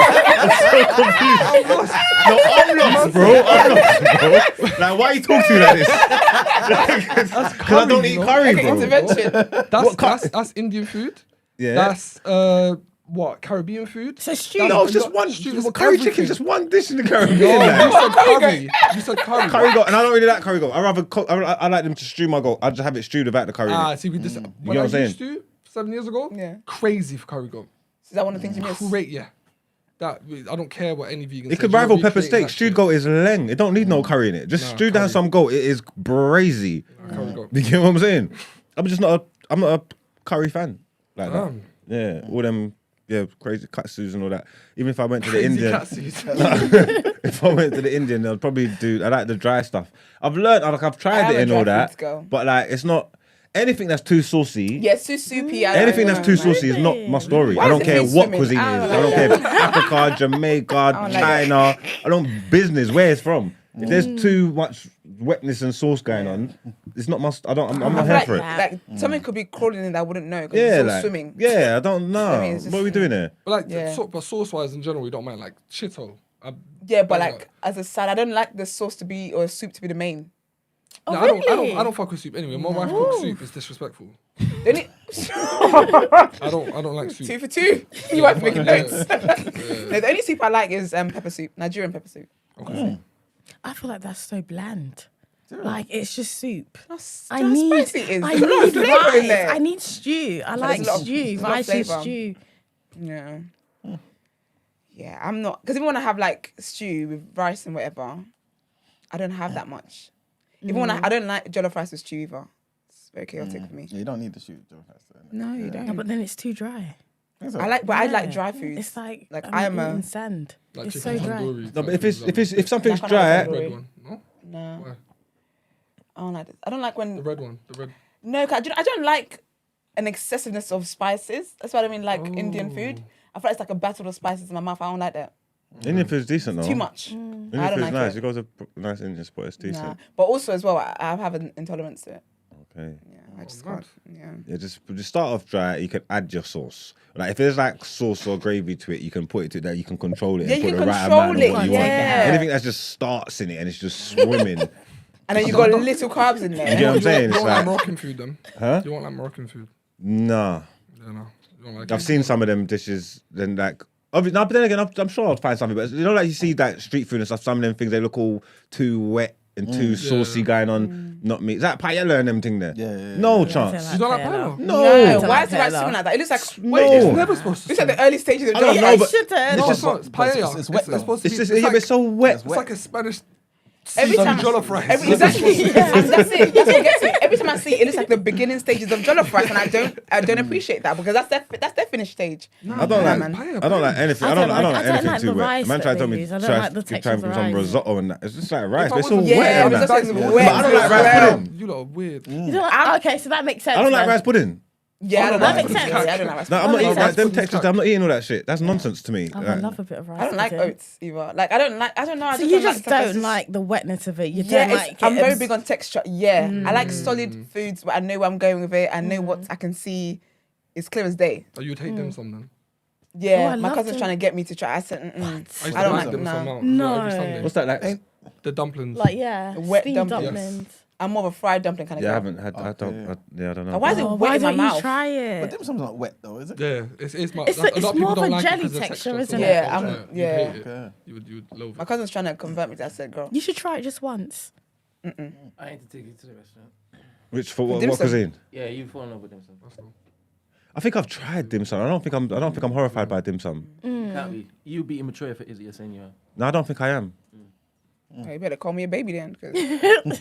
B: I'm lost, bro. I'm lost, bro. Like, why are you talking to me like this? Because I don't eat curry,
A: Okay,
B: bro.
A: intervention.
E: That's Indian food.
B: Yeah.
E: That's what Caribbean food.
D: So stew.
B: No, it's just one.
E: Stew,
B: Curry
E: everything.
B: chicken's just one dish in the Caribbean.
E: No,
B: like.
E: you said curry. You said curry.
B: Curry goat, and I don't really like curry goat. I rather I like them to stew my goat. I just have it stewed without the curry. in
E: Ah,
B: it.
E: see, we just
B: know
E: when
B: what
E: I
B: I'm saying?
E: used to 7 years ago.
A: Yeah.
E: Crazy for curry goat.
A: Is that one of the things you miss?
E: Great, yeah. That I don't care what any vegan.
B: It could rival pepper steak. Stewed goat is leng. It don't need no curry in it. Just
E: Nah,
B: stew down
E: curry.
B: some goat. It is brazy.
E: Curry goat.
B: You get what I'm saying? I'm not a curry fan like that.
E: Damn.
B: Yeah, all them crazy katsus and all that. Even if I went to the
E: Crazy
B: Indian,
E: Katsu.
B: if I went to the Indian, I'd probably do. I like the dry stuff. I've learned. I've tried
A: I'm
B: it
A: a
B: and
A: dry
B: all
A: foods
B: that,
A: girl.
B: but like it's not anything that's too saucy.
A: Yeah, it's too soupy. I don't
B: Anything that's
A: know,
B: too
A: man.
B: saucy is not my story.
A: Why
B: I
A: is
B: don't
A: it
B: care
A: fish
B: what
A: swimming?
B: cuisine it
A: I
B: is.
A: don't
B: I don't
A: like
B: care if
A: that.
B: it's Africa, Jamaica,
A: don't like
B: China. I don't business where it's from. If there's too much wetness and sauce going on, it's not my. I'm not
A: I
B: here
A: feel
B: for it.
A: like something could be crawling in that I wouldn't know because
B: Yeah,
A: it's all
B: like
A: swimming.
B: yeah, I don't know.
A: mean, it's
B: What are
A: just-
B: we doing here?
E: But like,
A: Yeah.
E: but sauce-wise in general, we don't mind like chito.
A: Yeah, but
E: Yeah.
A: like as a side, I don't like the sauce to be or soup to be the main.
D: Oh,
E: No,
D: really?
E: I don't fuck with soup anyway. My wife cooks soup. It's disrespectful.
A: The only
E: I don't like soup.
A: 2 for 2. You might be making
E: Yeah.
A: notes. No, the only soup I like is pepper soup, Nigerian pepper soup.
D: I feel like that's so bland. Like it's just soup.
A: That's
D: I
A: how
D: need,
A: spicy it is.
D: I
A: There's a lot of
D: need
A: flavour in
D: rice.
A: there.
D: I need stew. I like
A: there's a lot of-
D: stew.
A: there's a lot of
D: Rice and
A: flavour.
D: stew.
A: Yeah. Yeah, I'm not because even when I have like stew with rice and whatever, I don't have that much. Even when I don't like jollof rice with stew either. It's very chaotic for me.
C: Yeah, you don't need the shoot. Joe.
A: No, you
D: No,
A: don't.
D: but then it's too dry.
A: I like, but I like
D: Yeah.
A: dry foods.
D: It's like
A: I'm a
D: eating sand.
E: Like
D: It's
E: chicken
D: so dry.
E: tandoori.
B: No, but
E: type
B: if
E: things,
B: something's
A: Like
B: dry,
A: on a
E: red one, no?
A: no,
E: Why?
A: I don't like this. I don't like when
E: The red one, the red.
A: no, 'cause I don't like an excessiveness of spices. That's what I mean. Like Indian food, I feel like it's like a battle of spices in my mouth. I don't like that.
B: Indian food's decent though.
A: Too much.
B: Indian
A: I don't
B: food's
A: like
B: nice.
A: it.
B: You go to a nice Indian spot, it's decent.
A: Nah. But also as well, I have an intolerance to it.
B: Okay.
A: Yeah, I just
E: mad.
A: can't. Yeah.
B: Yeah, just start off dry. You can add your sauce. Like if there's like sauce or gravy to it, you can put it to that. You can control it.
A: Yeah,
B: and
A: you
B: put
A: can
B: the right
A: control
B: amount of
A: it,
B: what you want.
A: yeah.
B: Anything that just starts in it and it's just swimming.
A: And then you got little carbs in there.
B: You get what I'm saying?
E: You
B: It's
E: don't like
B: like,
E: Moroccan food then?
B: huh?
E: You want like Moroccan food?
B: Nah.
E: Yeah, no. You don't like
B: I've
E: it?
B: seen some of them dishes. Then like, obviously, no, but then again, I'm sure I'll find something. But you know, like you see that street food and stuff. Some of them things they look all too wet and too saucy going on, not me. Is that Pacquaio and them thing there?
C: Yeah.
B: No
D: I don't
B: chance.
E: You don't like
D: Paella.
E: Pacquaio?
B: No.
A: Why is it like
D: Paella.
A: swimming like that? It looks like
B: No.
A: wait,
B: It's
E: Never supposed to.
A: It's like the early stages of
B: I don't
A: Jollof.
B: know,
D: Yeah,
B: but
D: it shouldn't.
E: No,
B: It's
E: it's
B: just-
E: not. It's paella.
C: it's wet though.
E: supposed to
B: It's
E: be.
B: just
E: It's
B: yeah, but
E: like,
B: it's so wet.
E: it's like a Spanish
A: Every
E: seasoned
A: time
E: jollof rice.
A: Exactly. And that's it. That's what gets me. Every time I see it, it looks like the beginning stages of jollof rice, and I don't appreciate that because that's their finished stage.
B: I don't like.
A: man.
B: I don't like anything. I don't like anything
D: like
B: too
D: the
B: wet.
D: rice
B: Man tried to tell me
D: that they use. I don't
B: try
D: like the
B: to
D: texture
B: try
D: of
B: and
D: the
B: put some
D: rice.
B: risotto and that. It's just like rice.
E: If I
B: But it's all
E: wasn't-
B: wet.
A: Yeah,
B: and
A: I was
B: that.
A: just saying
B: But
A: wet.
B: I don't like rice
A: Well,
B: pudding.
E: You lot are weird.
D: You don't, okay, so that makes sense.
B: I don't like
D: then.
B: rice pudding.
A: Yeah, I don't
E: That
A: like
D: makes
A: rice
D: sense.
A: pudding. Yeah, I don't like rice
B: No, I'm
A: pudding.
B: not eating
E: rice
B: like them
E: pudding's
B: textures. I'm not eating all that shit. That's nonsense to me.
D: Oh, I
B: Like,
D: love a bit of rice.
A: I don't like
D: pudding.
A: oats either. Like I don't know. I
D: So
A: just
D: you
A: don't
D: just
A: like stuff that's
D: don't
A: just-
D: like the wetness of it. You
A: Yeah,
D: don't like it.
A: I'm very
D: abs-
A: big on texture. Yeah, I like solid foods, but I know where I'm going with it. I know what I can see. It's clear as day.
E: Oh, you'd hate dim sum then.
A: Yeah,
D: Oh, I
A: my
D: love
A: cousin's
D: them.
A: trying to get me to try. I said,
E: I used
A: I
E: to
A: don't
E: like
A: like
E: dim sum
A: no.
E: out.
D: No.
E: Every Sunday.
B: what's that like?
E: The dumplings.
D: Like, yeah,
A: Wet
D: steamed
A: dumplings.
D: dumplings.
A: I'm more of a fried dumpling kind of
B: Yeah, I
A: girl.
B: haven't had. I don't. I don't know.
A: Now, why is it
D: Oh,
A: wet
D: why
A: in my
D: don't you
A: mouth?
D: try
C: But
D: it?
C: dim sum's not wet though, is it?
E: Yeah, it's my.
D: It's
E: a
D: a-
E: lot
D: it's
E: of people
D: more of
E: don't
D: a
E: like it
D: jelly
E: 'cause of the
D: texture,
E: texture,
D: isn't
E: so
A: it? Yeah,
E: you'd
A: yeah.
E: hate it.
C: Okay.
E: You would love
A: My
E: it.
A: cousin's trying to convert me to that. I said, girl.
D: You should try it just once.
G: I need to take you to the restaurant.
B: Which for what,
A: Dim
B: what
A: sum.
B: cuisine?
G: Yeah, you fall in love with dim sum.
B: I think I've tried dim sum. I don't think I'm horrified by dim sum.
G: Can't be. You be immature if it is. You're saying you are.
B: No, I don't think I am.
A: Oh, you better call me a baby then, because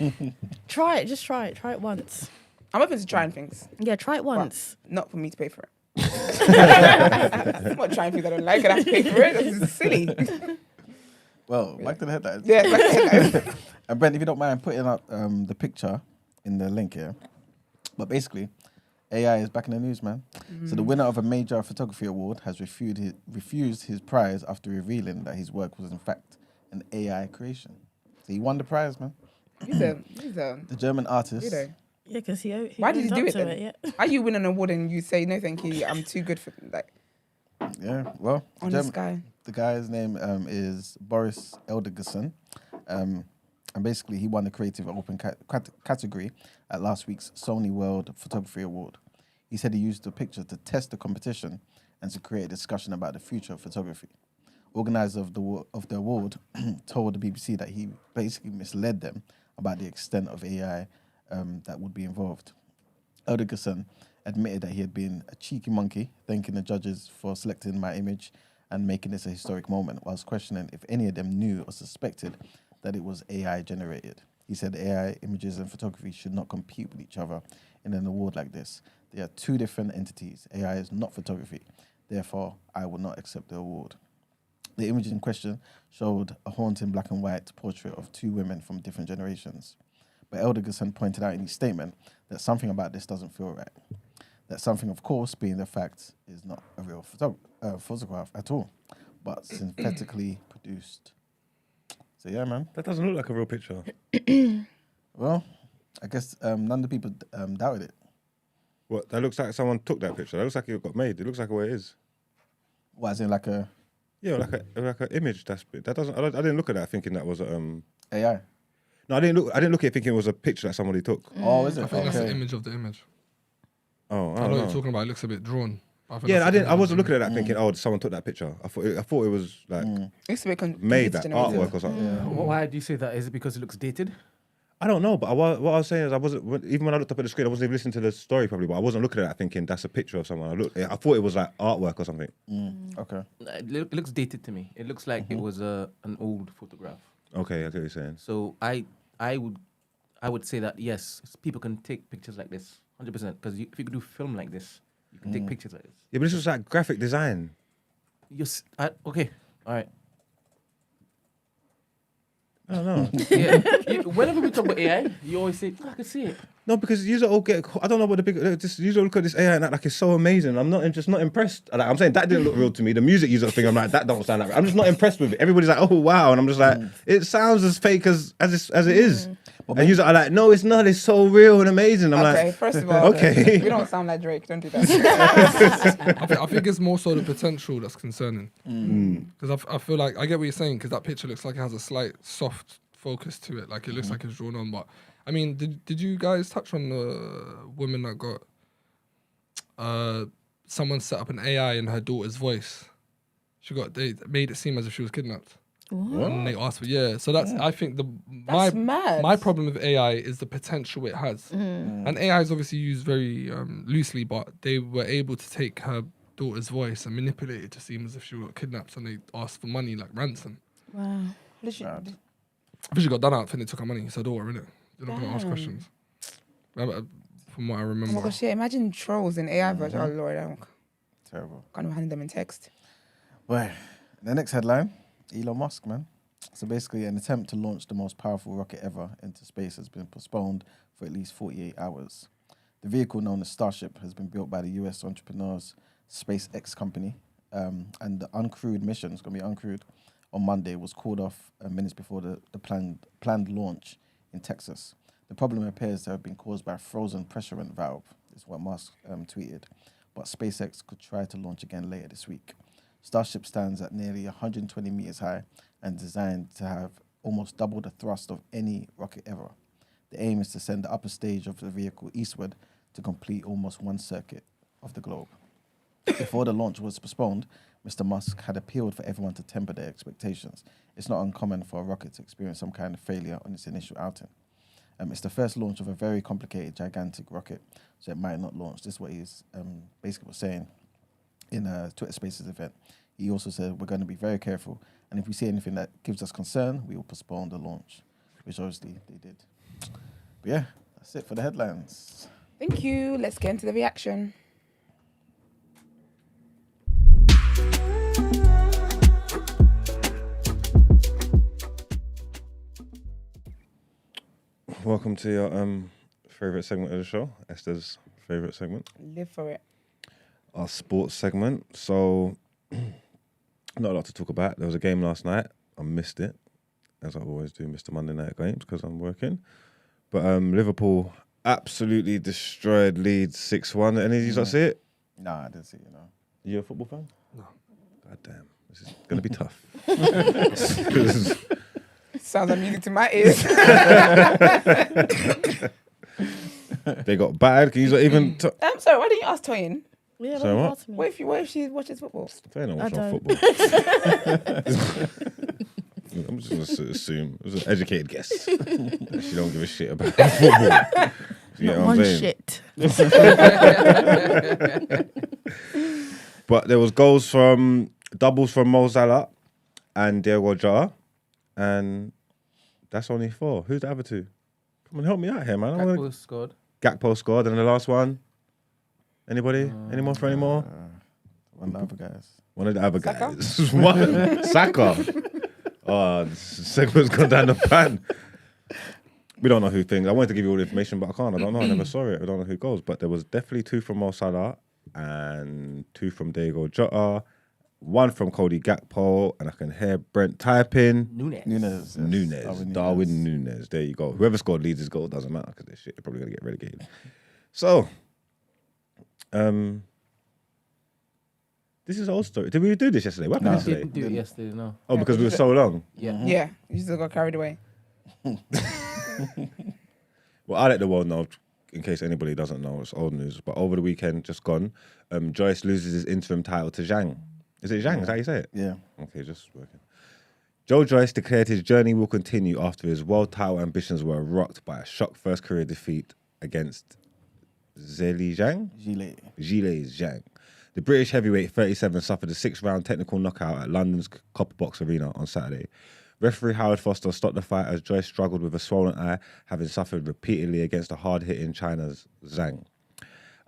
D: Try it. Just try it. Try it once.
A: I'm open to trying things.
D: Yeah, try it once.
A: Not for me to pay for it. I'm not trying things I don't like and I have to pay for it. This is silly.
C: Well, back to the headlines.
A: Yeah, like,
C: And Brent, if you don't mind putting up the picture in the link here. But basically, AI is back in the news, man. So the winner of a major photography award has refused his prize after revealing that his work was in fact an AI creation. So he won the prize, man.
A: he's a
C: The German artist.
A: you know.
D: Yeah, because he
A: Why did he
D: owned
A: do
D: up
A: it
D: to
A: then?
D: Yeah.
A: How you win an award and you say no, thank you, I'm too good for like
C: Yeah, well, the
A: on this guy?
C: The guy's name is Boris Eldergerson. And basically, he won the Creative Open category at last week's Sony World Photography Award. He said he used the picture to test the competition and to create a discussion about the future of photography. Organizer of the award told the BBC that he basically misled them about the extent of AI that would be involved. Eldergerson admitted that he had been a cheeky monkey, thanking the judges for selecting my image and making this a historic moment, whilst questioning if any of them knew or suspected that it was AI generated. He said AI images and photography should not compete with each other in an award like this. They are two different entities. AI is not photography. Therefore, I will not accept the award. The image in question showed a haunting black and white portrait of two women from different generations. But Eldergerson pointed out in his statement that something about this doesn't feel right. That something, of course, being the fact is not a real photograph at all, but synthetically produced. So yeah, man.
B: That doesn't look like a real picture.
C: Well, I guess none of the people doubted it.
B: What? That looks like someone took that picture. That looks like it got made. It looks like the way it is.
C: What, as in like a
B: Yeah, like an image. That doesn't. I didn't look at that thinking that was a.
C: AI?
B: No, I didn't look at it thinking it was a picture that somebody took.
C: Oh, is it?
E: I think that's the
C: Okay.
E: image of the image.
B: Oh,
E: I
B: I
E: know
B: don't
E: what you're
B: know.
E: talking about. It looks a bit drawn.
B: Yeah, I wasn't looking at that thinking, oh, someone took that picture. I thought it was like
A: Used to be
B: made,
A: computer
B: that
A: generated.
B: artwork or something.
G: Why do you say that? Is it because it looks dated?
B: I don't know, but what I was saying is I wasn't, even when I looked up at the screen, I wasn't even listening to the story probably, but I wasn't looking at that thinking that's a picture of someone. I thought it was like artwork or something.
C: Okay.
G: It looks dated to me. It looks like it was an old photograph.
B: Okay, I get what you're saying.
G: So I would say that yes, people can take pictures like this, 100%. Because if you could do film like this, you can take pictures like this.
B: Yeah, but this was like graphic design.
G: Okay, all right.
B: I don't know.
G: Yeah. Whenever we talk about AI, you always say, I can see it.
B: No, because you all get. I don't know what the big. Just you look at this AI and act like it's so amazing. I'm just not impressed. Like, I'm saying that didn't look real to me. The music user thing, I'm like that don't sound like. I'm just not impressed with it. Everybody's like, oh wow, and I'm just like, it sounds as fake as it is. And you are like, no, it's not. It's so real and amazing. I'm
A: Okay,
B: like,
A: first of all,
B: okay.
A: we don't sound like Drake. Don't do that.
E: I think it's more so the potential that's concerning. Because I feel like I get what you're saying. Because that picture looks like it has a slight soft focus to it. Like it looks like it's drawn on. But I mean, did you guys touch on the woman that got someone set up an AI in her daughter's voice? They made it seem as if she was kidnapped. And they asked for So that's I think
A: That's mad.
E: my problem with AI is the potential it has, and AI is obviously used very loosely, but they were able to take her daughter's voice and manipulate it to seem as if she got kidnapped, and they asked for money like ransom.
D: Wow.
E: I think she got done out. I think they took her money. It's her daughter, innit? They're not gonna ask questions. From what I remember.
A: Oh my gosh, yeah, imagine trolls in AI version. Oh Lord, I
C: Terrible.
A: can't even handle them in text.
C: Well, the next headline, Elon Musk, man. So basically, an attempt to launch the most powerful rocket ever into space has been postponed for at least 48 hours. The vehicle known as Starship has been built by the US entrepreneurs SpaceX company, and the uncrewed mission, it's going to be uncrewed, on Monday was called off minutes before the planned launch in Texas. The problem appears to have been caused by a frozen pressure vent valve, is what Musk tweeted, but SpaceX could try to launch again later this week. Starship stands at nearly 120 meters high and designed to have almost double the thrust of any rocket ever. The aim is to send the upper stage of the vehicle eastward to complete almost one circuit of the globe. Before the launch was postponed, Mr. Musk had appealed for everyone to temper their expectations. It's not uncommon for a rocket to experience some kind of failure on its initial outing. It's the first launch of a very complicated, gigantic rocket, so it might not launch. This is what he's basically was saying in a Twitter Spaces event. He also said, we're going to be very careful, and if we see anything that gives us concern, we will postpone the launch, which obviously they did. But yeah, that's it for the headlines.
A: Thank you. Let's get into the reaction.
B: Welcome to your favourite segment of the show, Esther's favourite segment.
A: Live for it.
B: Our sports segment. So, not a lot to talk about. There was a game last night. I missed it, as I always do, miss the Monday night games because I'm working. But Liverpool absolutely destroyed Leeds 6-1. Any of you guys see it?
C: Nah, I didn't see it, you know.
B: You a football fan?
E: No.
B: God damn. This is going to be tough.
A: Sounds like music to my ears.
B: They got battered. Can you not even...
A: I'm sorry, why didn't you ask Toyin?
D: Yeah,
B: So what?
D: ask me.
A: What if she watches football?
B: They don't watch
D: I
B: no
D: don't.
B: football. I'm just going to assume. It was an educated guess. That she don't give a shit about football. You
D: Not
B: get what I'm
D: one
B: saying?
D: shit.
B: But there was doubles from Mo Salah and Diego Jota, and that's only 4. Who's the other 2? Come on, help me out here, man.
F: Pacquaio scored.
B: Gakpo scored, and the last one. Anybody? Any more for any more?
C: One of the other guys.
B: One of the other
A: Saka?
B: guys. One. Saka. Oh, this segment's gone down the pan. We don't know who thinks. I wanted to give you all the information, but I can't. I don't know. I never saw it. I don't know who goes. But there was definitely 2 from Mo Salah and 2 from Diego Jota, 1 from Cody Gakpo, and I can hear Brent typing.
C: Nunes. Yes.
B: Darwin Nunes. There you go. Whoever scored Leeds' goal doesn't matter because they're probably going to get relegated. So, this is old story. Did we do this yesterday? What happened yesterday?
F: Didn't do it yesterday, no.
B: Oh, because we were so long.
F: Yeah.
A: Yeah, you still got carried away.
B: Well, I'll let the world know in case anybody doesn't know. It's old news. But over the weekend, just gone, Joyce loses his interim title to Zhang. Is it Zhang? Is that how you say it?
C: Yeah.
B: Okay, just working. Joe Joyce declared his journey will continue after his world title ambitions were rocked by a shock first career defeat against Zhang. Zhang. The British heavyweight 37 suffered a 6-round technical knockout at London's Copper Box Arena on Saturday. Referee Howard Foster stopped the fight as Joyce struggled with a swollen eye, having suffered repeatedly against a hard-hitting China's Zhang.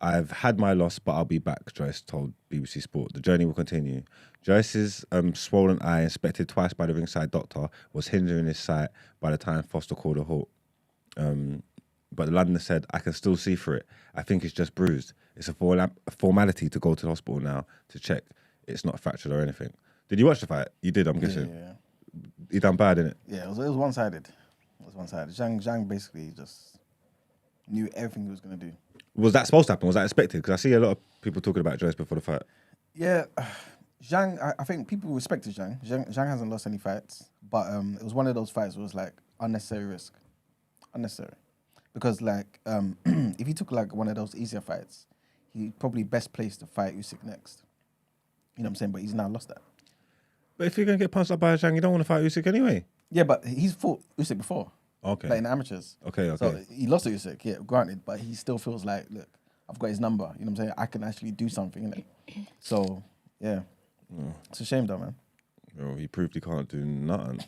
B: I've had my loss, but I'll be back, Joyce told BBC Sport. The journey will continue. Joyce's swollen eye, inspected twice by the ringside doctor, was hindering his sight by the time Foster called a halt. But the Londoner said, I can still see through it. I think it's just bruised. It's a formality to go to the hospital now to check it's not fractured or anything. Did you watch the fight? You did, I'm guessing.
C: Yeah.
B: He done bad, didn't it?
C: Yeah, it was one-sided. Zhang basically just knew everything he was going to do.
B: Was that supposed to happen? Was that expected? Because I see a lot of people talking about Joyce before the fight.
C: Yeah, Zhang, I think people respected Zhang. Zhang hasn't lost any fights, but it was one of those fights where it was like unnecessary risk. Unnecessary. Because like, if he took like one of those easier fights, he probably best placed to fight Usyk next. You know what I'm saying? But he's now lost that.
B: But if you're gonna get punched up by a Zhang, you don't want to fight Usyk anyway.
C: Yeah, but he's fought Usyk before,
B: Okay.
C: like in the amateurs.
B: Okay.
C: So he lost to Usyk, yeah, granted, but he still feels like, look, I've got his number. You know what I'm saying? I can actually do something, innit? So, yeah. It's a shame though, man.
B: Well, he proved he can't do nothing.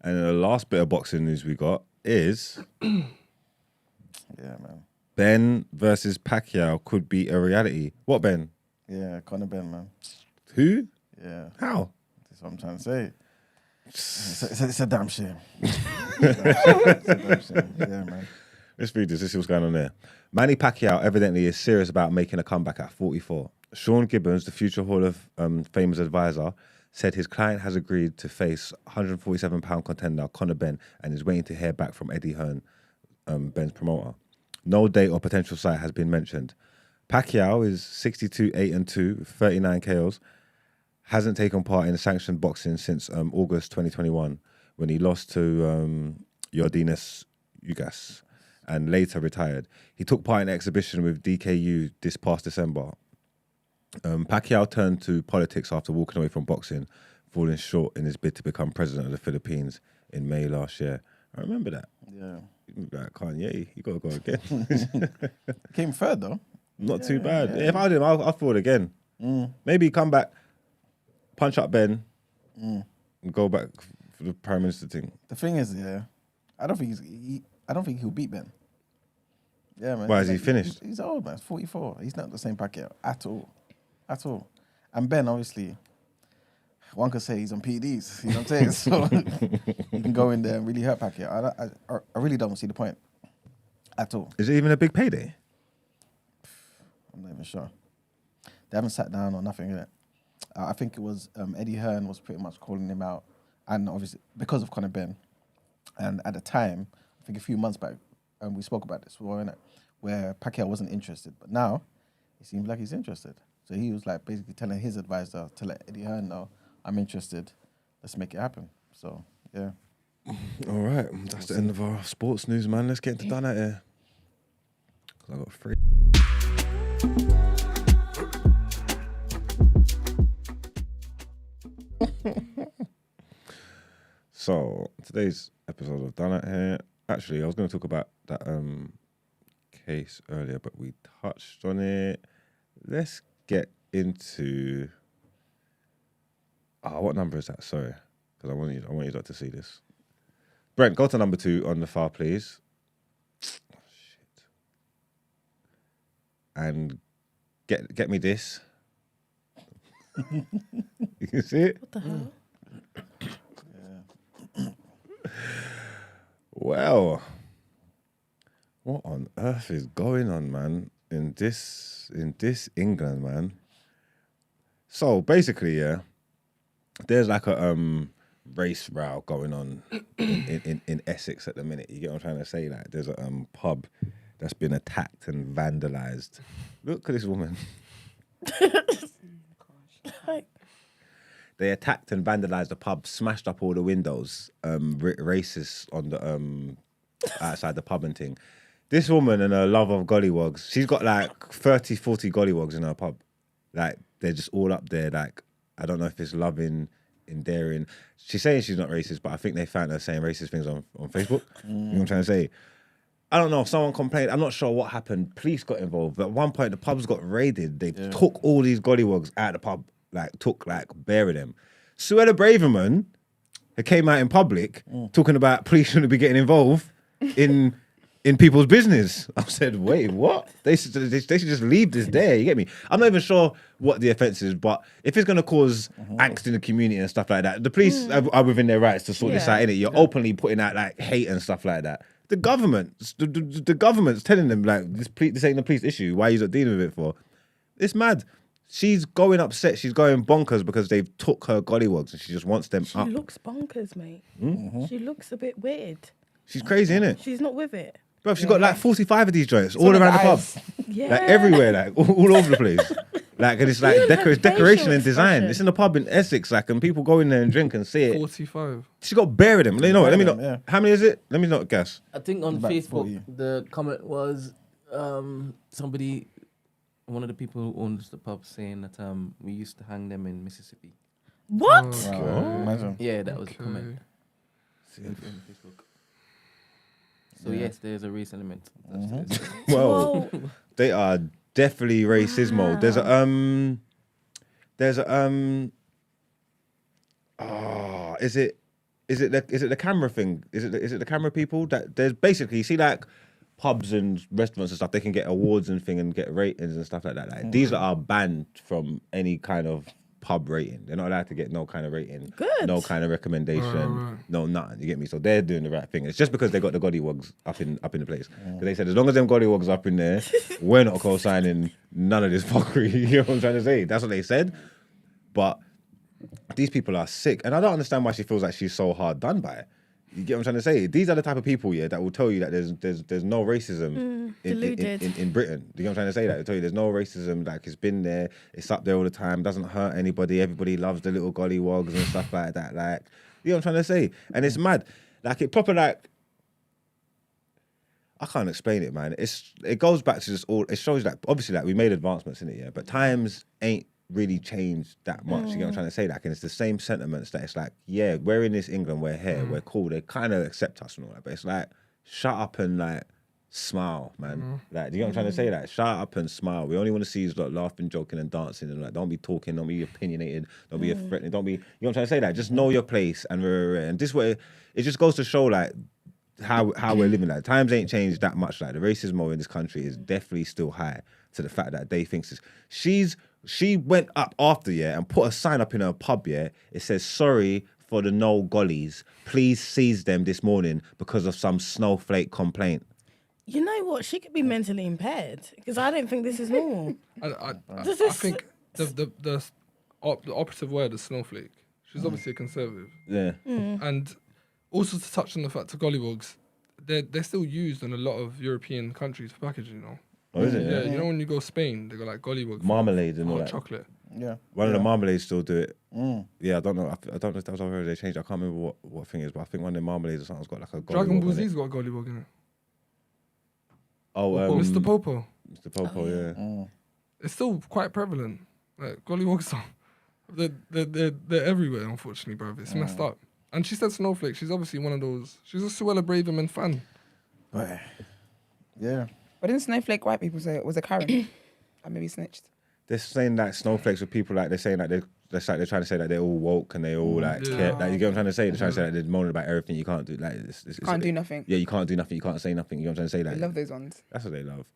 B: And the last bit of boxing news we got is
C: Yeah, man.
B: Ben versus Pacquiao could be a reality. What Ben?
C: Yeah, Conor Benn, man.
B: Who?
C: Yeah,
B: How?
C: that's what I'm trying to say. It's a damn shame. It's a damn shame. Yeah, man.
B: Let's read this. Let's see what's going on there. Manny Pacquiao evidently is serious about making a comeback at 44. Sean Gibbons, the future Hall of Fame's advisor, said his client has agreed to face 147-pound contender Conor Benn and is waiting to hear back from Eddie Hearn, Benn's promoter. No date or potential site has been mentioned. Pacquiao is 62-8-2 with 39 KOs. Hasn't taken part in sanctioned boxing since August 2021 when he lost to Yordenis Ugas and later retired. He took part in an exhibition with DKU this past December. Pacquiao turned to politics after walking away from boxing, falling short in his bid to become president of the Philippines in May last year. I remember that.
C: Yeah.
B: Like Kanye, you gotta go again.
C: Came third though.
B: Not too bad. Yeah, if I did him, I'll fall again. Maybe come back, punch up Ben, and go back for the Prime Minister thing.
C: The thing is, yeah, I don't think he'll beat Ben. Yeah, man.
B: Why is he finished?
C: He's old, man. 44. He's not the same Pacquiao at all. At all. And Ben, obviously, one could say he's on PEDs. You know what I'm saying? So he can go in there and really hurt Pacquiao. I really don't see the point at all.
B: Is it even a big payday?
C: I'm not even sure. They haven't sat down or nothing yet. I think it was Eddie Hearn was pretty much calling him out, and obviously because of Conor Benn. And at the time, I think a few months back, we spoke about this, where Pacquiao wasn't interested, but now it seems like he's interested. So he was like basically telling his advisor to let Eddie Hearn know, I'm interested. Let's make it happen. So yeah.
B: All right, that's the end of our sports news, man. Let's get into done out here. 'Cause I got 3. So today's episode of Done Out Here. Actually, I was going to talk about that case earlier, but we touched on it. Let's get into. What number is that? Sorry, because I want you to see this. Brent, go to number 2 on the far, please. Oh, shit. And get me this. You can see it.
D: What the hell?
B: Well, what on earth is going on, man, in this England, man? So basically, yeah, there's like a race row going on in Essex at the minute. You get what I'm trying to say? Like, there's a pub that's been attacked and vandalized. Look at this woman. They attacked and vandalized the pub, smashed up all the windows, racists on the outside the pub and thing. This woman and her love of gollywogs, she's got like 30, 40 gollywogs in her pub. Like, they're just all up there. Like, I don't know if it's loving, endearing. She's saying she's not racist, but I think they found her saying racist things on Facebook. You know what I'm trying to say? I don't know. Someone complained. I'm not sure what happened. Police got involved. At one point, the pubs got raided. They took all these gollywogs out of the pub. Bare of them. Suella Braverman, who came out in public talking about police shouldn't be getting involved in people's business. I said, wait, what? They should just leave this there. You get me? I'm not even sure what the offence is, but if it's going to cause angst in the community and stuff like that, the police are within their rights to sort this out, innit? You're openly putting out like hate and stuff like that. The government's telling them like this ain't a police issue. Why are you not dealing with it for? It's mad. She's going upset. She's going bonkers because they've took her gollywogs and she just wants them up.
D: She looks bonkers, mate. She looks a bit weird.
B: She's crazy, innit?
D: She's not with it.
B: Bro, she's got like 45 of these joints all around the pub.
D: Yeah.
B: Like everywhere, like all over the place. Like, and it's like decoration and design. It's in a pub in Essex, like, and people go in there and drink and see it.
E: 45.
B: She got bare of them. You know what? Let me know.
C: Yeah.
B: How many is it? Let me not guess.
F: I think on
C: About
F: Facebook,
C: 40.
F: the comment was somebody, one of the people who owns the pub, saying that we used to hang them in Mississippi.
D: What?
C: Wow, imagine.
G: Yeah, that was a comment. In Facebook. So yes, there's a race element.
B: Well, they are definitely racismo. There's a is it the camera thing? Is it the camera people that there's basically, you see, like pubs and restaurants and stuff, they can get awards and thing and get ratings and stuff like that. Like these are banned from any kind of pub rating. They're not allowed to get no kind of rating, no kind of recommendation, no nothing. You get me? So they're doing the right thing. It's just because they got the gollywogs up in the place. But they said as long as them gollywogs up in there, we're not co-signing none of this fuckery. You know what I'm trying to say? That's what they said. But these people are sick, and I don't understand why she feels like she's so hard done by it. You get what I'm trying to say? These are the type of people, yeah, that will tell you that there's no racism in Britain. Do you know what I'm trying to say? That they'll tell you there's no racism, like it's been there, it's up there all the time, doesn't hurt anybody, everybody loves the little gollywogs and stuff like that. Like, you know what I'm trying to say? And it's mad. Like, it proper, like, I can't explain it, man. It goes back to just all, it shows that, obviously, like, we made advancements in it, yeah, but times ain't really changed that much. You get what I'm trying to say? Like, and it's the same sentiments that it's like, yeah, we're in this England, we're here, we're cool. They kind of accept us and all that, but it's like, shut up and like smile, man. Like, do you know what I'm trying to say? Like, shut up and smile. We only want to see you like laughing, joking, and dancing, and like, don't be talking, don't be opinionated, don't be threatening, don't be. You know what I'm trying to say? Like, just know your place and this way, it just goes to show like how we're living. Like, times ain't changed that much. Like, the racism in this country is definitely still high to the fact that they think she went up after, yeah, and put a sign up in her pub, yeah. It says, sorry for the no gollies. Please seize them this morning because of some snowflake complaint.
D: You know what? She could be mentally impaired because I don't think this is normal.
E: I think the operative word is snowflake. She's obviously a conservative.
B: Yeah.
E: And also to touch on the fact of gollywogs, they're still used in a lot of European countries for packaging, you know.
B: Oh, is it?
E: Yeah, you know when you go Spain, they got like gollywogs.
B: Marmalade and all
E: hot
B: that.
E: chocolate.
C: Yeah.
B: One of the marmalades still do it. Yeah, I don't know. I don't know if that was already they changed. I can't remember what thing is, but I think one of the marmalades or something's got like a
E: Dragon
B: gollywog
E: Ball
B: on it.
E: Z's got a gollywog in it.
B: Oh,
E: Mr. Popo.
B: Mr. Popo, yeah.
E: It's still quite prevalent. Like, gollywogs are, they're everywhere, unfortunately, bruv. It's messed up. And she said snowflake. She's obviously one of those. She's a Suella Braverman fan.
C: But, yeah.
A: But didn't snowflake white people say it was a Karen? I maybe snitched.
B: They're saying that snowflakes with people like they're saying that they're trying to say that they're all woke and they all like care. Like, you get what I'm trying to say? They're trying to say that they're moaning about everything. You can't do like
A: Can't do nothing.
B: Yeah, you can't do nothing. You can't say nothing. You know what I'm trying to say?
A: I
B: Like,
A: love those ones.
B: that's what they love.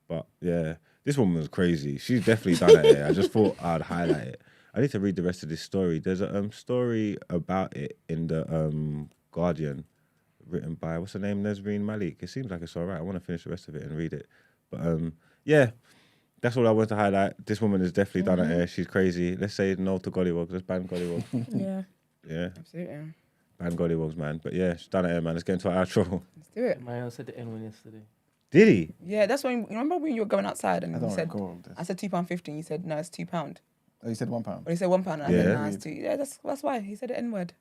B: But yeah, this woman was crazy. She's definitely done it. I just thought I'd highlight it. I need to read the rest of this story. There's a story about it in the Guardian, written by what's her name, Nesreen Malik. It seems like it's all right. I want to finish the rest of it and read it. But yeah, that's all I wanted to highlight. This woman has definitely done it here. She's crazy. Let's say no to gollywogs. Let's ban gollywogs. Yeah.
A: Absolutely.
B: Ban gollywogs, man. But yeah, she's done it here, man. Let's get into our outro.
A: Let's do it.
G: Mario said the N one yesterday.
B: Did he?
A: Yeah, that's when. You remember when you were going outside and
C: I
A: you
C: don't
A: said,
C: recall this.
A: I said £2.50. You said no, it's £2.
C: Oh, you said £1.
A: Or he said £1. And I
B: Yeah.
A: said no, it's £2. Yeah, that's why he said the N word.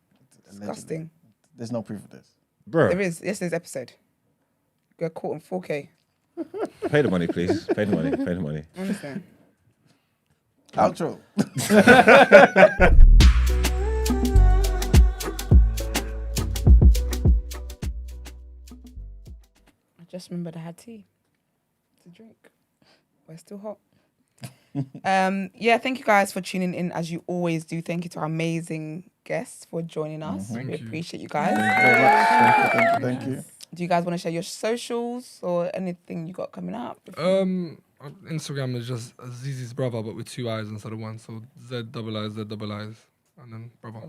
A: Disgusting.
C: There's no proof of this.
B: Bro,
A: There is yesterday's episode. Got caught on 4K.
B: pay the money, please. Pay the money. Pay the money.
A: I understand.
C: Outro.
A: I just remembered I had tea to drink. We're still hot. Yeah, thank you guys for tuning in as you always do. Thank you to our amazing guests for joining us. We appreciate you guys.
C: Thank you.
A: Do you guys want to share your socials or anything you got coming up?
E: Instagram is just Zizi's brother, but with 2 eyes instead of one. So Z-double-eyes, Z-double-eyes, and then brother.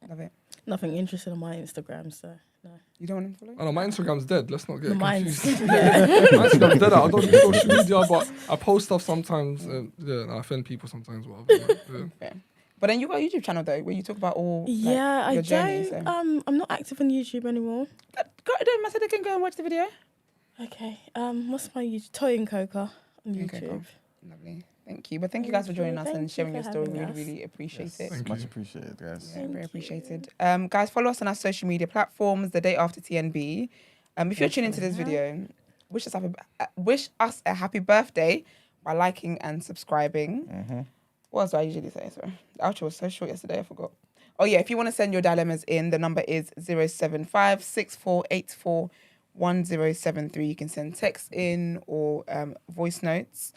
A: Love it.
D: Nothing interested on my Instagram, so no.
A: You don't want to follow?
E: Oh no, my Instagram's dead. Let's not get
D: Mine's
E: confused. My Instagram's dead. I don't do social media, but I post stuff sometimes. I offend people sometimes. Whatever. Yeah.
A: Okay. But then you got a YouTube channel though, where you talk about all
D: Yeah,
A: your
D: I
A: journey.
D: don't.
A: So.
D: I'm not active on YouTube anymore.
A: I said they can go and watch the video.
D: Okay. What's my YouTube? Toyin Coca on YouTube.
A: Okay, cool. Lovely. Thank you. But thank you guys for joining us and
D: Thank you
A: sharing
D: for
A: your story.
D: having
A: Really,
D: us.
A: really appreciate it.
E: Thank
C: Much
E: you.
C: appreciated, guys.
A: Yeah, very
D: Thank you.
A: appreciated. Guys, follow us on our social media platforms the day after TNB. If you're tuning into this video, wish us a happy birthday by liking and subscribing. What else do I usually say? Sorry. The outro was so short yesterday, I forgot. Oh yeah, if you want to send your dilemmas in, the number is 075 6484 1073. You can send text in or voice notes.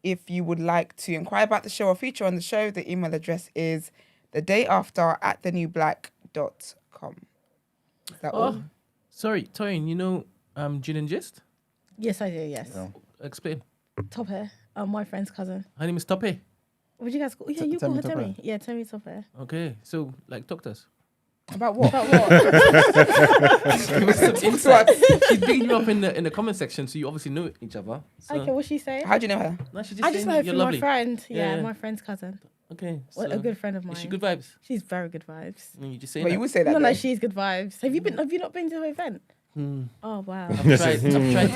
A: If you would like to inquire about the show or feature on the show, the email address is thedayafter@thenewblack.com. Is that all?
F: Sorry, Toyin, you know Gin and Gist?
D: Yes, I do. Yes.
C: Yeah.
F: Explain.
D: Top hair. My friend's cousin.
F: Her name is Tope.
D: What do you guys call? Yeah, you call her
C: Temi Top
D: Temi. Yeah, Temi top hair.
F: Okay, so like talk to us.
A: About what?
D: About what?
F: Give us some insight. She's digging you up in the comment section, so you obviously know each other. So.
D: Okay, what's she saying?
A: How do you know her?
F: No, she's
D: I just
F: saying
D: know her
F: you're
D: through
F: lovely.
D: my friend. Yeah,
F: Yeah.
D: my friend's cousin.
F: Okay,
D: Well, a good friend of mine.
F: Is she good vibes?
D: She's very good vibes.
F: I mean, you just saying
A: Well,
F: that.
A: you would say that.
D: No,
A: though.
D: she's good vibes. Have you not been to her event? Oh wow.
F: I've tried to attend twice.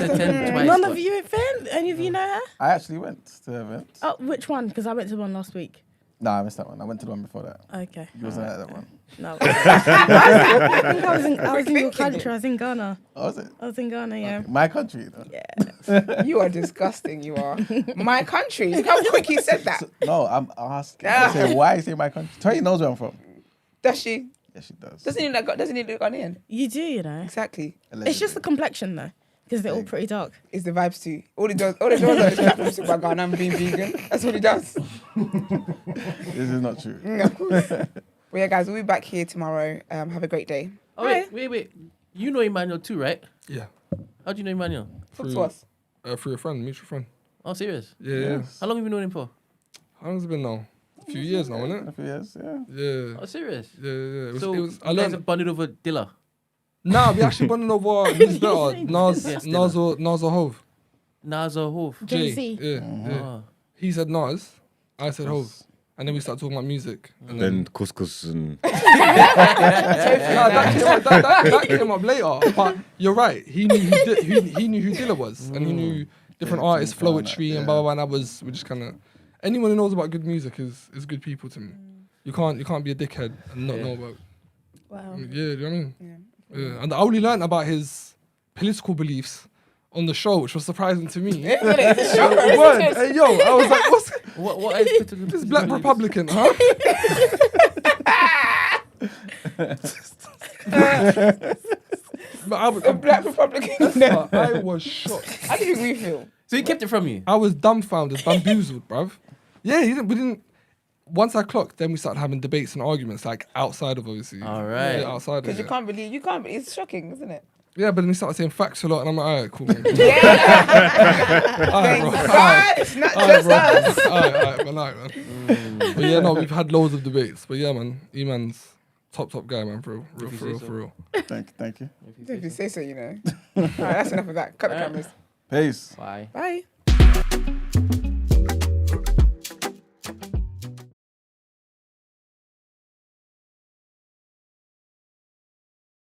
D: None
F: but-
D: of you event? Any of you know her?
C: I actually went to the event.
D: Oh, which one? Because I went to one last week.
C: No, I missed that one. I went to the one before that.
D: Okay.
C: You wasn't at that one.
D: No. I think I was in your country. I was in Ghana.
C: Oh, was it?
D: I was in Ghana, yeah.
C: Okay. My country. Though.
D: Yeah.
A: You are disgusting, you are. My country. Look how quick he said that.
C: No, I'm asking. I say, why is he my country? Toyi knows where I'm from.
A: Does she?
C: Yes, she does.
A: Doesn't he look Ghanaian?
D: You do, you know.
A: Exactly.
D: It's just the complexion, though, because they're all pretty dark.
A: It's the vibes too. All he does is chat from Super Ghana and being vegan. That's what he does.
C: This is not true.
A: No. Well, yeah, guys, we'll be back here tomorrow. Have a great day.
F: Oh wait. You know Emmanuel too, right?
E: Yeah.
F: How do you know Emmanuel?
A: Talk to us.
E: For a friend, mutual friend.
F: Oh, serious?
E: Yeah, yeah.
F: How long have you known him for?
E: How long has it been now? A few years now, isn't
C: A
E: it?
C: few years, yeah.
E: Yeah.
F: Oh, serious?
E: Yeah, yeah. It was,
F: So
E: it was, I
F: you guys
E: learned.
F: have bonded over Dilla.
E: Nah, we actually bonded over who's better, Nas,
F: Yes,
E: Nas or Hove.
F: Nas or Hove?
D: Jay-Z.
E: Yeah, yeah.
F: Oh.
E: He said Nas, I said Hove, and then we started talking about music. And
B: Then couscous and
E: that came up later. But you're right. He knew who Dilla was, and he knew different artists, Flowetry, and blah blah blah. And we just kind of anyone who knows about good music is good people to me. You can't be a dickhead and not know about.
D: Wow.
E: Yeah, do you know what I mean? Yeah. And I only learned about his political beliefs on the show, which was surprising to me.
A: Isn't it? It's a shocker, isn't
E: Word.
A: it?
E: Hey, yo, I was like, what's
F: What is
E: this black Republican, huh? But I was,
A: A black Republican.
E: I was shocked.
A: How do you think we feel?
F: So he kept it from you?
E: I was dumbfounded, bamboozled, bruv. Yeah, we didn't. Once I clocked, then we started having debates and arguments, like outside of obviously.
F: All right.
E: Yeah, outside of
A: Because
E: it.
A: you can't believe, it's shocking, isn't it?
E: Yeah, but then we started saying facts a lot, and I'm like, all right, cool. Man.
A: Yeah.
E: All right,
A: Thank
E: bro.
A: God it's not
E: All right,
A: just
E: bro.
A: us.
E: All right, man. But yeah, no, we've had loads of debates. But yeah, man, E-man's top guy, man, for real.
C: Thank you.
A: If you say so, you know. All right, that's enough of that. Cut the cameras.
C: Peace.
F: Bye.
A: Bye.